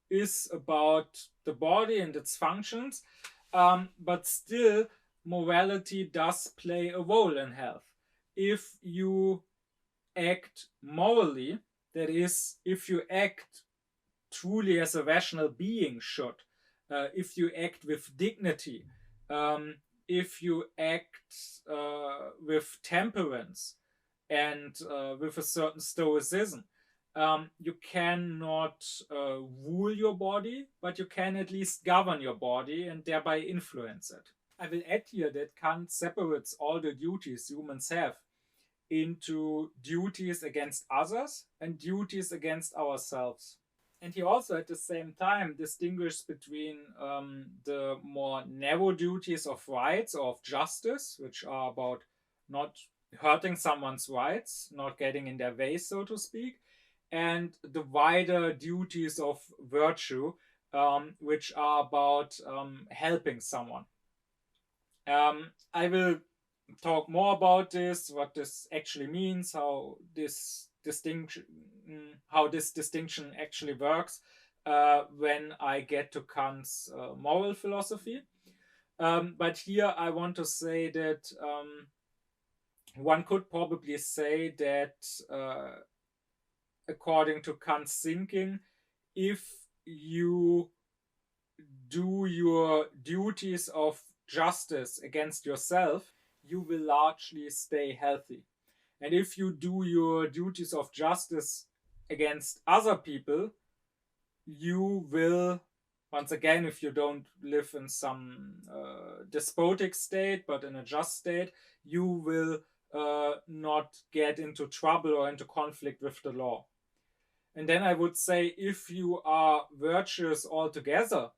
is about the body and its functions, but still, morality does play a role in health. If you act morally, that is, if you act truly as a rational being should, if you act with dignity, if you act with temperance and with a certain stoicism, you cannot rule your body, but you can at least govern your body and thereby influence it. I will add here that Kant separates all the duties humans have into duties against others and duties against ourselves. And he also at the same time distinguished between the more narrow duties of rights or of justice, which are about not hurting someone's rights, not getting in their way, so to speak, and the wider duties of virtue, which are about helping someone. I will talk more about this, what this actually means, how this distinction actually works when I get to Kant's moral philosophy. But here I want to say that one could probably say that according to Kant's thinking, if you do your duties of justice against yourself, you will largely stay healthy. And if you do your duties of justice against other people, you will, once again, if you don't live in some despotic state, but in a just state, you will not get into trouble or into conflict with the law. And then I would say, if you are virtuous altogether,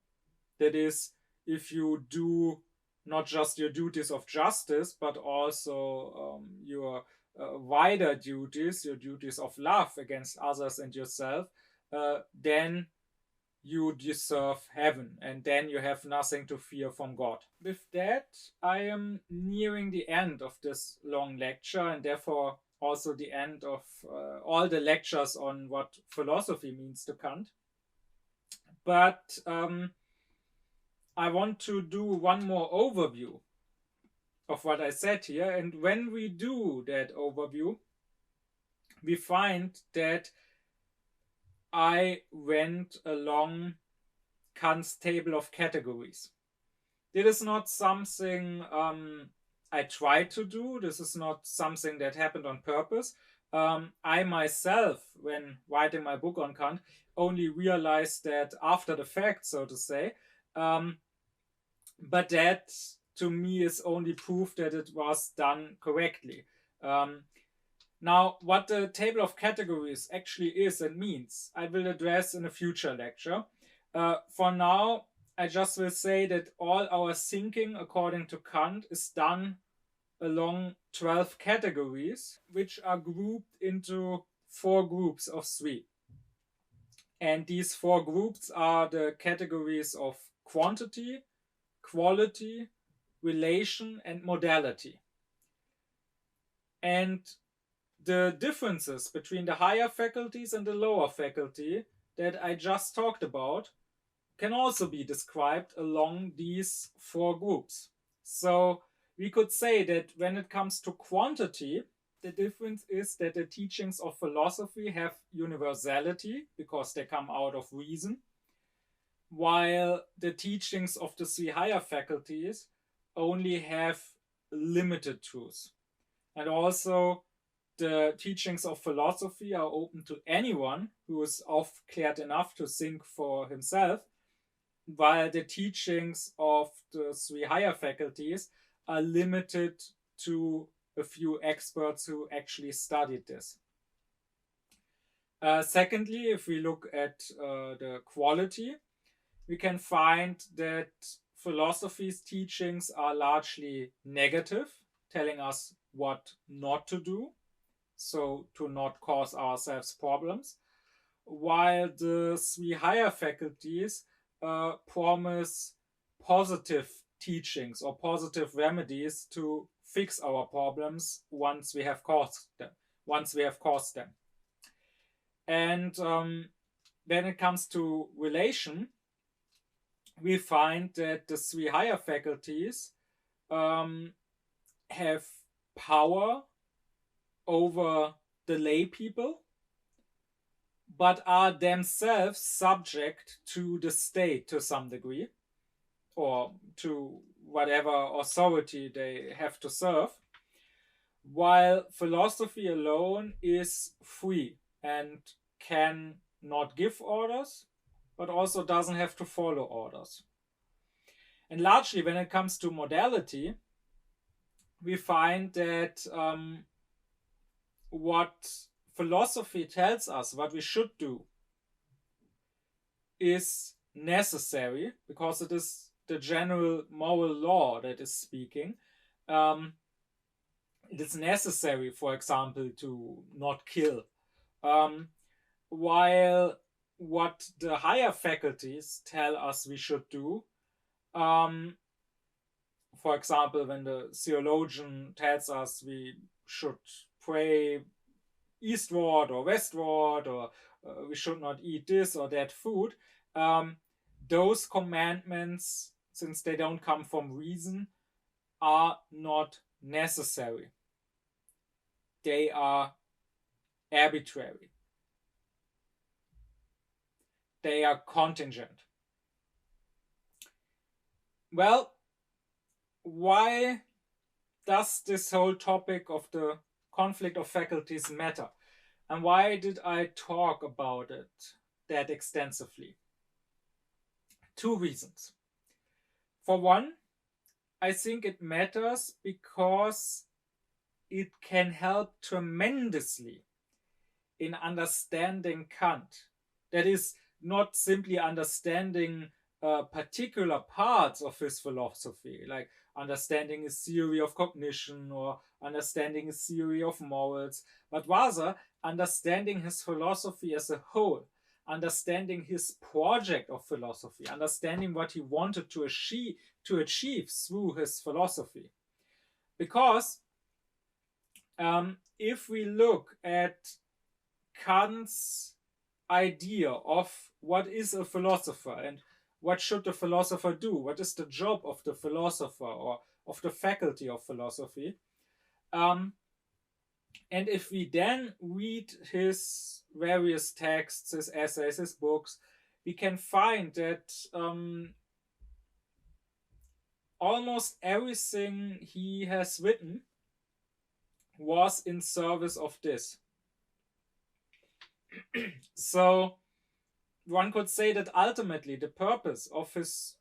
that is, if you do not just your duties of justice, but also your wider duties, your duties of love against others and yourself, then you deserve heaven, and then you have nothing to fear from God. With that, I am nearing the end of this long lecture, and therefore also the end of all the lectures on what philosophy means to Kant. But I want to do one more overview of what I said here. And when we do that overview, we find that I went along Kant's table of categories. This is not something I tried to do. This is not something that happened on purpose. I myself, when writing my book on Kant, only realized that after the fact, so to say. But that, to me, is only proof that it was done correctly. Now, what the table of categories actually is and means, I will address in a future lecture. For now, I just will say that all our thinking, according to Kant, is done along 12 categories, which are grouped into 4 groups of 3. And these 4 groups are the categories of quantity, quality, relation, and modality. And the differences between the higher faculties and the lower faculty that I just talked about can also be described along these 4 groups. So we could say that when it comes to quantity, the difference is that the teachings of philosophy have universality because they come out of reason, while the teachings of the 3 higher faculties only have limited truth. And also, the teachings of philosophy are open to anyone who is aufklärt enough to think for himself, while the teachings of the 3 higher faculties are limited to a few experts who actually studied this. Secondly, if we look at the quality, we can find that philosophy's teachings are largely negative, telling us what not to do, so to not cause ourselves problems, while the 3 higher faculties promise positive teachings or positive remedies to fix our problems once we have caused them. And when it comes to relation, we find that the three higher faculties have power over the lay people, but are themselves subject to the state to some degree, or to whatever authority they have to serve, while philosophy alone is free and can not give orders, but also doesn't have to follow orders. And largely, when it comes to modality, we find that what philosophy tells us, what we should do, is necessary because it is the general moral law that is speaking. It is necessary, for example, to not kill. While what the higher faculties tell us we should do, for example, when the theologian tells us we should pray eastward or westward, or we should not eat this or that food, those commandments, since they don't come from reason, are not necessary. They are arbitrary. They are contingent. Well, why does this whole topic of the conflict of faculties matter? And why did I talk about it that extensively? Two reasons. For one, I think it matters because it can help tremendously in understanding Kant. That is, not simply understanding particular parts of his philosophy, like understanding his theory of cognition or understanding his theory of morals, but rather understanding his philosophy as a whole, understanding his project of philosophy, understanding what he wanted to achieve through his philosophy. Because if we look at Kant's idea of what is a philosopher and what should the philosopher do, what is the job of the philosopher or of the faculty of philosophy, and if we then read his various texts, his essays, his books, we can find that almost everything he has written was in service of this. So one could say that ultimately the purpose of his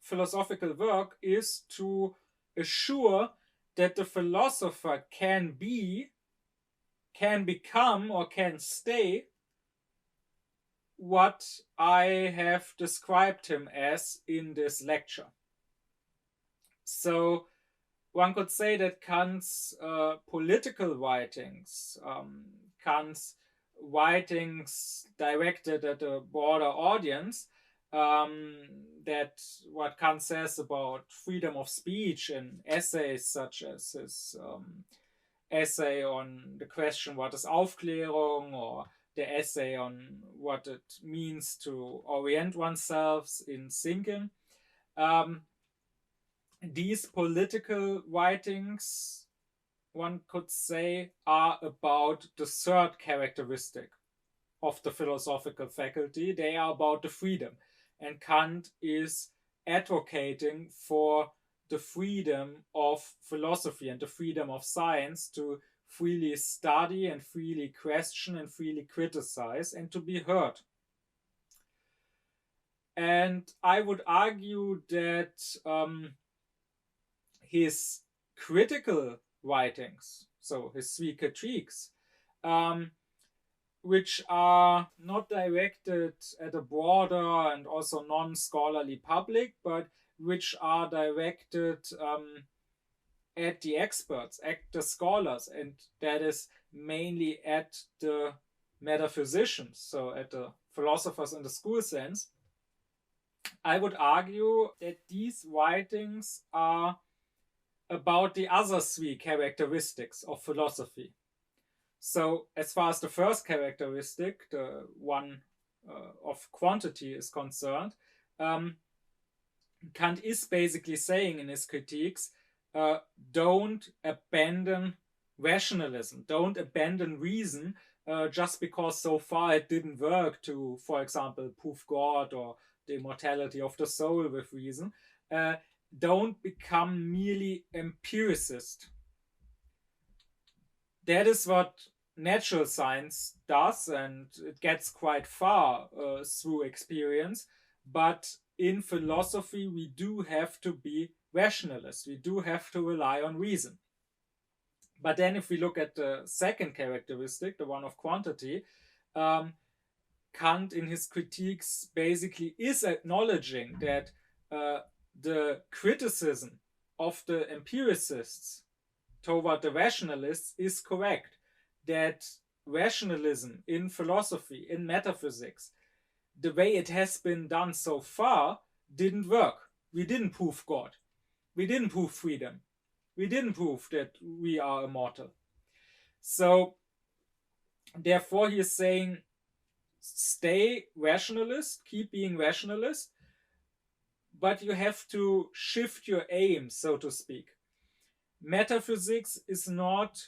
philosophical work is to assure that the philosopher can become, or can stay what I have described him as in this lecture. So one could say that Kant's political writings, Kant's writings directed at a broader audience, that what Kant says about freedom of speech in essays such as his essay on the question what is Aufklärung, or the essay on what it means to orient oneself in thinking. These political writings, one could say, are about the third characteristic of the philosophical faculty. They are about the freedom. And Kant is advocating for the freedom of philosophy and the freedom of science to freely study and freely question and freely criticize and to be heard. And I would argue that his critical writings, so his three critiques, which are not directed at a broader and also non-scholarly public, but which are directed at the experts, at the scholars, and that is mainly at the metaphysicians, so at the philosophers in the school sense. I would argue that these writings are about the other three characteristics of philosophy. So as far as the first characteristic, the one of quantity, is concerned, Kant is basically saying in his critiques, don't abandon rationalism, don't abandon reason just because so far it didn't work to, for example, prove God or the immortality of the soul with reason. Don't become merely empiricist. That is what natural science does, and it gets quite far through experience. But in philosophy, we do have to be rationalists. We do have to rely on reason. But then if we look at the second characteristic, the one of quantity, Kant in his critiques basically is acknowledging that the criticism of the empiricists toward the rationalists is correct, that rationalism in philosophy, in metaphysics, the way it has been done so far, didn't work. We didn't prove God. We didn't prove freedom. We didn't prove that we are immortal. So, therefore, he is saying, stay rationalist, keep being rationalist, but you have to shift your aim, so to speak. Metaphysics is not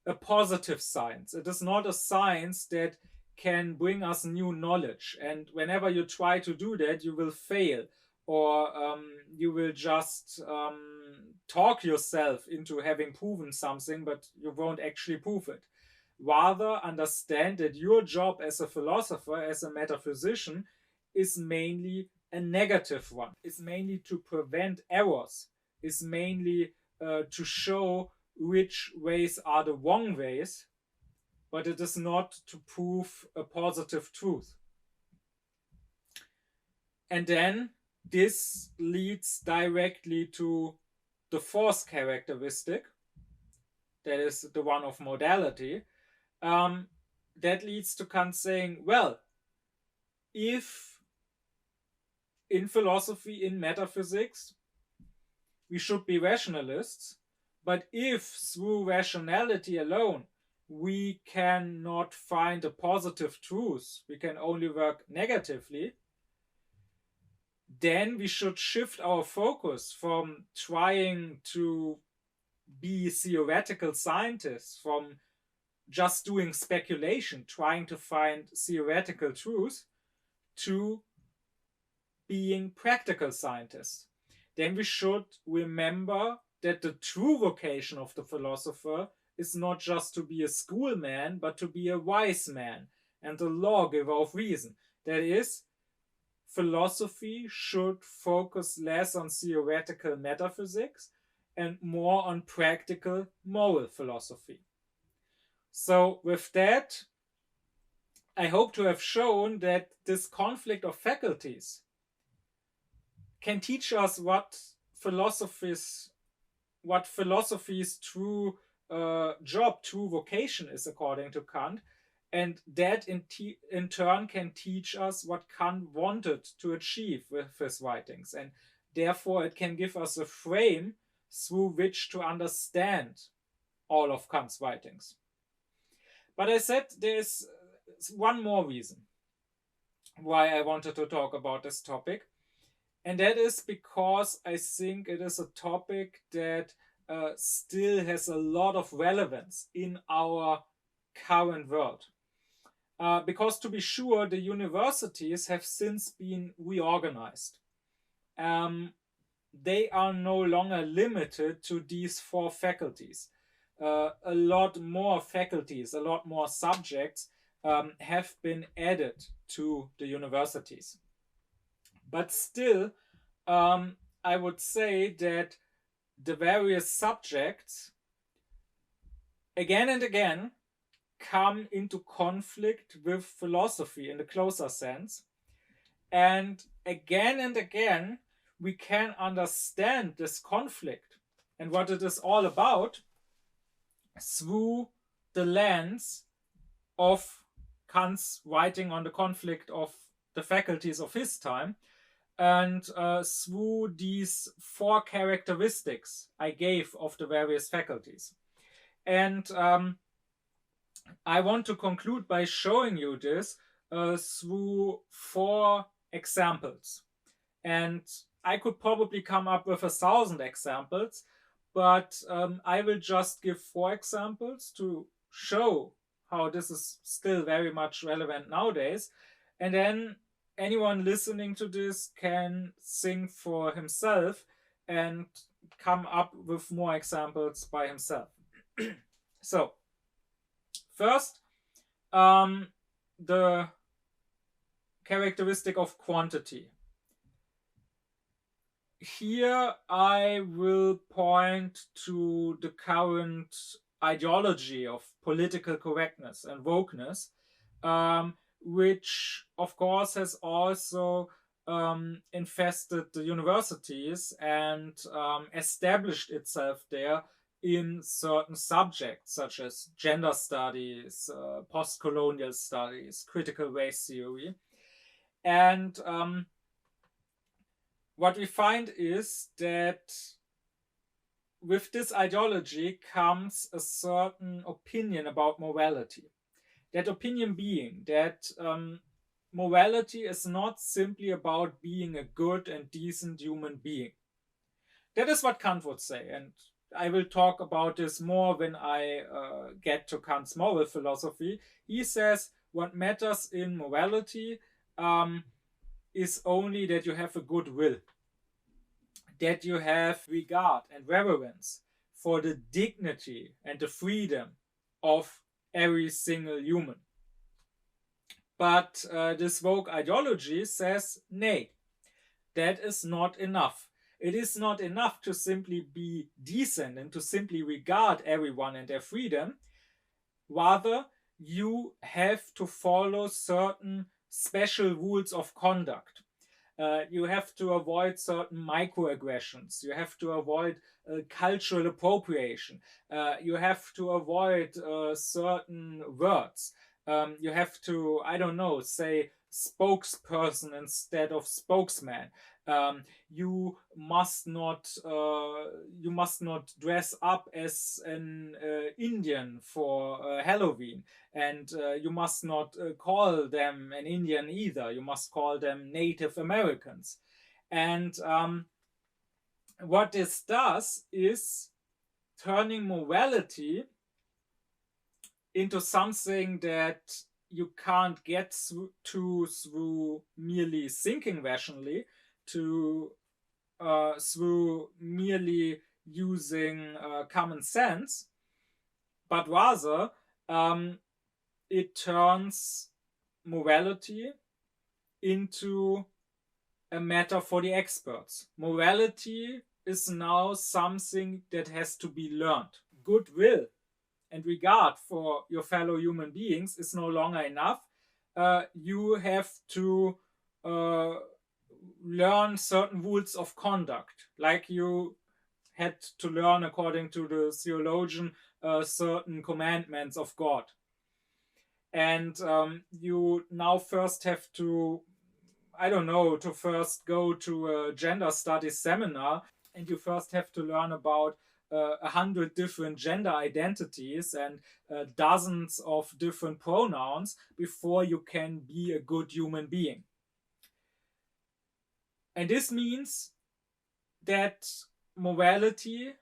a positive science. It is not a science that can bring us new knowledge. And whenever you try to do that, you will fail, or you will just talk yourself into having proven something, but you won't actually prove it. Rather, understand that your job as a philosopher, as a metaphysician, is mainly a negative one. It's mainly to prevent errors. It's mainly to show which ways are the wrong ways, but it is not to prove a positive truth. And then this leads directly to the fourth characteristic, that is the one of modality. That leads to Kant saying, well, if in philosophy, in metaphysics, we should be rationalists, but if through rationality alone we cannot find a positive truth, we can only work negatively, then we should shift our focus from trying to be theoretical scientists, from just doing speculation, trying to find theoretical truth, to being practical scientists. Then we should remember that the true vocation of the philosopher is not just to be a schoolman, but to be a wise man and a lawgiver of reason. That is, philosophy should focus less on theoretical metaphysics and more on practical moral philosophy. So with that, I hope to have shown that this conflict of faculties can teach us what philosophy's true job, true vocation is according to Kant, and that in turn can teach us what Kant wanted to achieve with his writings, and therefore it can give us a frame through which to understand all of Kant's writings. But I said there's one more reason why I wanted to talk about this topic, and that is because I think it is a topic that still has a lot of relevance in our current world. Because to be sure, the universities have since been reorganized. They are no longer limited to these four faculties. A lot more faculties, a lot more subjects have been added to the universities. But still, I would say that the various subjects, again and again, come into conflict with philosophy in the closer sense. And again, we can understand this conflict and what it is all about through the lens of Kant's writing on the conflict of the faculties of his time, and through these 4 characteristics I gave of the various faculties. And I want to conclude by showing you this through 4 examples. And I could probably come up with 1,000 examples, but I will just give 4 examples to show how this is still very much relevant nowadays. And then anyone listening to this can think for himself and come up with more examples by himself. So, first, the characteristic of quantity. Here I will point to the current ideology of political correctness and wokeness, which of course has also infested the universities and established itself there in certain subjects such as gender studies, post-colonial studies, critical race theory. And what we find is that with this ideology comes a certain opinion about morality. That opinion being that morality is not simply about being a good and decent human being. That is what Kant would say, and I will talk about this more when I get to Kant's moral philosophy. He says what matters in morality is only that you have a good will, that you have regard and reverence for the dignity and the freedom of every single human. But this woke ideology says, nay, that is not enough. It is not enough to simply be decent and to simply regard everyone and their freedom. Rather, you have to follow certain special rules of conduct. You have to avoid certain microaggressions. You have to avoid cultural appropriation. You have to avoid certain words. You have to, I don't know, say spokesperson instead of spokesman. You must not dress up as an Indian for Halloween, and you must not call them an Indian either. You must call them Native Americans. And what this does is turning morality into something that you can't get through merely thinking rationally, through merely using common sense, but rather it turns morality into a matter for the experts. Morality is now something that has to be learned. Goodwill and regard for your fellow human beings is no longer enough. You have to learn certain rules of conduct, like you had to learn, according to the theologian, certain commandments of God. And you now first have to, I don't know, to first go to a gender studies seminar, and you first have to learn about 100 different gender identities and dozens of different pronouns before you can be a good human being. And this means that morality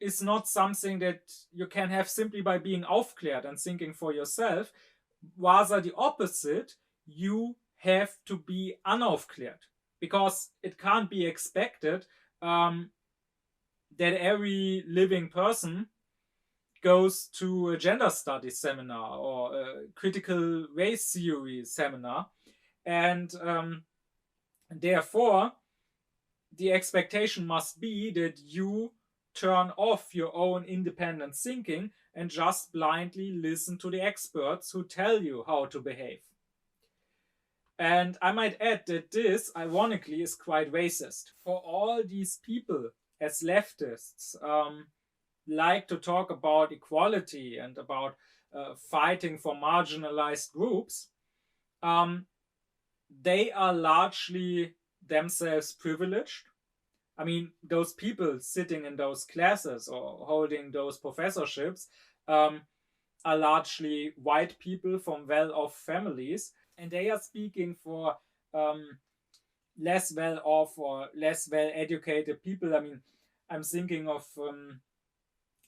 is not something that you can have simply by being aufklärt and thinking for yourself. Rather the opposite, you have to be unaufklärt, because it can't be expected that every living person goes to a gender studies seminar or a critical race theory seminar, and therefore the expectation must be that you turn off your own independent thinking and just blindly listen to the experts who tell you how to behave. And I might add that this, ironically, is quite racist. For all these people as leftists like to talk about equality and about fighting for marginalized groups, they are largely themselves privileged. I mean, those people sitting in those classes or holding those professorships are largely white people from well-off families, and they are speaking for less well-off or less well-educated people. I mean, I'm thinking of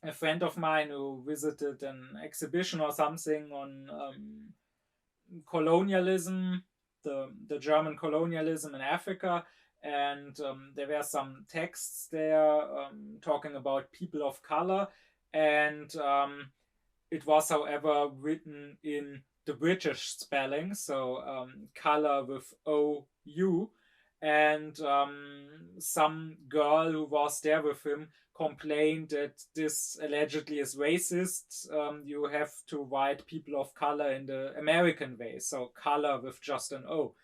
a friend of mine who visited an exhibition or something on colonialism, the German colonialism in Africa, and there were some texts there talking about people of color, and it was, however, written in the British spelling, so color with OU, and some girl who was there with him complained that this allegedly is racist. You have to write people of color in the American way, so color with just an O.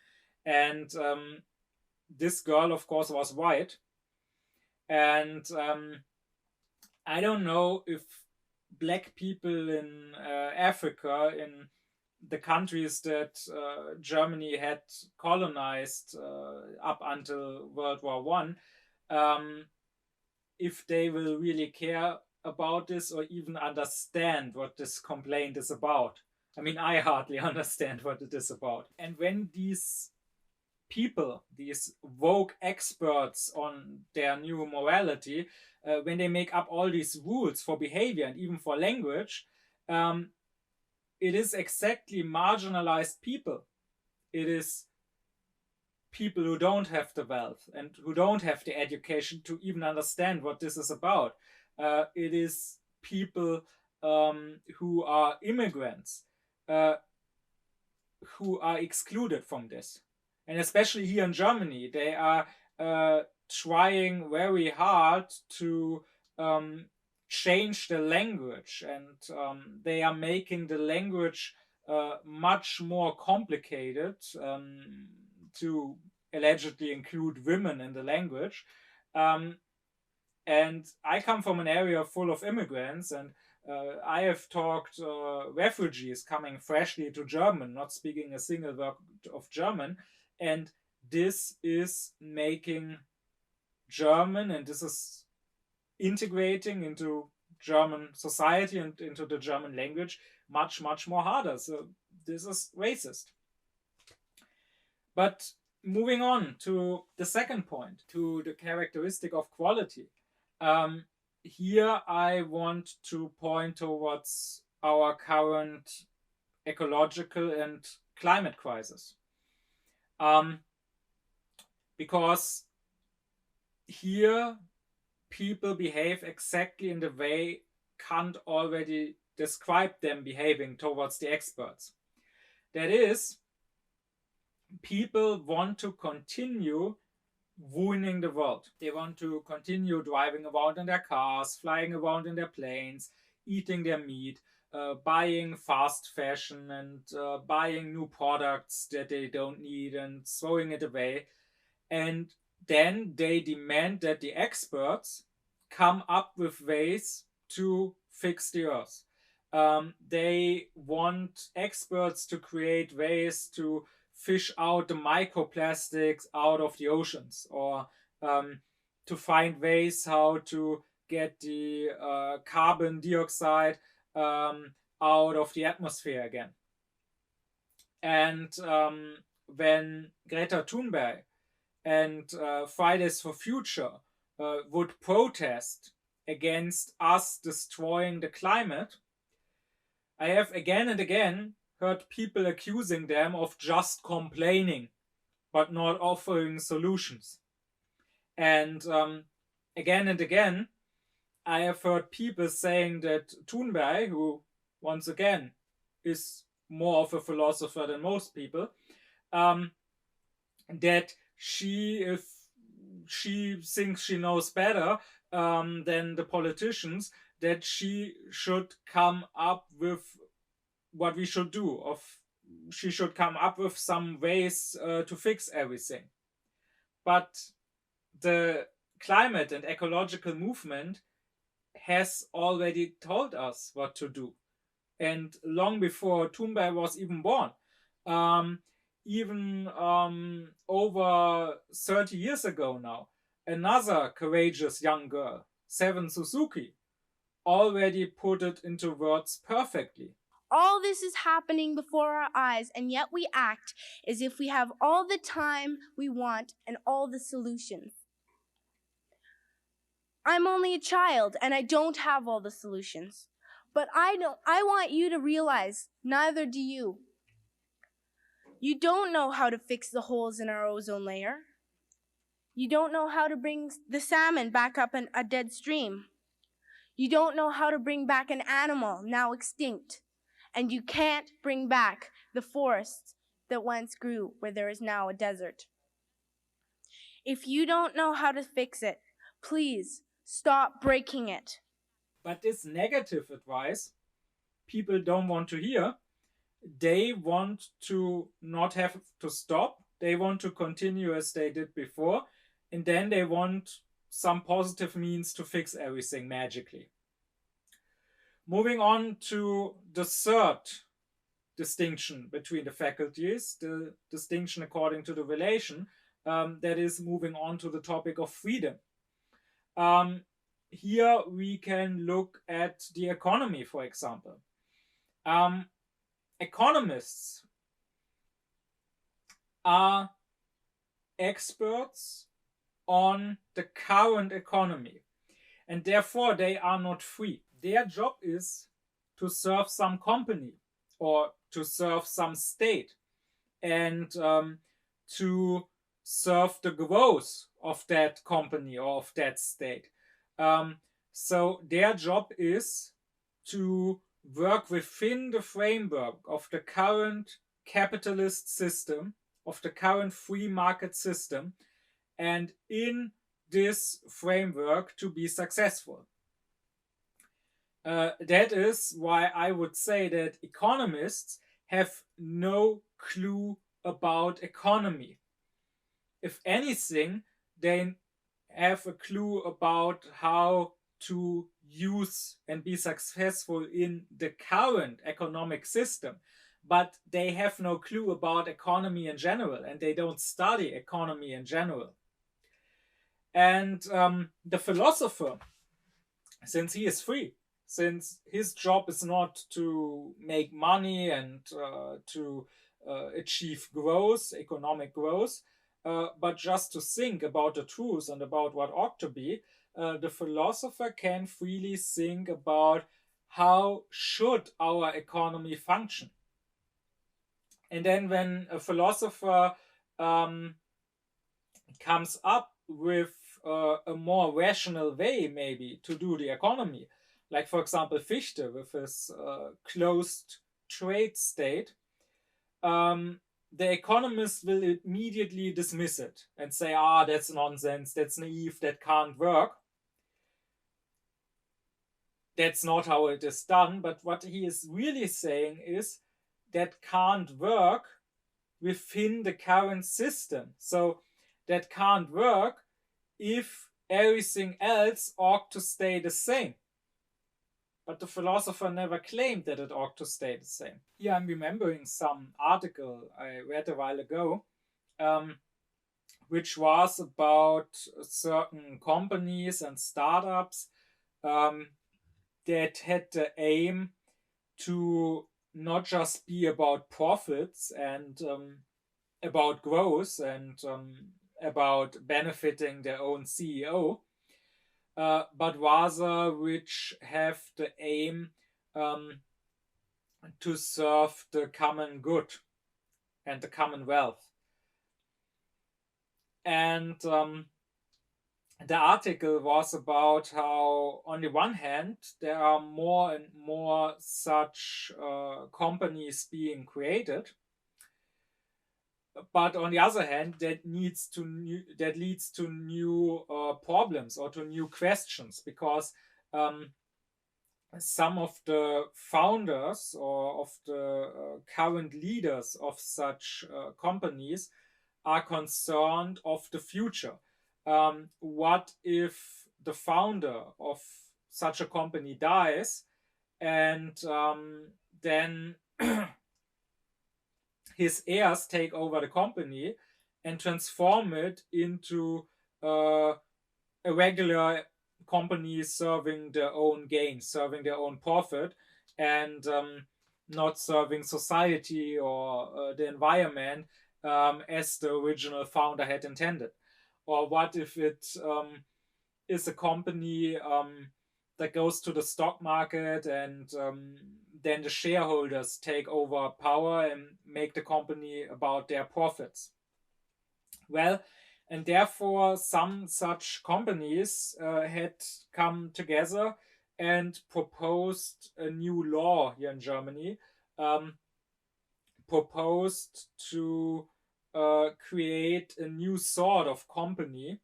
And this girl, of course, was white. And I don't know if black people in Africa, in the countries that Germany had colonized up until World War One, if they will really care about this or even understand what this complaint is about. I mean, I hardly understand what it is about. And when these people, these woke experts on their new morality, when they make up all these rules for behavior and even for language, it is exactly marginalized people. It is people who don't have the wealth and who don't have the education to even understand what this is about. It is people who are immigrants who are excluded from this. And especially here in Germany, they are trying very hard to change the language, and they are making the language much more complicated to allegedly include women in the language. And I come from an area full of immigrants, and I have talked refugees coming freshly to German, not speaking a single word of German, and this is making German, and this is integrating into German society and into the German language much, much more harder. So this is racist. But moving on to the second point, to the characteristic of quality. Here I want to point towards our current ecological and climate crisis. Because here people behave exactly in the way Kant already described them behaving towards the experts. That is, people want to continue ruining the world. They want to continue driving around in their cars, flying around in their planes, eating their meat, buying fast fashion, and buying new products that they don't need and throwing it away. And then they demand that the experts come up with ways to fix the earth. They want experts to create ways to fish out the microplastics out of the oceans, or to find ways how to get the carbon dioxide out of the atmosphere again. And when Greta Thunberg and Fridays for Future would protest against us destroying the climate, I have again and again heard people accusing them of just complaining, but not offering solutions. And again and again, I have heard people saying that Thunberg, who once again is more of a philosopher than most people, that if she thinks she knows better than the politicians, that she should come up with what we should do. She should come up with some ways to fix everything. But the climate and ecological movement has already told us what to do. And long before Thunberg was even born, even over 30 years ago now, another courageous young girl, Seven Suzuki, already put it into words perfectly. All this is happening before our eyes, and yet we act as if we have all the time we want and all the solutions. I'm only a child, and I don't have all the solutions. But I want you to realize, neither do you. You don't know how to fix the holes in our ozone layer. You don't know how to bring the salmon back up in a dead stream. You don't know how to bring back an animal now extinct. And you can't bring back the forests that once grew where there is now a desert. If you don't know how to fix it, please stop breaking it. But this negative advice people don't want to hear. They want to not have to stop. They want to continue as they did before. And then they want some positive means to fix everything magically. Moving on to the third distinction between the faculties, the distinction according to the relation, that is moving on to the topic of freedom. Here we can look at the economy, for example. Economists are experts on the current economy, and therefore they are not free. Their job is to serve some company or to serve some state and to serve the growth of that company or of that state. So their job is to work within the framework of the current capitalist system, of the current free market system, and in this framework to be successful. That is why I would say that economists have no clue about economy. If anything, they have a clue about how to use and be successful in the current economic system, but they have no clue about economy in general, and they don't study economy in general. And the philosopher, since he is free, since his job is not to make money and to achieve growth, economic growth, but just to think about the truth and about what ought to be, the philosopher can freely think about how should our economy function. And then when a philosopher comes up with a more rational way maybe to do the economy, like for example Fichte with his closed trade state, the economists will immediately dismiss it and say, that's nonsense, that's naive, that can't work. That's not how it is done. But what he is really saying is that can't work within the current system. So that can't work if everything else ought to stay the same. But the philosopher never claimed that it ought to stay the same. Here I'm remembering some article I read a while ago, which was about certain companies and startups that had the aim to not just be about profits and about growth and about benefiting their own CEO, but rather which have the aim to serve the common good and the commonwealth. And the article was about how, on the one hand, there are more and more such companies being created, but on the other hand, that leads to new problems or to new questions, because some of the founders or of the current leaders of such companies are concerned of the future. What if the founder of such a company dies and then his heirs take over the company and transform it into a regular company serving their own gain, serving their own profit, and not serving society or the environment as the original founder had intended? Or what if it is a company that goes to the stock market, and then the shareholders take over power and make the company about their profits? Well, and therefore some such companies had come together and proposed a new law here in Germany, proposed to create a new sort of company,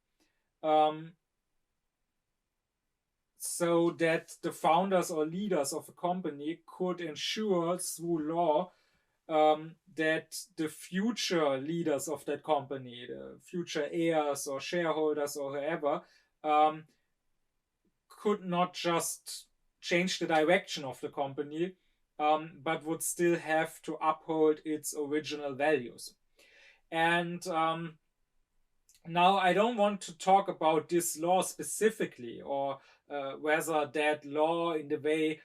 so that the founders or leaders of a company could ensure through law that the future leaders of that company, the future heirs or shareholders or whoever, could not just change the direction of the company, but would still have to uphold its original values. And now I don't want to talk about this law specifically, or whether that law in the way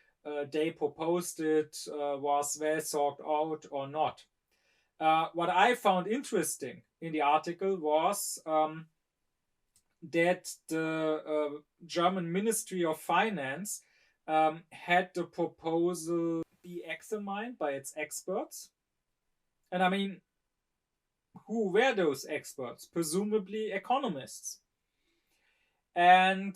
they proposed it was well thought out or not. What I found interesting in the article was that the German Ministry of Finance had the proposal be examined by its experts. And I mean, who were those experts? Presumably economists. And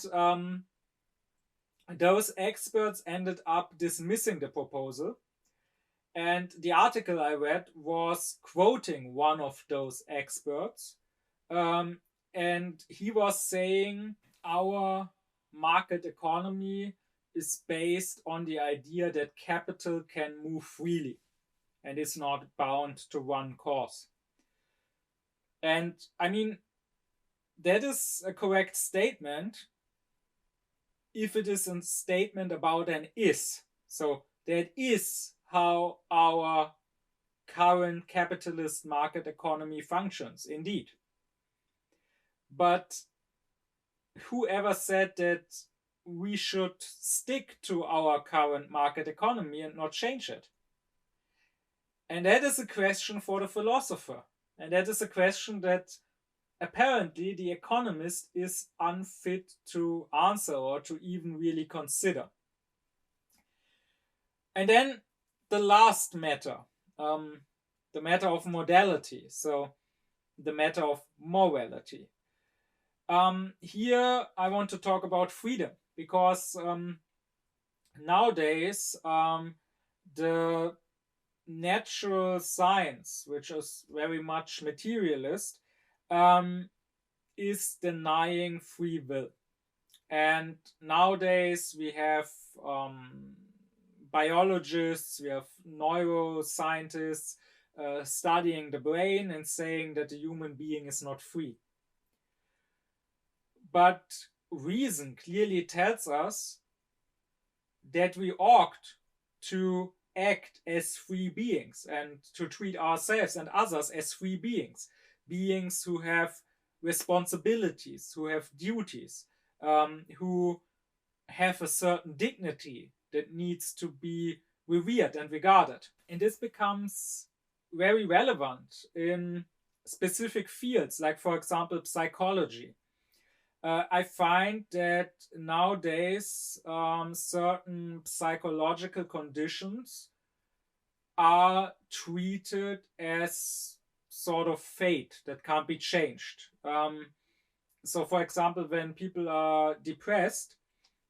those experts ended up dismissing the proposal. And the article I read was quoting one of those experts. And he was saying our market economy is based on the idea that capital can move freely and is not bound to one course. And I mean, that is a correct statement if it is a statement about an is. So that is how our current capitalist market economy functions, indeed. But whoever said that we should stick to our current market economy and not change it? And that is a question for the philosopher. And that is a question that apparently the economist is unfit to answer or to even really consider. And then the last matter, the matter of modality, so the matter of morality. Here I want to talk about freedom, because nowadays the natural science, which is very much materialist, is denying free will. And nowadays we have biologists, we have neuroscientists studying the brain and saying that the human being is not free. But reason clearly tells us that we ought to act as free beings and to treat ourselves and others as free beings, beings who have responsibilities, who have duties, who have a certain dignity that needs to be revered and regarded. And this becomes very relevant in specific fields, like, for example, psychology. I find that nowadays certain psychological conditions are treated as sort of fate that can't be changed. So, for example, when people are depressed,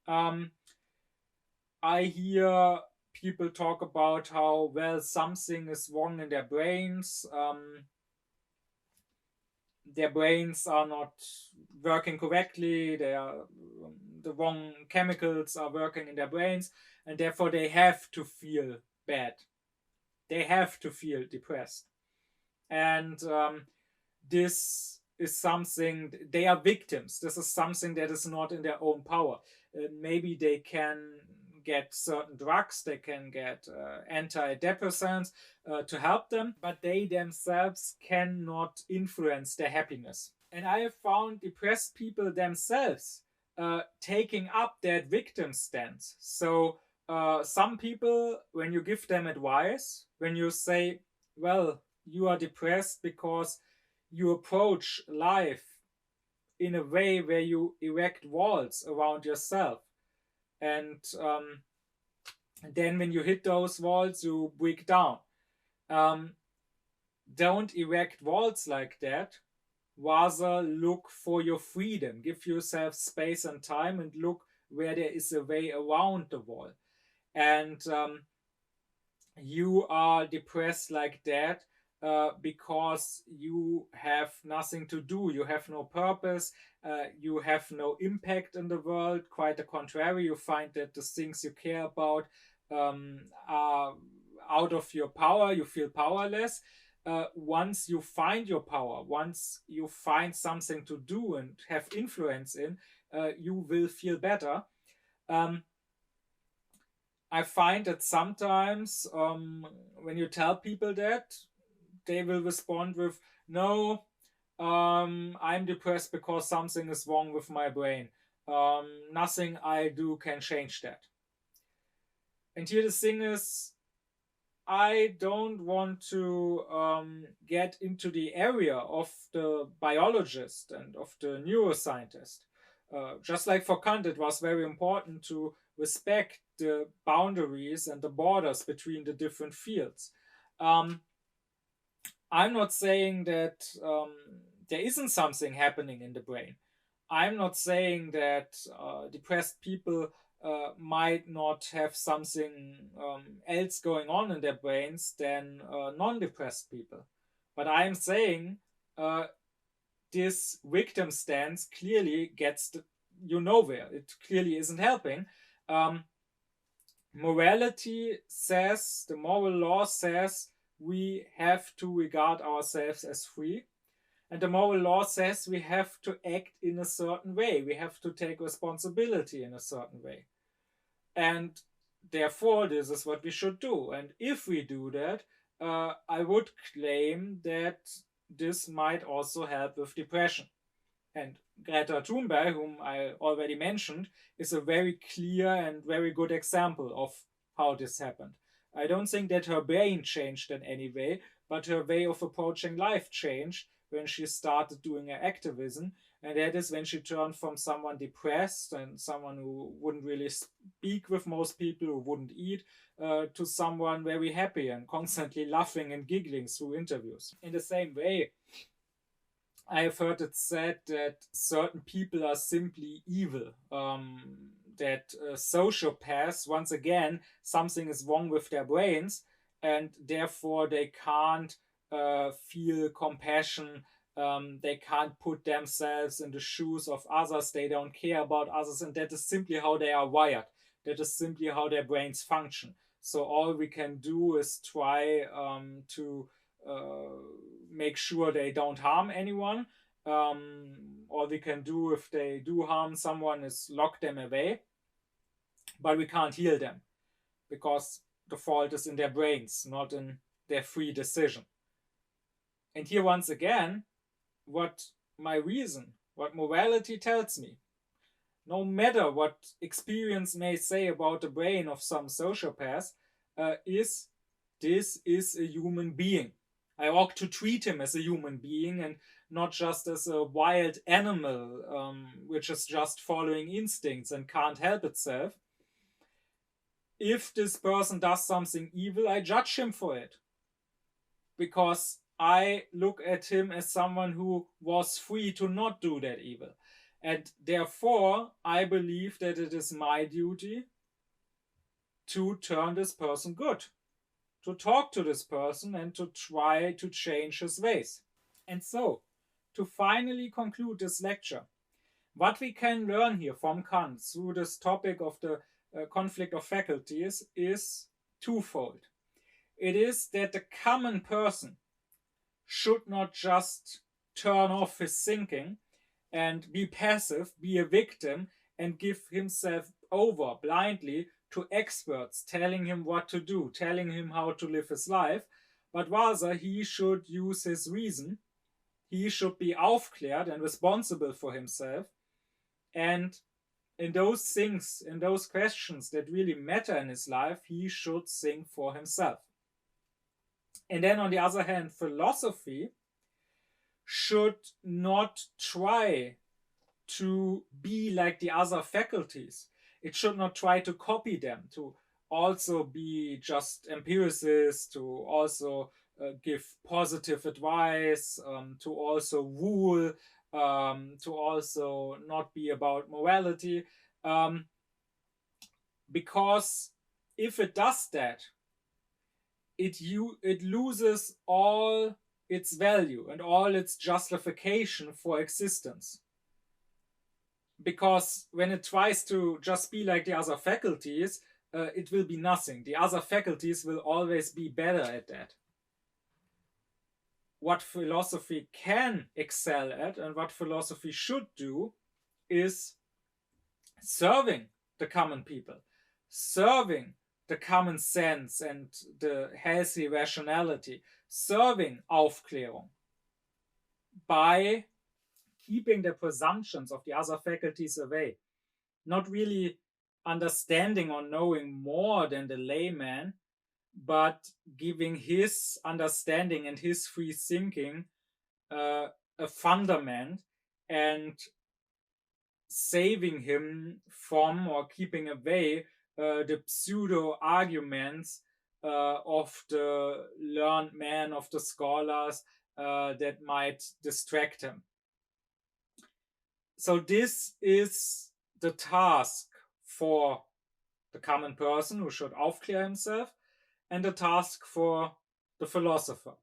I hear people talk about how, well, something is wrong in their brains. Their brains are not working correctly, the wrong chemicals are working in their brains, and therefore they have to feel bad. They have to feel depressed. And this is something, they are victims. This is something that is not in their own power. Maybe they can get certain drugs, they can get antidepressants to help them, but they themselves cannot influence their happiness. And I have found depressed people themselves taking up that victim stance. So some people, when you give them advice, when you say, well, you are depressed because you approach life in a way where you erect walls around yourself, and then when you hit those walls you break down. Don't erect walls like that. Rather look for your freedom, give yourself space and time, and look where there is a way around the wall. And you are depressed like that because you have nothing to do, you have no purpose, you have no impact in the world. Quite the contrary, you find that the things you care about are out of your power, you feel powerless. Once you find your power, once you find something to do and have influence in, you will feel better. I find that sometimes when you tell people that, they will respond with, no, I'm depressed because something is wrong with my brain. Nothing I do can change that. And here the thing is, I don't want to get into the area of the biologist and of the neuroscientist. Just like for Kant, it was very important to respect the boundaries and the borders between the different fields. I'm not saying that there isn't something happening in the brain. I'm not saying that depressed people might not have something else going on in their brains than non-depressed people. But I'm saying this victim stance clearly gets you nowhere. It clearly isn't helping. Morality says, the moral law says, we have to regard ourselves as free. And the moral law says we have to act in a certain way. We have to take responsibility in a certain way. And therefore, this is what we should do. And if we do that, I would claim that this might also help with depression. And Greta Thunberg, whom I already mentioned, is a very clear and very good example of how this happened. I don't think that her brain changed in any way, but her way of approaching life changed when she started doing her activism. And that is when she turned from someone depressed and someone who wouldn't really speak with most people, who wouldn't eat, to someone very happy and constantly laughing and giggling through interviews. In the same way, I have heard it said that certain people are simply evil. That sociopaths, once again, something is wrong with their brains, and therefore they can't feel compassion. They can't put themselves in the shoes of others. They don't care about others, and that is simply how they are wired. That is simply how their brains function. So all we can do is try to make sure they don't harm anyone. All we can do if they do harm someone is lock them away. But we can't heal them because the fault is in their brains, not in their free decision. And here once again, what my reason, what morality tells me, no matter what experience may say about the brain of some sociopath, is this is a human being. I ought to treat him as a human being and not just as a wild animal which is just following instincts and can't help itself. If this person does something evil, I judge him for it. Because I look at him as someone who was free to not do that evil. And therefore, I believe that it is my duty to turn this person good, to talk to this person and to try to change his ways. And so, to finally conclude this lecture, what we can learn here from Kant through this topic of the conflict of faculties is twofold. It is that the common person should not just turn off his thinking and be passive, be a victim, and give himself over blindly to experts telling him what to do, telling him how to live his life, but rather he should use his reason. He should be aufklärt and responsible for himself. And in those things, in those questions that really matter in his life, he should think for himself. And then on the other hand, philosophy should not try to be like the other faculties. It should not try to copy them, to also be just empiricist, to also give positive advice, to also rule, to also not be about morality. Because if it does that, it loses all its value and all its justification for existence. Because when it tries to just be like the other faculties, it will be nothing. The other faculties will always be better at that. What philosophy can excel at and what philosophy should do is serving the common people, serving the common sense and the healthy rationality, serving Aufklärung by keeping the presumptions of the other faculties away, not really understanding or knowing more than the layman, but giving his understanding and his free thinking a fundament and saving him from or keeping away the pseudo arguments of the learned men, of the scholars that might distract him. So this is the task for the common person who should aufklären himself, and the task for the philosopher.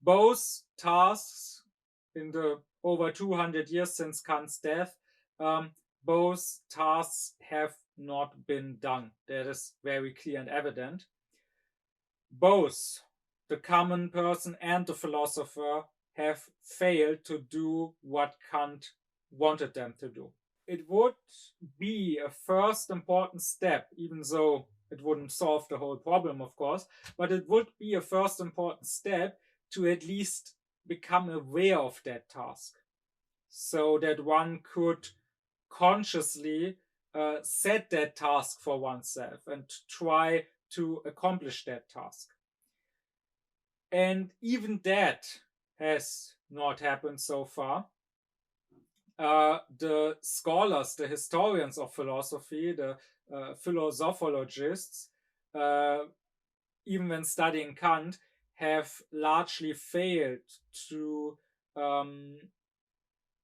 Both tasks, in the over 200 years since Kant's death, both tasks have not been done. That is very clear and evident. Both the common person and the philosopher have failed to do what Kant wanted them to do. It would be a first important step, even though it wouldn't solve the whole problem, of course, but it would be a first important step to at least become aware of that task, so that one could consciously set that task for oneself and try to accomplish that task. And even that has not happened so far. The scholars, the historians of philosophy, the philosophologists, even when studying Kant, have largely failed to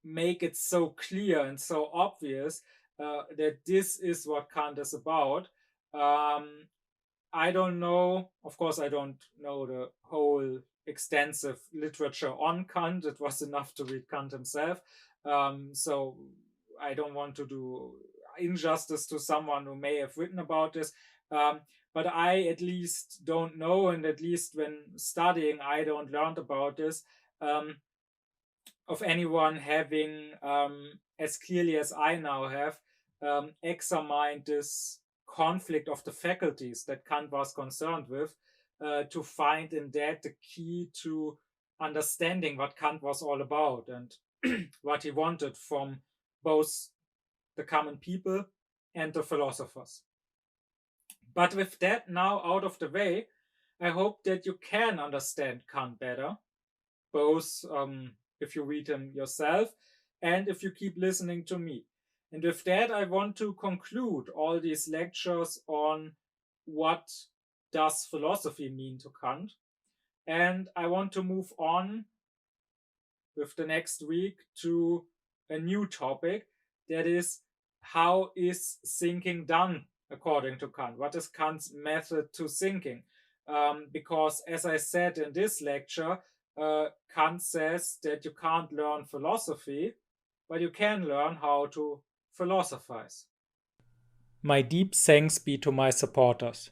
make it so clear and so obvious that this is what Kant is about. I don't know, of course, I don't know the whole extensive literature on Kant. It was enough to read Kant himself. So I don't want to do injustice to someone who may have written about this. But I at least don't know, and at least when studying, I don't learn about this, of anyone having, as clearly as I now have, examined this conflict of the faculties that Kant was concerned with, to find in that the key to understanding what Kant was all about and what he wanted from both the common people and the philosophers. But with that now out of the way, I hope that you can understand Kant better, both if you read him yourself and if you keep listening to me. And with that, I want to conclude all these lectures on what does philosophy mean to Kant. And I want to move on with the next week to a new topic, that is, how is thinking done according to Kant? What is Kant's method to thinking? Because as I said in this lecture, Kant says that you can't learn philosophy, but you can learn how to philosophize. My deep thanks be to my supporters: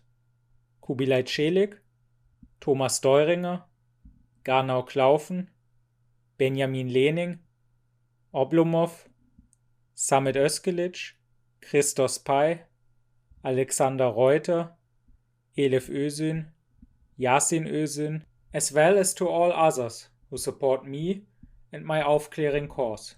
Kubilai Celik, Thomas Deuringer, Garnau Klaufen, Benjamin Lening, Oblomov, Samit Özkilic, Christos Pai, Alexander Reuter, Elif Özün, Yasin Özün, as well as to all others who support me and my Aufklärung cause.